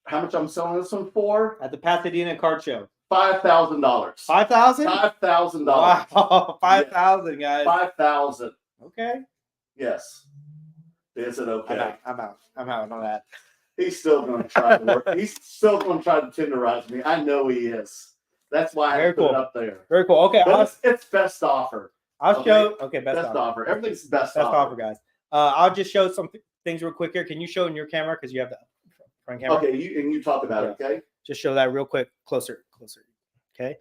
How much I'm selling this one for? At the Pasadena card show. $5,000. $5,000? $5,000. Wow, 5,000, guys. 5,000. Okay. Yes. Is it okay? I'm out on that. He's still going to try to work. He's still going to try to tenderize me. I know he is. That's why I put it up there. Very cool. Okay, but it's best offer. I'll show. Okay, best offer. Everything's best offer, guys. I'll just show some things real quick here. Can you show in your camera because you have the front camera? Okay, you talk about it. Okay. Just show that real quick, closer. Okay.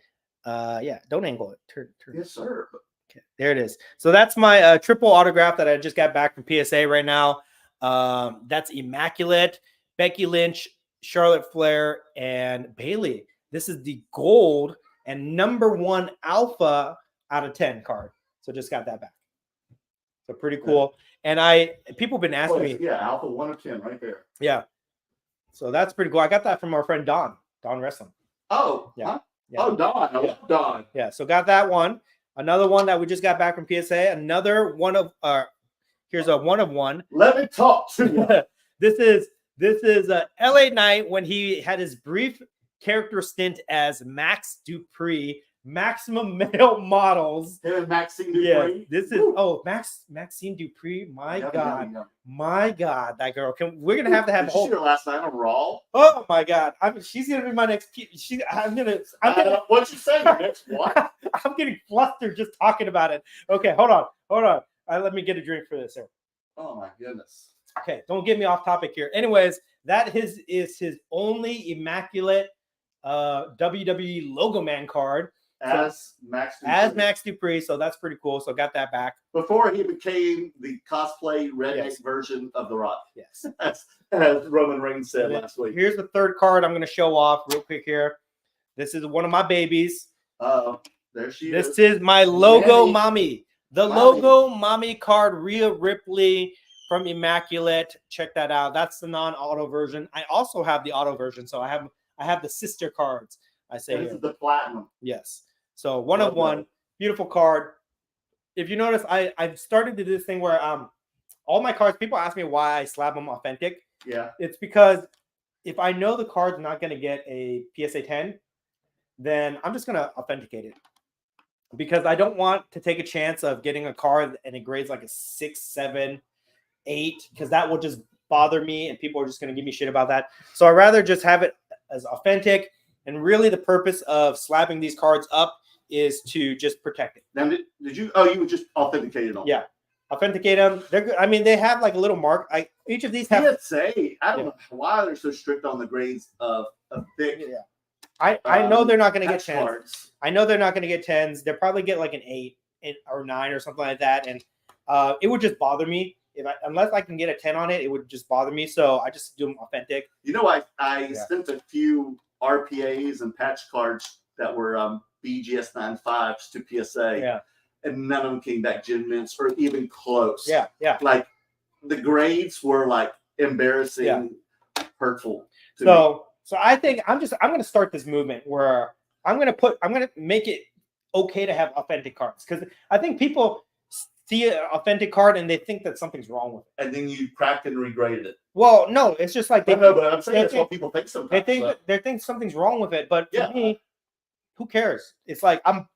Yeah. Don't angle it. Turn. Yes, sir. Okay, there it is. So that's my triple autograph that I just got back from PSA right now. That's immaculate. Becky Lynch, Charlotte Flair, and Bailey. This is the gold and #1 alpha out of 10 card. So just got that back. So pretty cool. And people have been asking me. Yeah, alpha 1 of 10 right there. Yeah. So that's pretty cool. I got that from our friend Don Wrestling. Oh, yeah. Huh? Yeah. Oh, Don. I love Don. Yeah. So got that one. Another one that we just got back from PSA. Another one of here's a 1 of 1. Let me talk to you. This is LA Knight when he had his brief character stint as Max Dupree, Maximum Male Models. Maxine Dupree. Yeah, this is Maxine Dupree. My God, that girl. We're gonna have to have. Did you see her last night on Raw? Oh my God, she's gonna be my next. What you say? Next what? I'm getting flustered just talking about it. Okay, hold on. Let me get a drink for this here. Oh my goodness. Okay, don't get me off topic here. Anyways, that is his only immaculate WWE Logo Man card. As Max Dupree, so that's pretty cool. So got that back. Before he became the cosplay redneck version of The Rock. Yes. As Roman Reigns said last week. Here's the third card I'm going to show off real quick here. This is one of my babies. There she is. This is my logo mommy. The logo mommy card, Rhea Ripley from Immaculate. Check that out. That's the non-auto version. I also have the auto version, so I have the sister cards. I say this is the platinum. Yes. So 1 of 1, beautiful card. If you notice, I've started to do this thing where all my cards, people ask me why I slab them authentic. Yeah. It's because if I know the card's not going to get a PSA 10, then I'm just going to authenticate it. Because I don't want to take a chance of getting a card and it grades like a 6, 7, 8, because that will just bother me and people are just going to give me shit about that. So I'd rather just have it as authentic. And really the purpose of slapping these cards up is to just protect it. Now, did you? Oh, you would just authenticate them. Yeah, authenticate them. They're good. I mean, they have like a little mark. Each of these have. I don't know why they're so strict on the grades of thick. Yeah, I know they're not going to get 10s. I know they're not going to get 10s. They'll probably get like an 8 or 9 or something like that, and it would just bother me unless I can get a 10 on it. It would just bother me. So I just do them authentic. You know, I sent a few RPAs and patch cards that were BGS 95s to PSA, and none of them came back gem mints or even close. Yeah. Like the grades were like embarrassing, hurtful. So I think I'm going to start this movement where I'm going to make it okay to have authentic cards because I think people see an authentic card and they think that something's wrong with it. And then you cracked and regraded it. Well, no, it's just like but I'm saying that's what people think sometimes. They think something's wrong with it, but to me, who cares? It's like I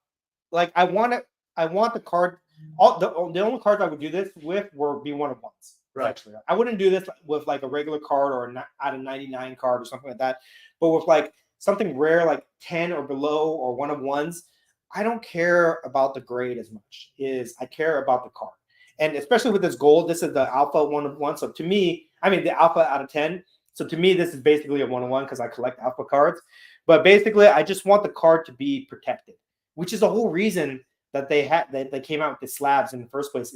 want the card. The only cards I would do this with would be 1 of 1s. Right. Actually. I wouldn't do this with like a regular card or out of 99 card or something like that. But with like something rare like 10 or below or 1 of 1s, I don't care about the grade as much. I care about the card. And especially with this gold, this is the alpha 1 of 1. So to me, the alpha out of 10. So to me, this is basically a 1 of 1 because I collect alpha cards. But basically, I just want the card to be protected, which is the whole reason that they came out with the slabs in the first place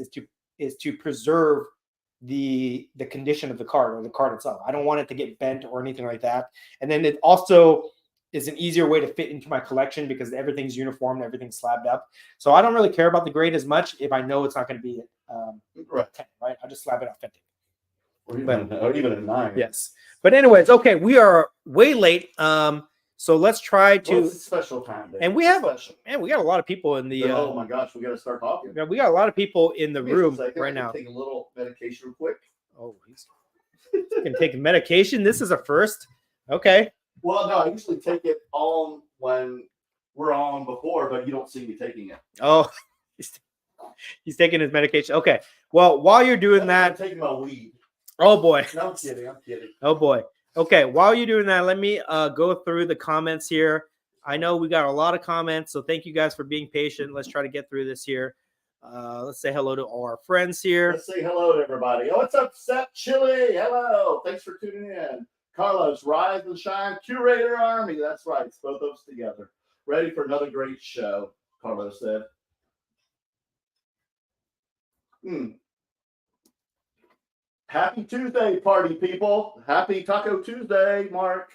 is to preserve the condition of the card or the card itself. I don't want it to get bent or anything like that. And then it also is an easier way to fit into my collection because everything's uniform and everything's slabbed up. So I don't really care about the grade as much if I know it's not going to be 10, right? I'll just slab it authentic. Or even a 9. Yes. But anyways, okay, we are way late. So let's try to. Well, it's a special time. And we have we got a lot of people in the. Oh my gosh, we got to start talking. Yeah, we got a lot of people in the room right now. Take a little medication real quick. Oh, he's can take medication. This is a first. Okay. Well, no, I usually take it on when we're on before, but you don't see me taking it. Oh, he's taking his medication. Okay. Well, while you're doing that, I'm taking my weed. Oh boy. No, I'm kidding. I'm kidding. Oh boy. Okay, while you're doing that, let me go through the comments here. I know we got a lot of comments, so thank you guys for being patient. Let's try to get through this here. Let's say hello to all our friends here. Let's say hello to everybody. Oh, what's up, Sep Chili? Hello. Thanks for tuning in. Carlos, Rise and Shine, Curator Army. That's right. It's both of us together. Ready for another great show, Carlos said. Happy Tuesday, party people. Happy Taco Tuesday, Mark.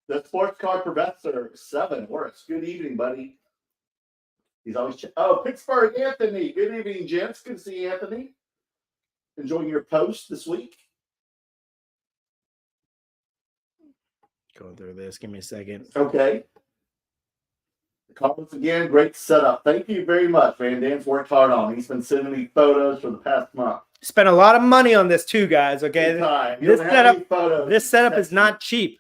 The Sports Car Professor, 7. Works. Good evening, buddy. He's always... Pittsburgh, Anthony. Good evening, gents. Good to see you, Anthony. Enjoying your post this week? Going through this. Give me a second. Okay. The comments again, great setup. Thank you very much. Van Dan's worked hard on. He's been sending me photos for the past month. Spent a lot of money on this too, guys. Okay, this setup is not cheap.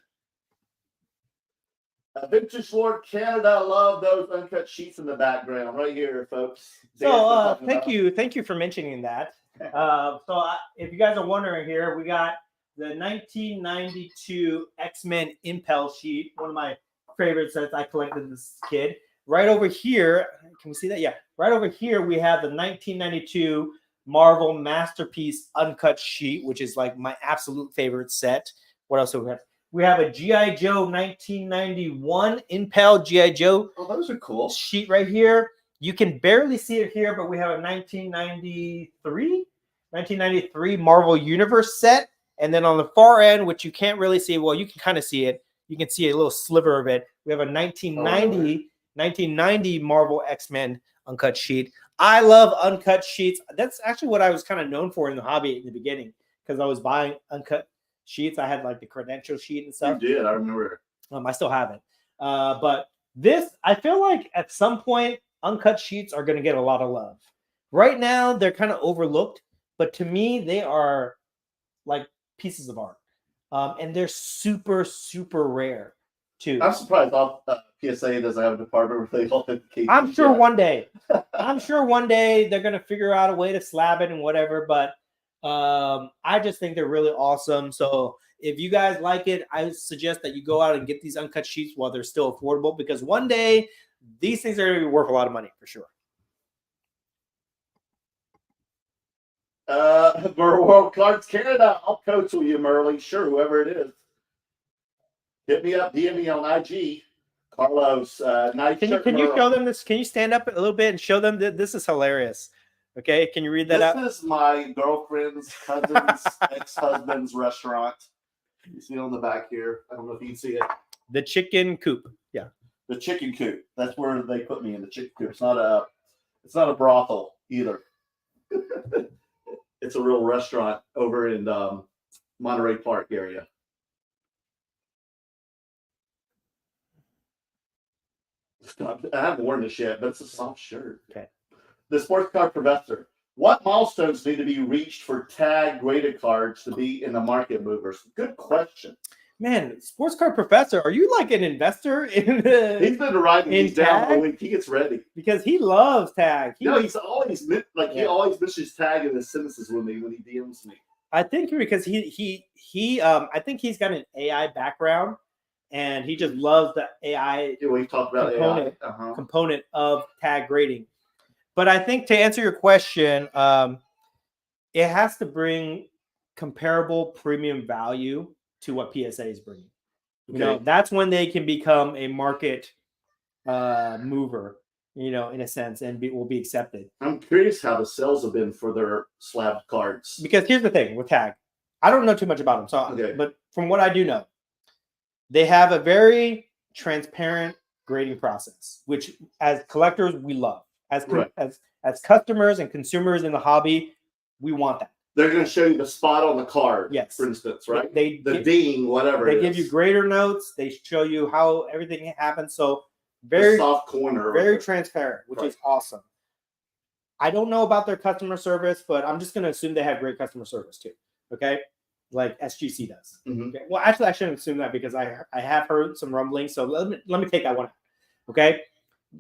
Vintage Lord Canada, love those uncut sheets in the background right here, folks. So thank you for mentioning that. If you guys are wondering here, we got the 1992 X-Men Impel sheet, one of my favorite sets. I collected this kid. Right over here, can we see that? Yeah, right over here we have the 1992 Marvel Masterpiece Uncut sheet, which is like my absolute favorite set. What else do we have? We have a G.I. Joe 1991 Impel G.I. Joe. Oh, those are cool. Sheet right here. You can barely see it here, but we have a 1993 Marvel Universe set. And then on the far end, which you can't really see, well, you can kind of see it. You can see a little sliver of it. We have a 1990 Marvel X-Men uncut sheet. I love uncut sheets. That's actually what I was kind of known for in the hobby in the beginning, because I was buying uncut sheets. I had like the credential sheet and stuff. You did, I remember. I still have it. But this, I feel like at some point, uncut sheets are going to get a lot of love. Right now, they're kind of overlooked, but to me, they are like pieces of art. And they're super, super rare too. I'm surprised PSA doesn't have a department where they authenticate. I'm sure one day they're going to figure out a way to slab it and whatever, but I just think they're really awesome. So if you guys like it, I suggest that you go out and get these uncut sheets while they're still affordable, because one day these things are going to be worth a lot of money for sure. Merleworld Cards Canada. I'll coach with you, Merlin. Sure, whoever it is. Hit me up, DM me on IG. Carlos, nice. Can you show them this? Can you stand up a little bit and show them that this is hilarious? Okay, can you read that out? This is my girlfriend's cousin's ex-husband's restaurant. You see it on the back here. I don't know if you can see it. The chicken coop. Yeah. The chicken coop. That's where they put me in, the chicken coop. It's not a brothel either. It's a real restaurant over in Monterey Park area. I haven't worn this yet, but it's a soft shirt. Okay. The Sports Card Professor. What milestones need to be reached for tag graded cards to be in the market movers? Good question. Man, Sports Card Professor, are you like an investor in the? He's been writing these down all week. He gets ready because he loves tag. He always misses tag in his sentences with me when he DMs me. I think because I think he's got an AI background, and he just loves the AI. Yeah, we talked about component of tag grading. But I think to answer your question, it has to bring comparable premium value to what PSA is bringing. You know, that's when they can become a market mover, you know, in a sense, and will be accepted. I'm curious how the sales have been for their slab cards. Because here's the thing with tag. I don't know too much about them, but from what I do know, they have a very transparent grading process, which as collectors, we love. As customers and consumers in the hobby, we want that. They're going to show you the spot on the card, yes, for instance, right? The ding, whatever. They give you grader notes. They show you how everything happens. So very soft corner, very transparent, which is awesome. I don't know about their customer service, but I'm just going to assume they have great customer service too. Okay, like SGC does. Mm-hmm. Okay? Well, actually, I shouldn't assume that because I have heard some rumblings. So let me take that one out. Okay,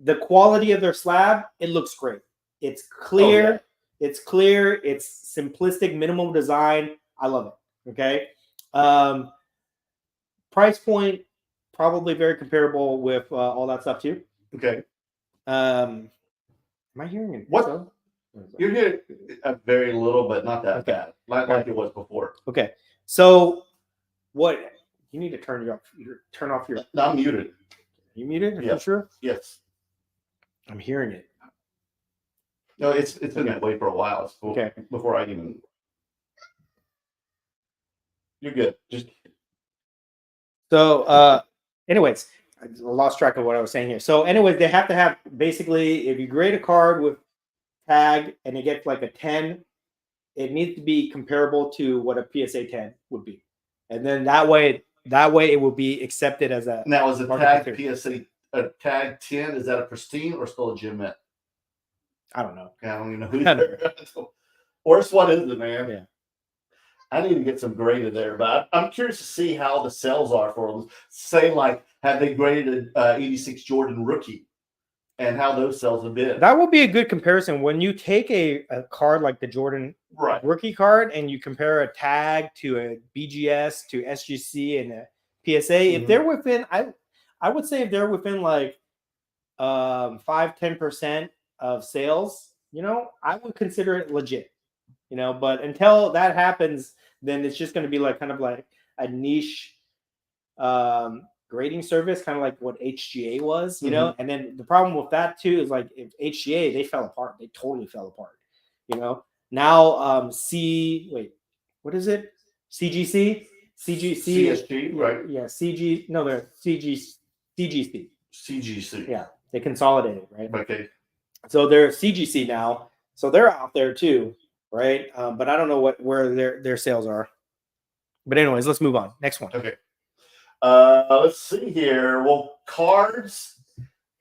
the quality of their slab, it looks great. It's clear. It's clear. It's simplistic, minimal design. I love it. Okay. Price point probably very comparable with all that stuff too. Okay. Am I hearing it? What? So? You're getting a very little, but not that Okay. bad. Like it was before. Okay. So what you need to turn off your No, I'm muted. You muted? Are Yeah. you sure? Yes. I'm hearing it. No, it's been that way for a while. It's cool. Okay. Before I even. You're good. Just. So anyways, I lost track of what I was saying here. So anyways, they have to have basically if you grade a card with tag and it gets like a 10, it needs to be comparable to what a PSA 10 would be. And then that way it will be accepted as a Now, is a market tag considered. PSA a tag 10? Is that a pristine or still a gem mint? I don't know. I don't even know who either. Worst one is it, man? Yeah. I need to get some graded there, but I'm curious to see how the sales are for them. Say, like, have they graded 86 Jordan rookie and how those sales have been? That would be a good comparison when you take a card like the Jordan Right. rookie card and you compare a tag to a BGS to SGC and a PSA. If they're within, I would say if they're within like 5-10% of sales, I would consider it legit. But until that happens, then it's just going to be like kind of like a niche grading service, kind of like what HGA was, And then the problem with that too is like if HGA, they fell apart. They totally fell apart. Now what is it? CGC, CSG, right? Yeah, they're CGC. CGC. Yeah, they consolidated, right? Okay. So they're CGC now, so they're out there too, right? But I don't know where their sales are. But anyways, let's move on. Next one. Okay. Let's see here. Well, Cards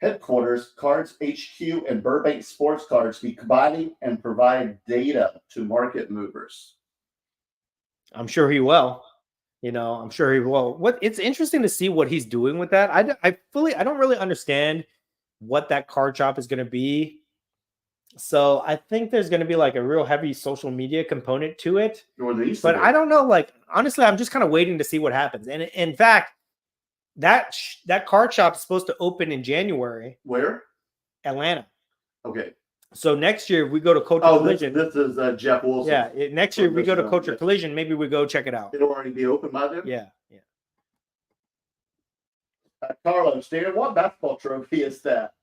Headquarters, Cards HQ, and Burbank Sports Cards be combining and provide data to market movers. I'm sure he will. I'm sure he will. It's interesting to see what he's doing with that. I don't really understand what that card shop is going to be. So I think there's going to be like a real heavy social media component to it. But I don't know. Like, honestly, I'm just kind of waiting to see what happens. And in fact, that card shop is supposed to open in January. Where? Atlanta. Okay. So next year we go to Culture Collision. This is Jeff Wilson. Yeah. Next year we go to Culture Collision. Maybe we go check it out. It'll already be open by then? Yeah. Carlos, Dan, what basketball trophy is that?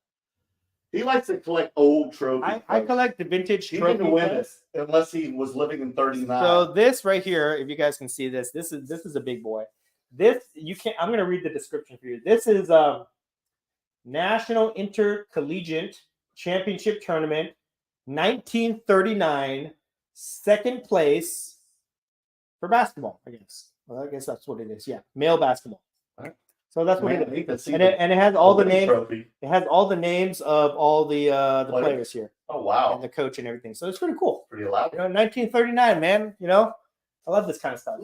He likes to collect old trophies. I collect the vintage he trophies. Didn't win it unless he was living in 39. So this right here, if you guys can see this is a big boy. I'm going to read the description for you. This is National Intercollegiate Championship Tournament, 1939, second place for basketball, I guess. Well, I guess that's what it is. Yeah, male basketball. All right. So that's what it is. And it has all the names. Trophy. It has all the names of all the players here. Oh wow! And the coach and everything. So it's pretty cool. Pretty loud. 1939, man. I love this kind of stuff.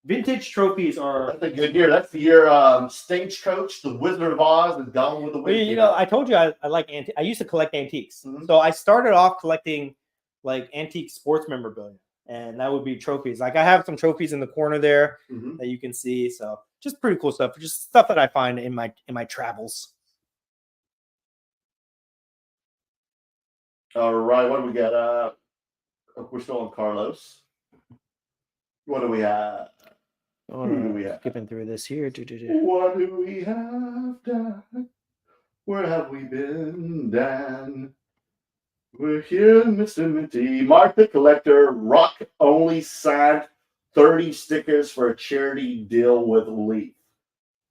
Vintage trophies are. That's a good year. That's the year Stagecoach, the Wizard of Oz, and Gone with the Wind. I told you I like I used to collect antiques. So I started off collecting like antique sports memorabilia, and that would be trophies. Like I have some trophies in the corner there that you can see. So just pretty cool stuff. Just stuff that I find in my travels. All right, what do we got? We're still on Carlos. What do we have? Who do we have? Skipping through this here. What do we have done? Where have we been, Dan? We're here, Mr. Minty. Mark the Collector, Rock only signed 30 stickers for a charity deal with Leaf.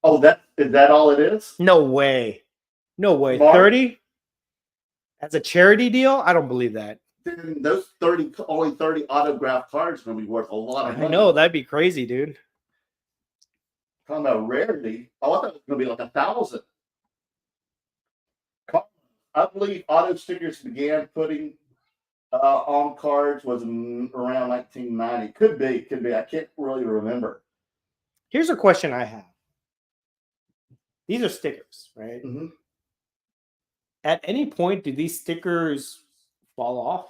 Oh, is that all it is? No way. Mark, 30? As a charity deal? I don't believe that. Then those only 30 autographed cards are going to be worth a lot of money. I know, that'd be crazy, dude. Talking about rarity. I thought it was going to be like 1,000. I believe auto stickers began putting on cards was around 1990. Could be. I can't really remember. Here's a question I have. These are stickers, right? Mm-hmm. At any point, do these stickers fall off?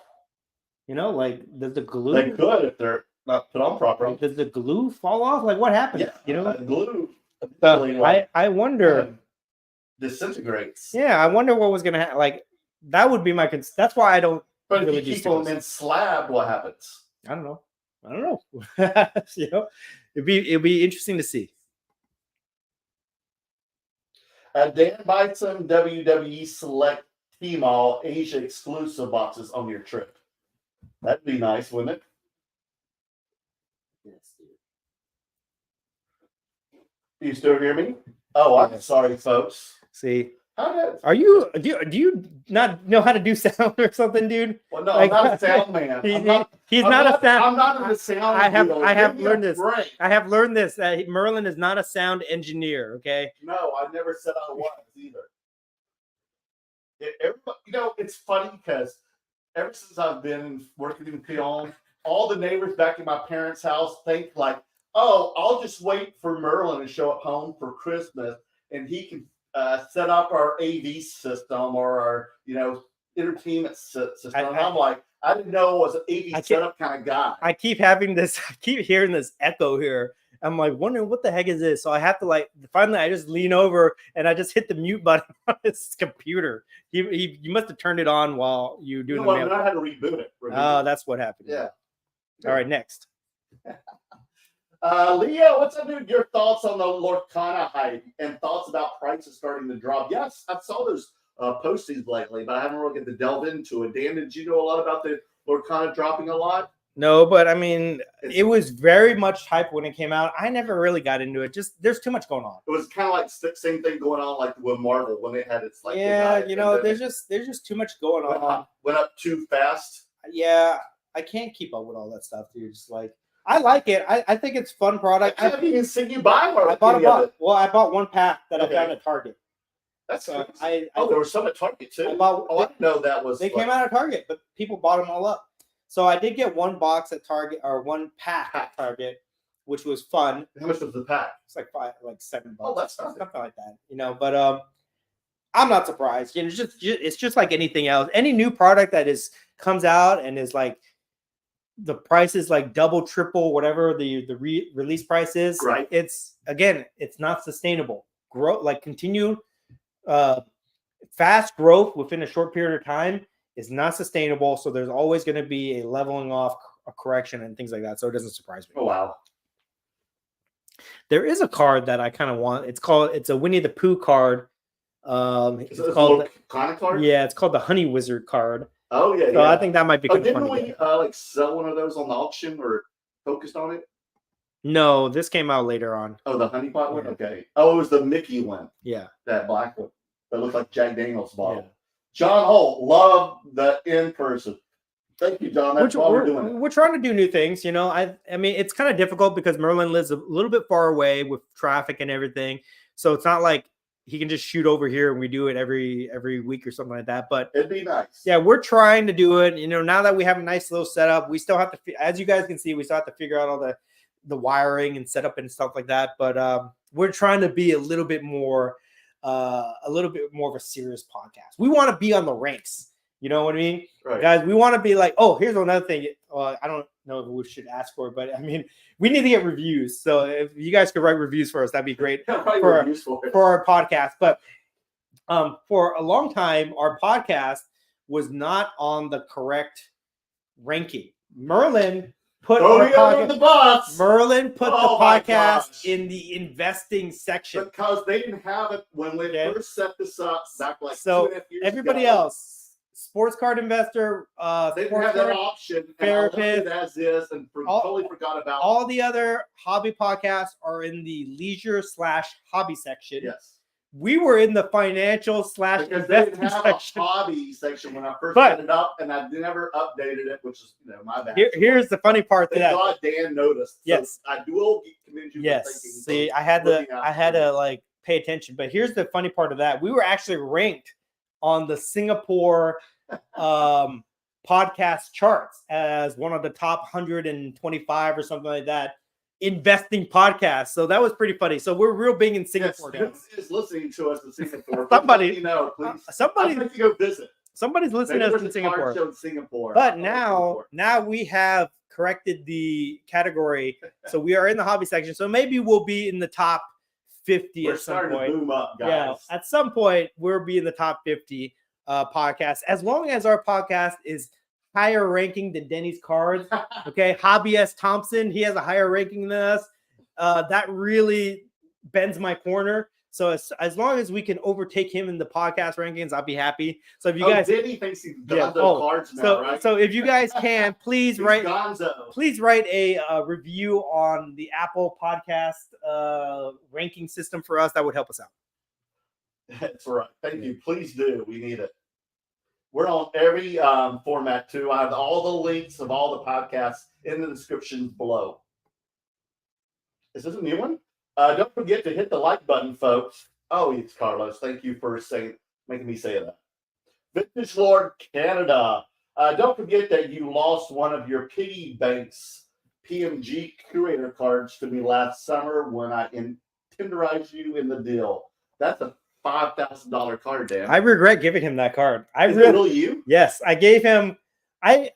You know, like does the glue? They could if they're not put on properly. Does the glue fall off? Like what happens? Yeah, you know, glue. I wonder. Disintegrates. Yeah, I wonder what was gonna happen. Like that would be my. That's why I don't. But really if you keep them in slab, what happens? I don't know. You know, it'd be interesting to see. Dan buy some WWE Select T-Mall Asia exclusive boxes on your trip. That'd be nice, wouldn't it? Yes, dude. You still hear me? Oh, I'm sorry, folks. See, do you not know how to do sound or something, dude? Well, no, like, I'm not a sound man. He's not a sound. I'm not a sound. I have learned this. I have learned this that Merlin is not a sound engineer. Okay. No, I never said I was either. It's funny because ever since I've been working in film, all the neighbors back in my parents' house think like, oh, I'll just wait for Merlin to show up home for Christmas and he can set up our AV system or our, entertainment system. And I'm like, I didn't know I was an AV setup kind of guy. I keep hearing this echo here. I'm like wondering what the heck is this? So I have to finally I just lean over and I just hit the mute button on his computer. You must have turned it on while you doing the mail. I had to reboot it. Oh, that's what happened. Yeah. All right, next. Leo, what's up, dude? Your thoughts on the Lorcana hype and thoughts about prices starting to drop? Yes, I saw those postings lately, but I haven't really get to delve into it. Dan, did you know a lot about the Lorcana dropping a lot? No, but I mean, it was very much hype when it came out. I never really got into it. Just there's too much going on. It was kind of like the same thing going on like with Marvel when it had its there's just too much going on. Went up too fast. Yeah, I can't keep up with all that stuff, dude. Just I like it. I think it's a fun product. I haven't even seen you buy one. I bought one pack that I found at Target. That's there was some at Target too. I didn't know that was. They came out of Target, but people bought them all up. So I did get one box at Target or one pack at Target, which was fun. How much was the pack? It's like $7. Oh, that's something like that, But I'm not surprised. It's just like anything else. Any new product that comes out and is like the price is like double, triple, whatever the release price is. Right. It's not sustainable. Continued fast growth within a short period of time is not sustainable. So there's always going to be a leveling off, a correction, and things like that. So it doesn't surprise me. Oh, wow. There is a card that I kind of want. It's a Winnie the Pooh card. It's called Lorcana card? Yeah, it's called the Honey Wizard card. Oh, yeah. So I think that might be kind of fun. Didn't we sell one of those on the auction or focused on it? No, this came out later on. Oh, the honey pot one? Okay. Oh, it was the Mickey one. Yeah. That black one. That looked like Jack Daniels bottle. Yeah. John Holt, love the in-person. Thank you, John. That's why we're doing it. We're trying to do new things, I mean, it's kind of difficult because Merlin lives a little bit far away with traffic and everything. So it's not like he can just shoot over here and we do it every week or something like that. But it'd be nice. Yeah, we're trying to do it. Now that we have a nice little setup, we still have to, as you guys can see, we still have to figure out all the wiring and setup and stuff like that. But we're trying to be a little bit more of a serious podcast. We want to be on the ranks. You know what I mean? Right. Guys, we want to be like, oh, here's another thing. I don't know if we should ask for it, but I mean, we need to get reviews. So if you guys could write reviews for us, that'd be great for our podcast. But for a long time, our podcast was not on the correct ranking. Merlin put the podcast in the investing section because they didn't have it when we first set this up back like 2.5 years everybody ago. Else, sports card investor, they didn't have that option. Therapist, as is, and totally forgot about all the other hobby podcasts are in the leisure/hobby section. Yes. We were in the financial / because they didn't have section. A hobby section when I first set it up, and I never updated it, which is my bad. Here's the funny part to that. God, Dan noticed. Yes, so I do commend you. Yes, for thinking, see, I had to pay attention. But here's the funny part of that: we were actually ranked on the Singapore podcast charts as one of the top 125 or something like that. Investing podcast, so that was pretty funny. So we're real big in Singapore. Yes, who is listening to us in Singapore? Somebody, please. Somebody, I'd like to go visit. Somebody's listening Maybe to us there's in a card Singapore. show in Singapore. But Singapore. now we have corrected the category, so we are in the hobby section. So maybe we'll be in the top 50 We're at some starting point. to boom up, guys. Yeah, at some point we'll be in the top 50 podcasts, as long as our podcast is higher ranking than Denny's cards. Okay, Hobby S. Thompson, he has a higher ranking than us. That really bends my corner. So as long as we can overtake him in the podcast rankings, I'll be happy. So if you guys, Denny thinks he's got the cards now, right? So if you guys can, please write a review on the Apple Podcast ranking system for us. That would help us out. That's right. Thank you. Please do. We need it. We're on every format too. I have all the links of all the podcasts in the descriptions below. Is this a new one? Don't forget to hit the like button, folks. Oh, it's Carlos. Thank you for making me say that. Vintage Lord Canada. Don't forget that you lost one of your piggy banks PMG Curator cards to me last summer when I tenderized you in the deal. That's a $5,000 card, Dan. I regret giving him that card. Is it really you? Yes, I gave him. Do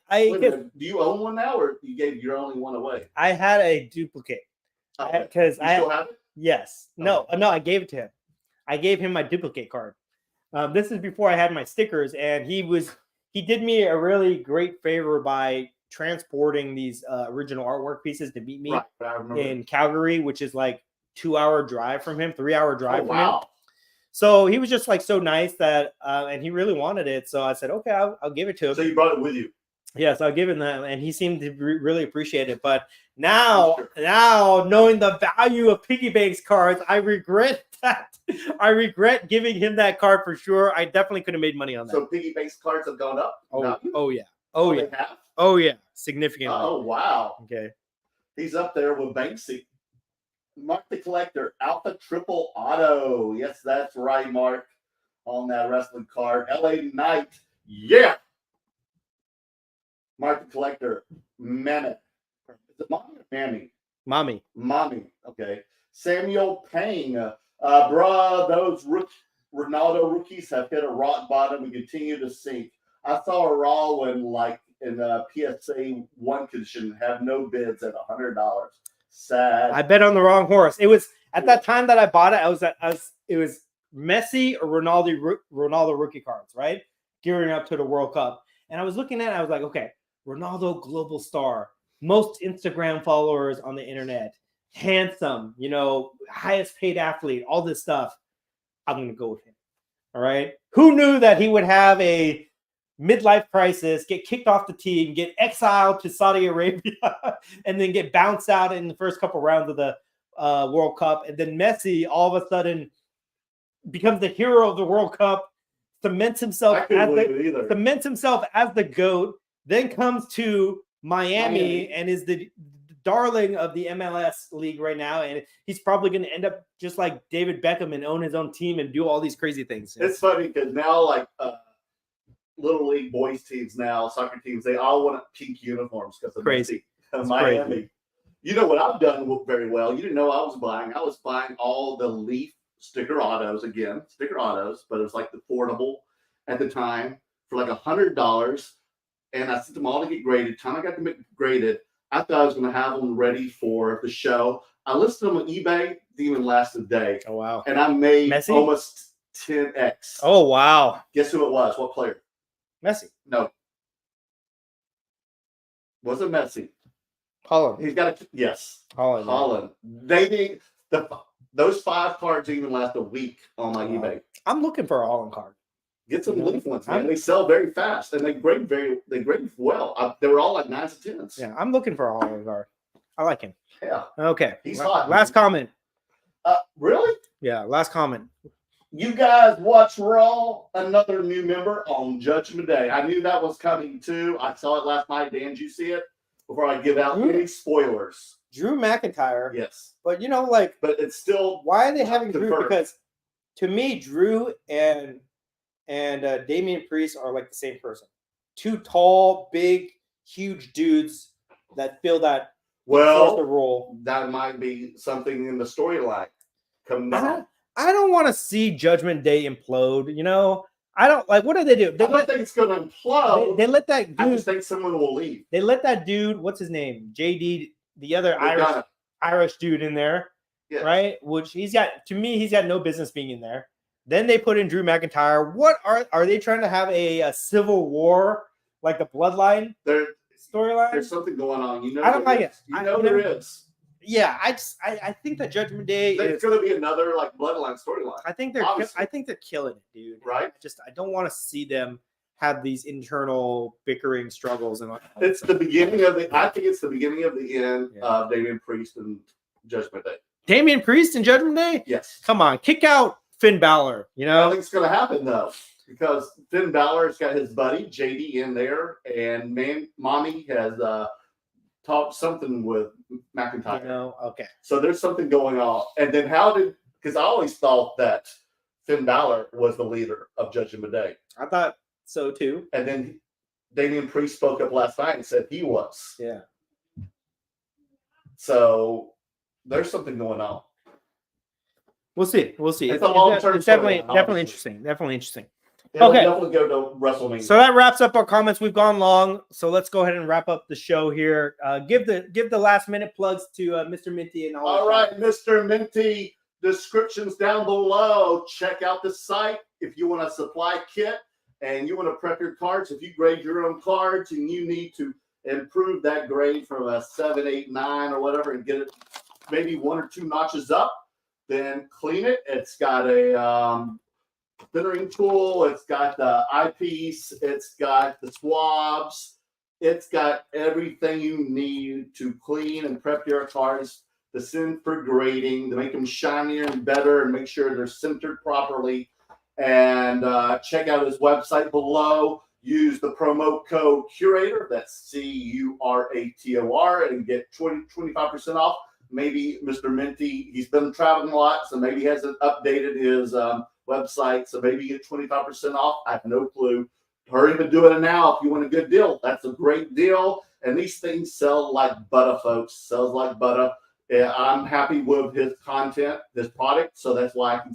you own one now, or you gave your only one away? I had a duplicate. Because I still have it. Yes. No. I gave it to him. I gave him my duplicate card. This is before I had my stickers, and he did me a really great favor by transporting these original artwork pieces to meet me in Calgary, which is like 2-hour drive from him, 3-hour drive from him. So he was just like so nice that, and he really wanted it. So I said, okay, I'll give it to him. So you brought it with you? Yes, I'll give him that, and he seemed to really appreciate it. But now knowing the value of piggy banks cards, I regret that. I regret giving him that card for sure. I definitely could have made money on that. So piggy banks cards have gone up? Oh yeah. They have? Oh yeah, significantly. Oh wow. Okay. He's up there with Banksy. Mark the Collector, Alpha Triple Auto. Yes, that's right, Mark. On that wrestling card. LA Knight. Yeah. Mark the Collector. Mammoth. Is it Mommy or Mammy? Mommy. Okay. Samuel Payne. Those Ronaldo rookies have hit a rock bottom and continue to sink. I saw a raw one in PSA 1 condition have no bids at $100. Sad. I bet on the wrong horse. It was at that time that I bought it. It was Messi or Ronaldo rookie cards, right? Gearing up to the World Cup, and I was looking at it. I was like, okay, Ronaldo global star, most Instagram followers on the internet, handsome, highest paid athlete, all this stuff. I'm gonna go with him. All right. Who knew that he would have a midlife crisis, get kicked off the team, get exiled to Saudi Arabia, and then get bounced out in the first couple rounds of the World Cup. And then Messi all of a sudden becomes the hero of the World Cup, cements himself as the GOAT, then comes to Miami and is the darling of the MLS league right now. And he's probably going to end up just like David Beckham and own his own team and do all these crazy things. It's funny because now little league boys teams now, soccer teams, they all want pink uniforms because of crazy. Miami. Crazy. You know what I've done very well? You didn't know I was buying all the Leaf sticker autos, but it was like affordable at the time for like $100. And I sent them all to get graded. Time I got them graded, I thought I was going to have them ready for the show. I listed them on eBay. Didn't even last a day. Oh, wow. And I made Messi? almost 10x. Oh, wow. Guess who it was? What player? Messi. No. Was it Messi? Holland. He's got yes. Holland. They those 5 cards didn't even last a week on my eBay. I'm looking for a Holland card. Get some Leaf ones, man. They sell very fast and they grade well. They were all like 9s and 10s. Yeah, I'm looking for a Holland card. I like him. Yeah. Okay. He's hot. Last comment. Really? Yeah, last comment. You guys watch Raw, another new member on Judgment Day. I knew that was coming too. I saw it last night. Dan, did you see it? Before I give out any spoilers. Drew McIntyre. Yes. But but it's still why are they having Drew? confirmed. Because to me, Drew and Damian Priest are like the same person. 2 tall, big, huge dudes that fill that role. That might be something in the storyline. Come on. I don't want to see Judgment Day implode. I don't like. What do they do? I don't think it's going to implode. They let that dude. I just think someone will leave. They let that dude. What's his name? JD, the other Irish dude in there, yes. right? Which he's got. To me, he's got no business being in there. Then they put in Drew McIntyre. What are they trying to have a civil war like the Bloodline storyline? There's something going on. You know, I don't like it. You know there is. Yeah, I think the Judgment Day is going to be another like Bloodline storyline. I think they're killing it, dude. Right? I don't want to see them have these internal bickering struggles and it's the beginning of the. I think it's the beginning of the end of Damian Priest and Judgment Day. Damian Priest and Judgment Day? Yes. Come on, kick out Finn Balor. You know, I think it's going to happen though, because Finn Balor's got his buddy JD in there, and Mommy has talked something with McIntyre. You know, okay. So there's something going on, and then because I always thought that Finn Balor was the leader of Judgment Day. I thought so too. And then Damian Priest spoke up last night and said he was. Yeah. So there's something going on. We'll see. It's a long-term. It's definitely interesting. Definitely interesting. It'll okay. definitely go to WrestleMania. So that wraps up our comments. We've gone long, so let's go ahead and wrap up the show here. Give the last minute plugs to Mr. Minty and all. All right, Mr. Minty. Descriptions down below. Check out the site if you want a supply kit and you want to prep your cards. If you grade your own cards and you need to improve that grade from a 7, 8, 9 or whatever and get it maybe 1 or 2 notches up, then clean it. It's got a thinnering tool. It's got the eyepiece. It's got the swabs. It's got everything you need to clean and prep your cards, to send for grading, to make them shinier and better and make sure they're centered properly. And check out his website below. Use the promo code Curator. That's CURATOR and get 25% off. Maybe Mr. Minty, he's been traveling a lot, so maybe he hasn't updated his website, so maybe you get 25% off. I have no clue. Hurry to do it now if you want a good deal. That's a great deal. And these things sell like butter, folks. Sells like butter. I'm happy with his content, this product, so that's why I can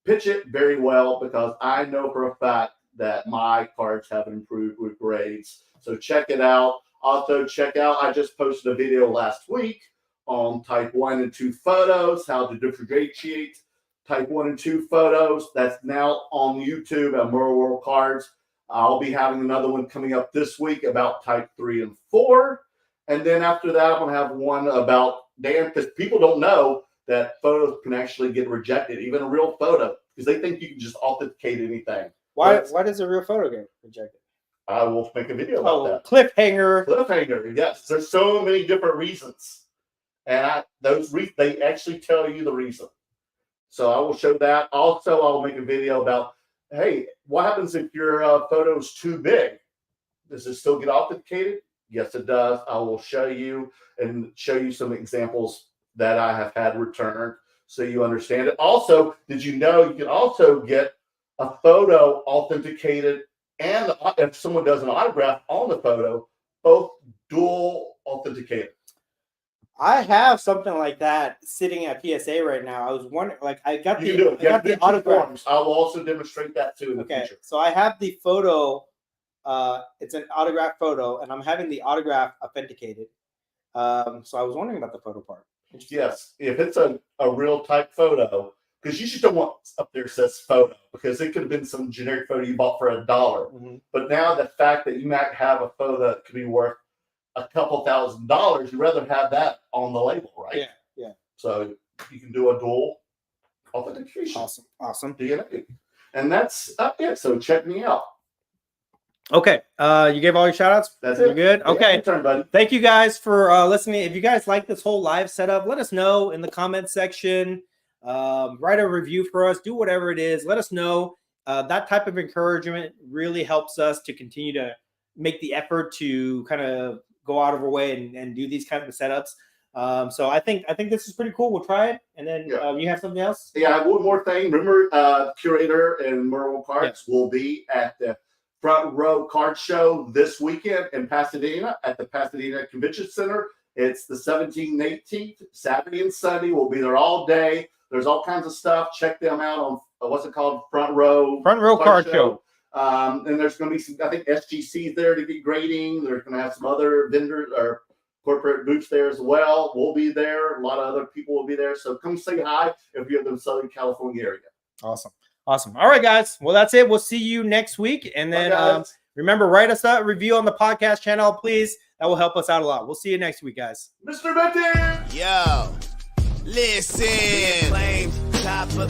pitch it very well, because I know for a fact that my cards have improved with grades. So check it out. Also check out, I just posted a video last week on type 1 and 2 photos, how to differentiate type 1 and 2 photos. That's now on YouTube at Merleworld Cards. I'll be having another one coming up this week about type 3 and 4. And then after that, I'm going to have one about Dan, because people don't know that photos can actually get rejected, even a real photo, because they think you can just authenticate anything. Why does a real photo get rejected? I will make a video about that. Cliffhanger, yes. There's so many different reasons. And they actually tell you the reason. So I will show that. Also, I will make a video about, hey, what happens if your photo is too big? Does it still get authenticated? Yes, it does. I will show you some examples that I have had returned so you understand it. Also, did you know you can also get a photo authenticated, and if someone does an autograph on the photo, both dual authenticated? I have something like that sitting at PSA right now. I was wondering, like, I got the autograph. I will also demonstrate that too in the future. So I have the photo. It's an autograph photo, and I'm having the autograph authenticated. So I was wondering about the photo part. Yes, if it's a real type photo, because you just don't want up there says photo, because it could have been some generic photo you bought for $1. Mm-hmm. But now the fact that you might have a photo that could be worth a couple $1,000s, you'd rather have that on the label, right? Yeah. So you can do a dual authentication. Awesome. DNA. And that's it. So check me out. Okay. You gave all your shout outs? That's it. Good? Okay. Turn, buddy. Thank you guys for listening. If you guys like this whole live setup, let us know in the comment section. Write a review for us. Do whatever it is. Let us know. That type of encouragement really helps us to continue to make the effort to kind of go out of our way and do these kind of setups. So I think this is pretty cool. We'll try it. And then you have something else? Yeah, I have one more thing. Remember, Curator and Merleworld Cards will be at the Front Row Card Show this weekend in Pasadena at the Pasadena Convention Center. It's the 17th and 18th, Saturday and Sunday. We'll be there all day. There's all kinds of stuff. Check them out on what's it called? Front Row Card Show. And there's going to be some, I think SGC's there to get grading. There's going to have some other vendors or corporate booths there as well. We'll be there. A lot of other people will be there. So come say hi if you're in the Southern California area. Awesome. All right, guys. Well, that's it. We'll see you next week. And then remember, write us a review on the podcast channel, please. That will help us out a lot. We'll see you next week, guys. Mr. Minty! Yo, listen. Top of the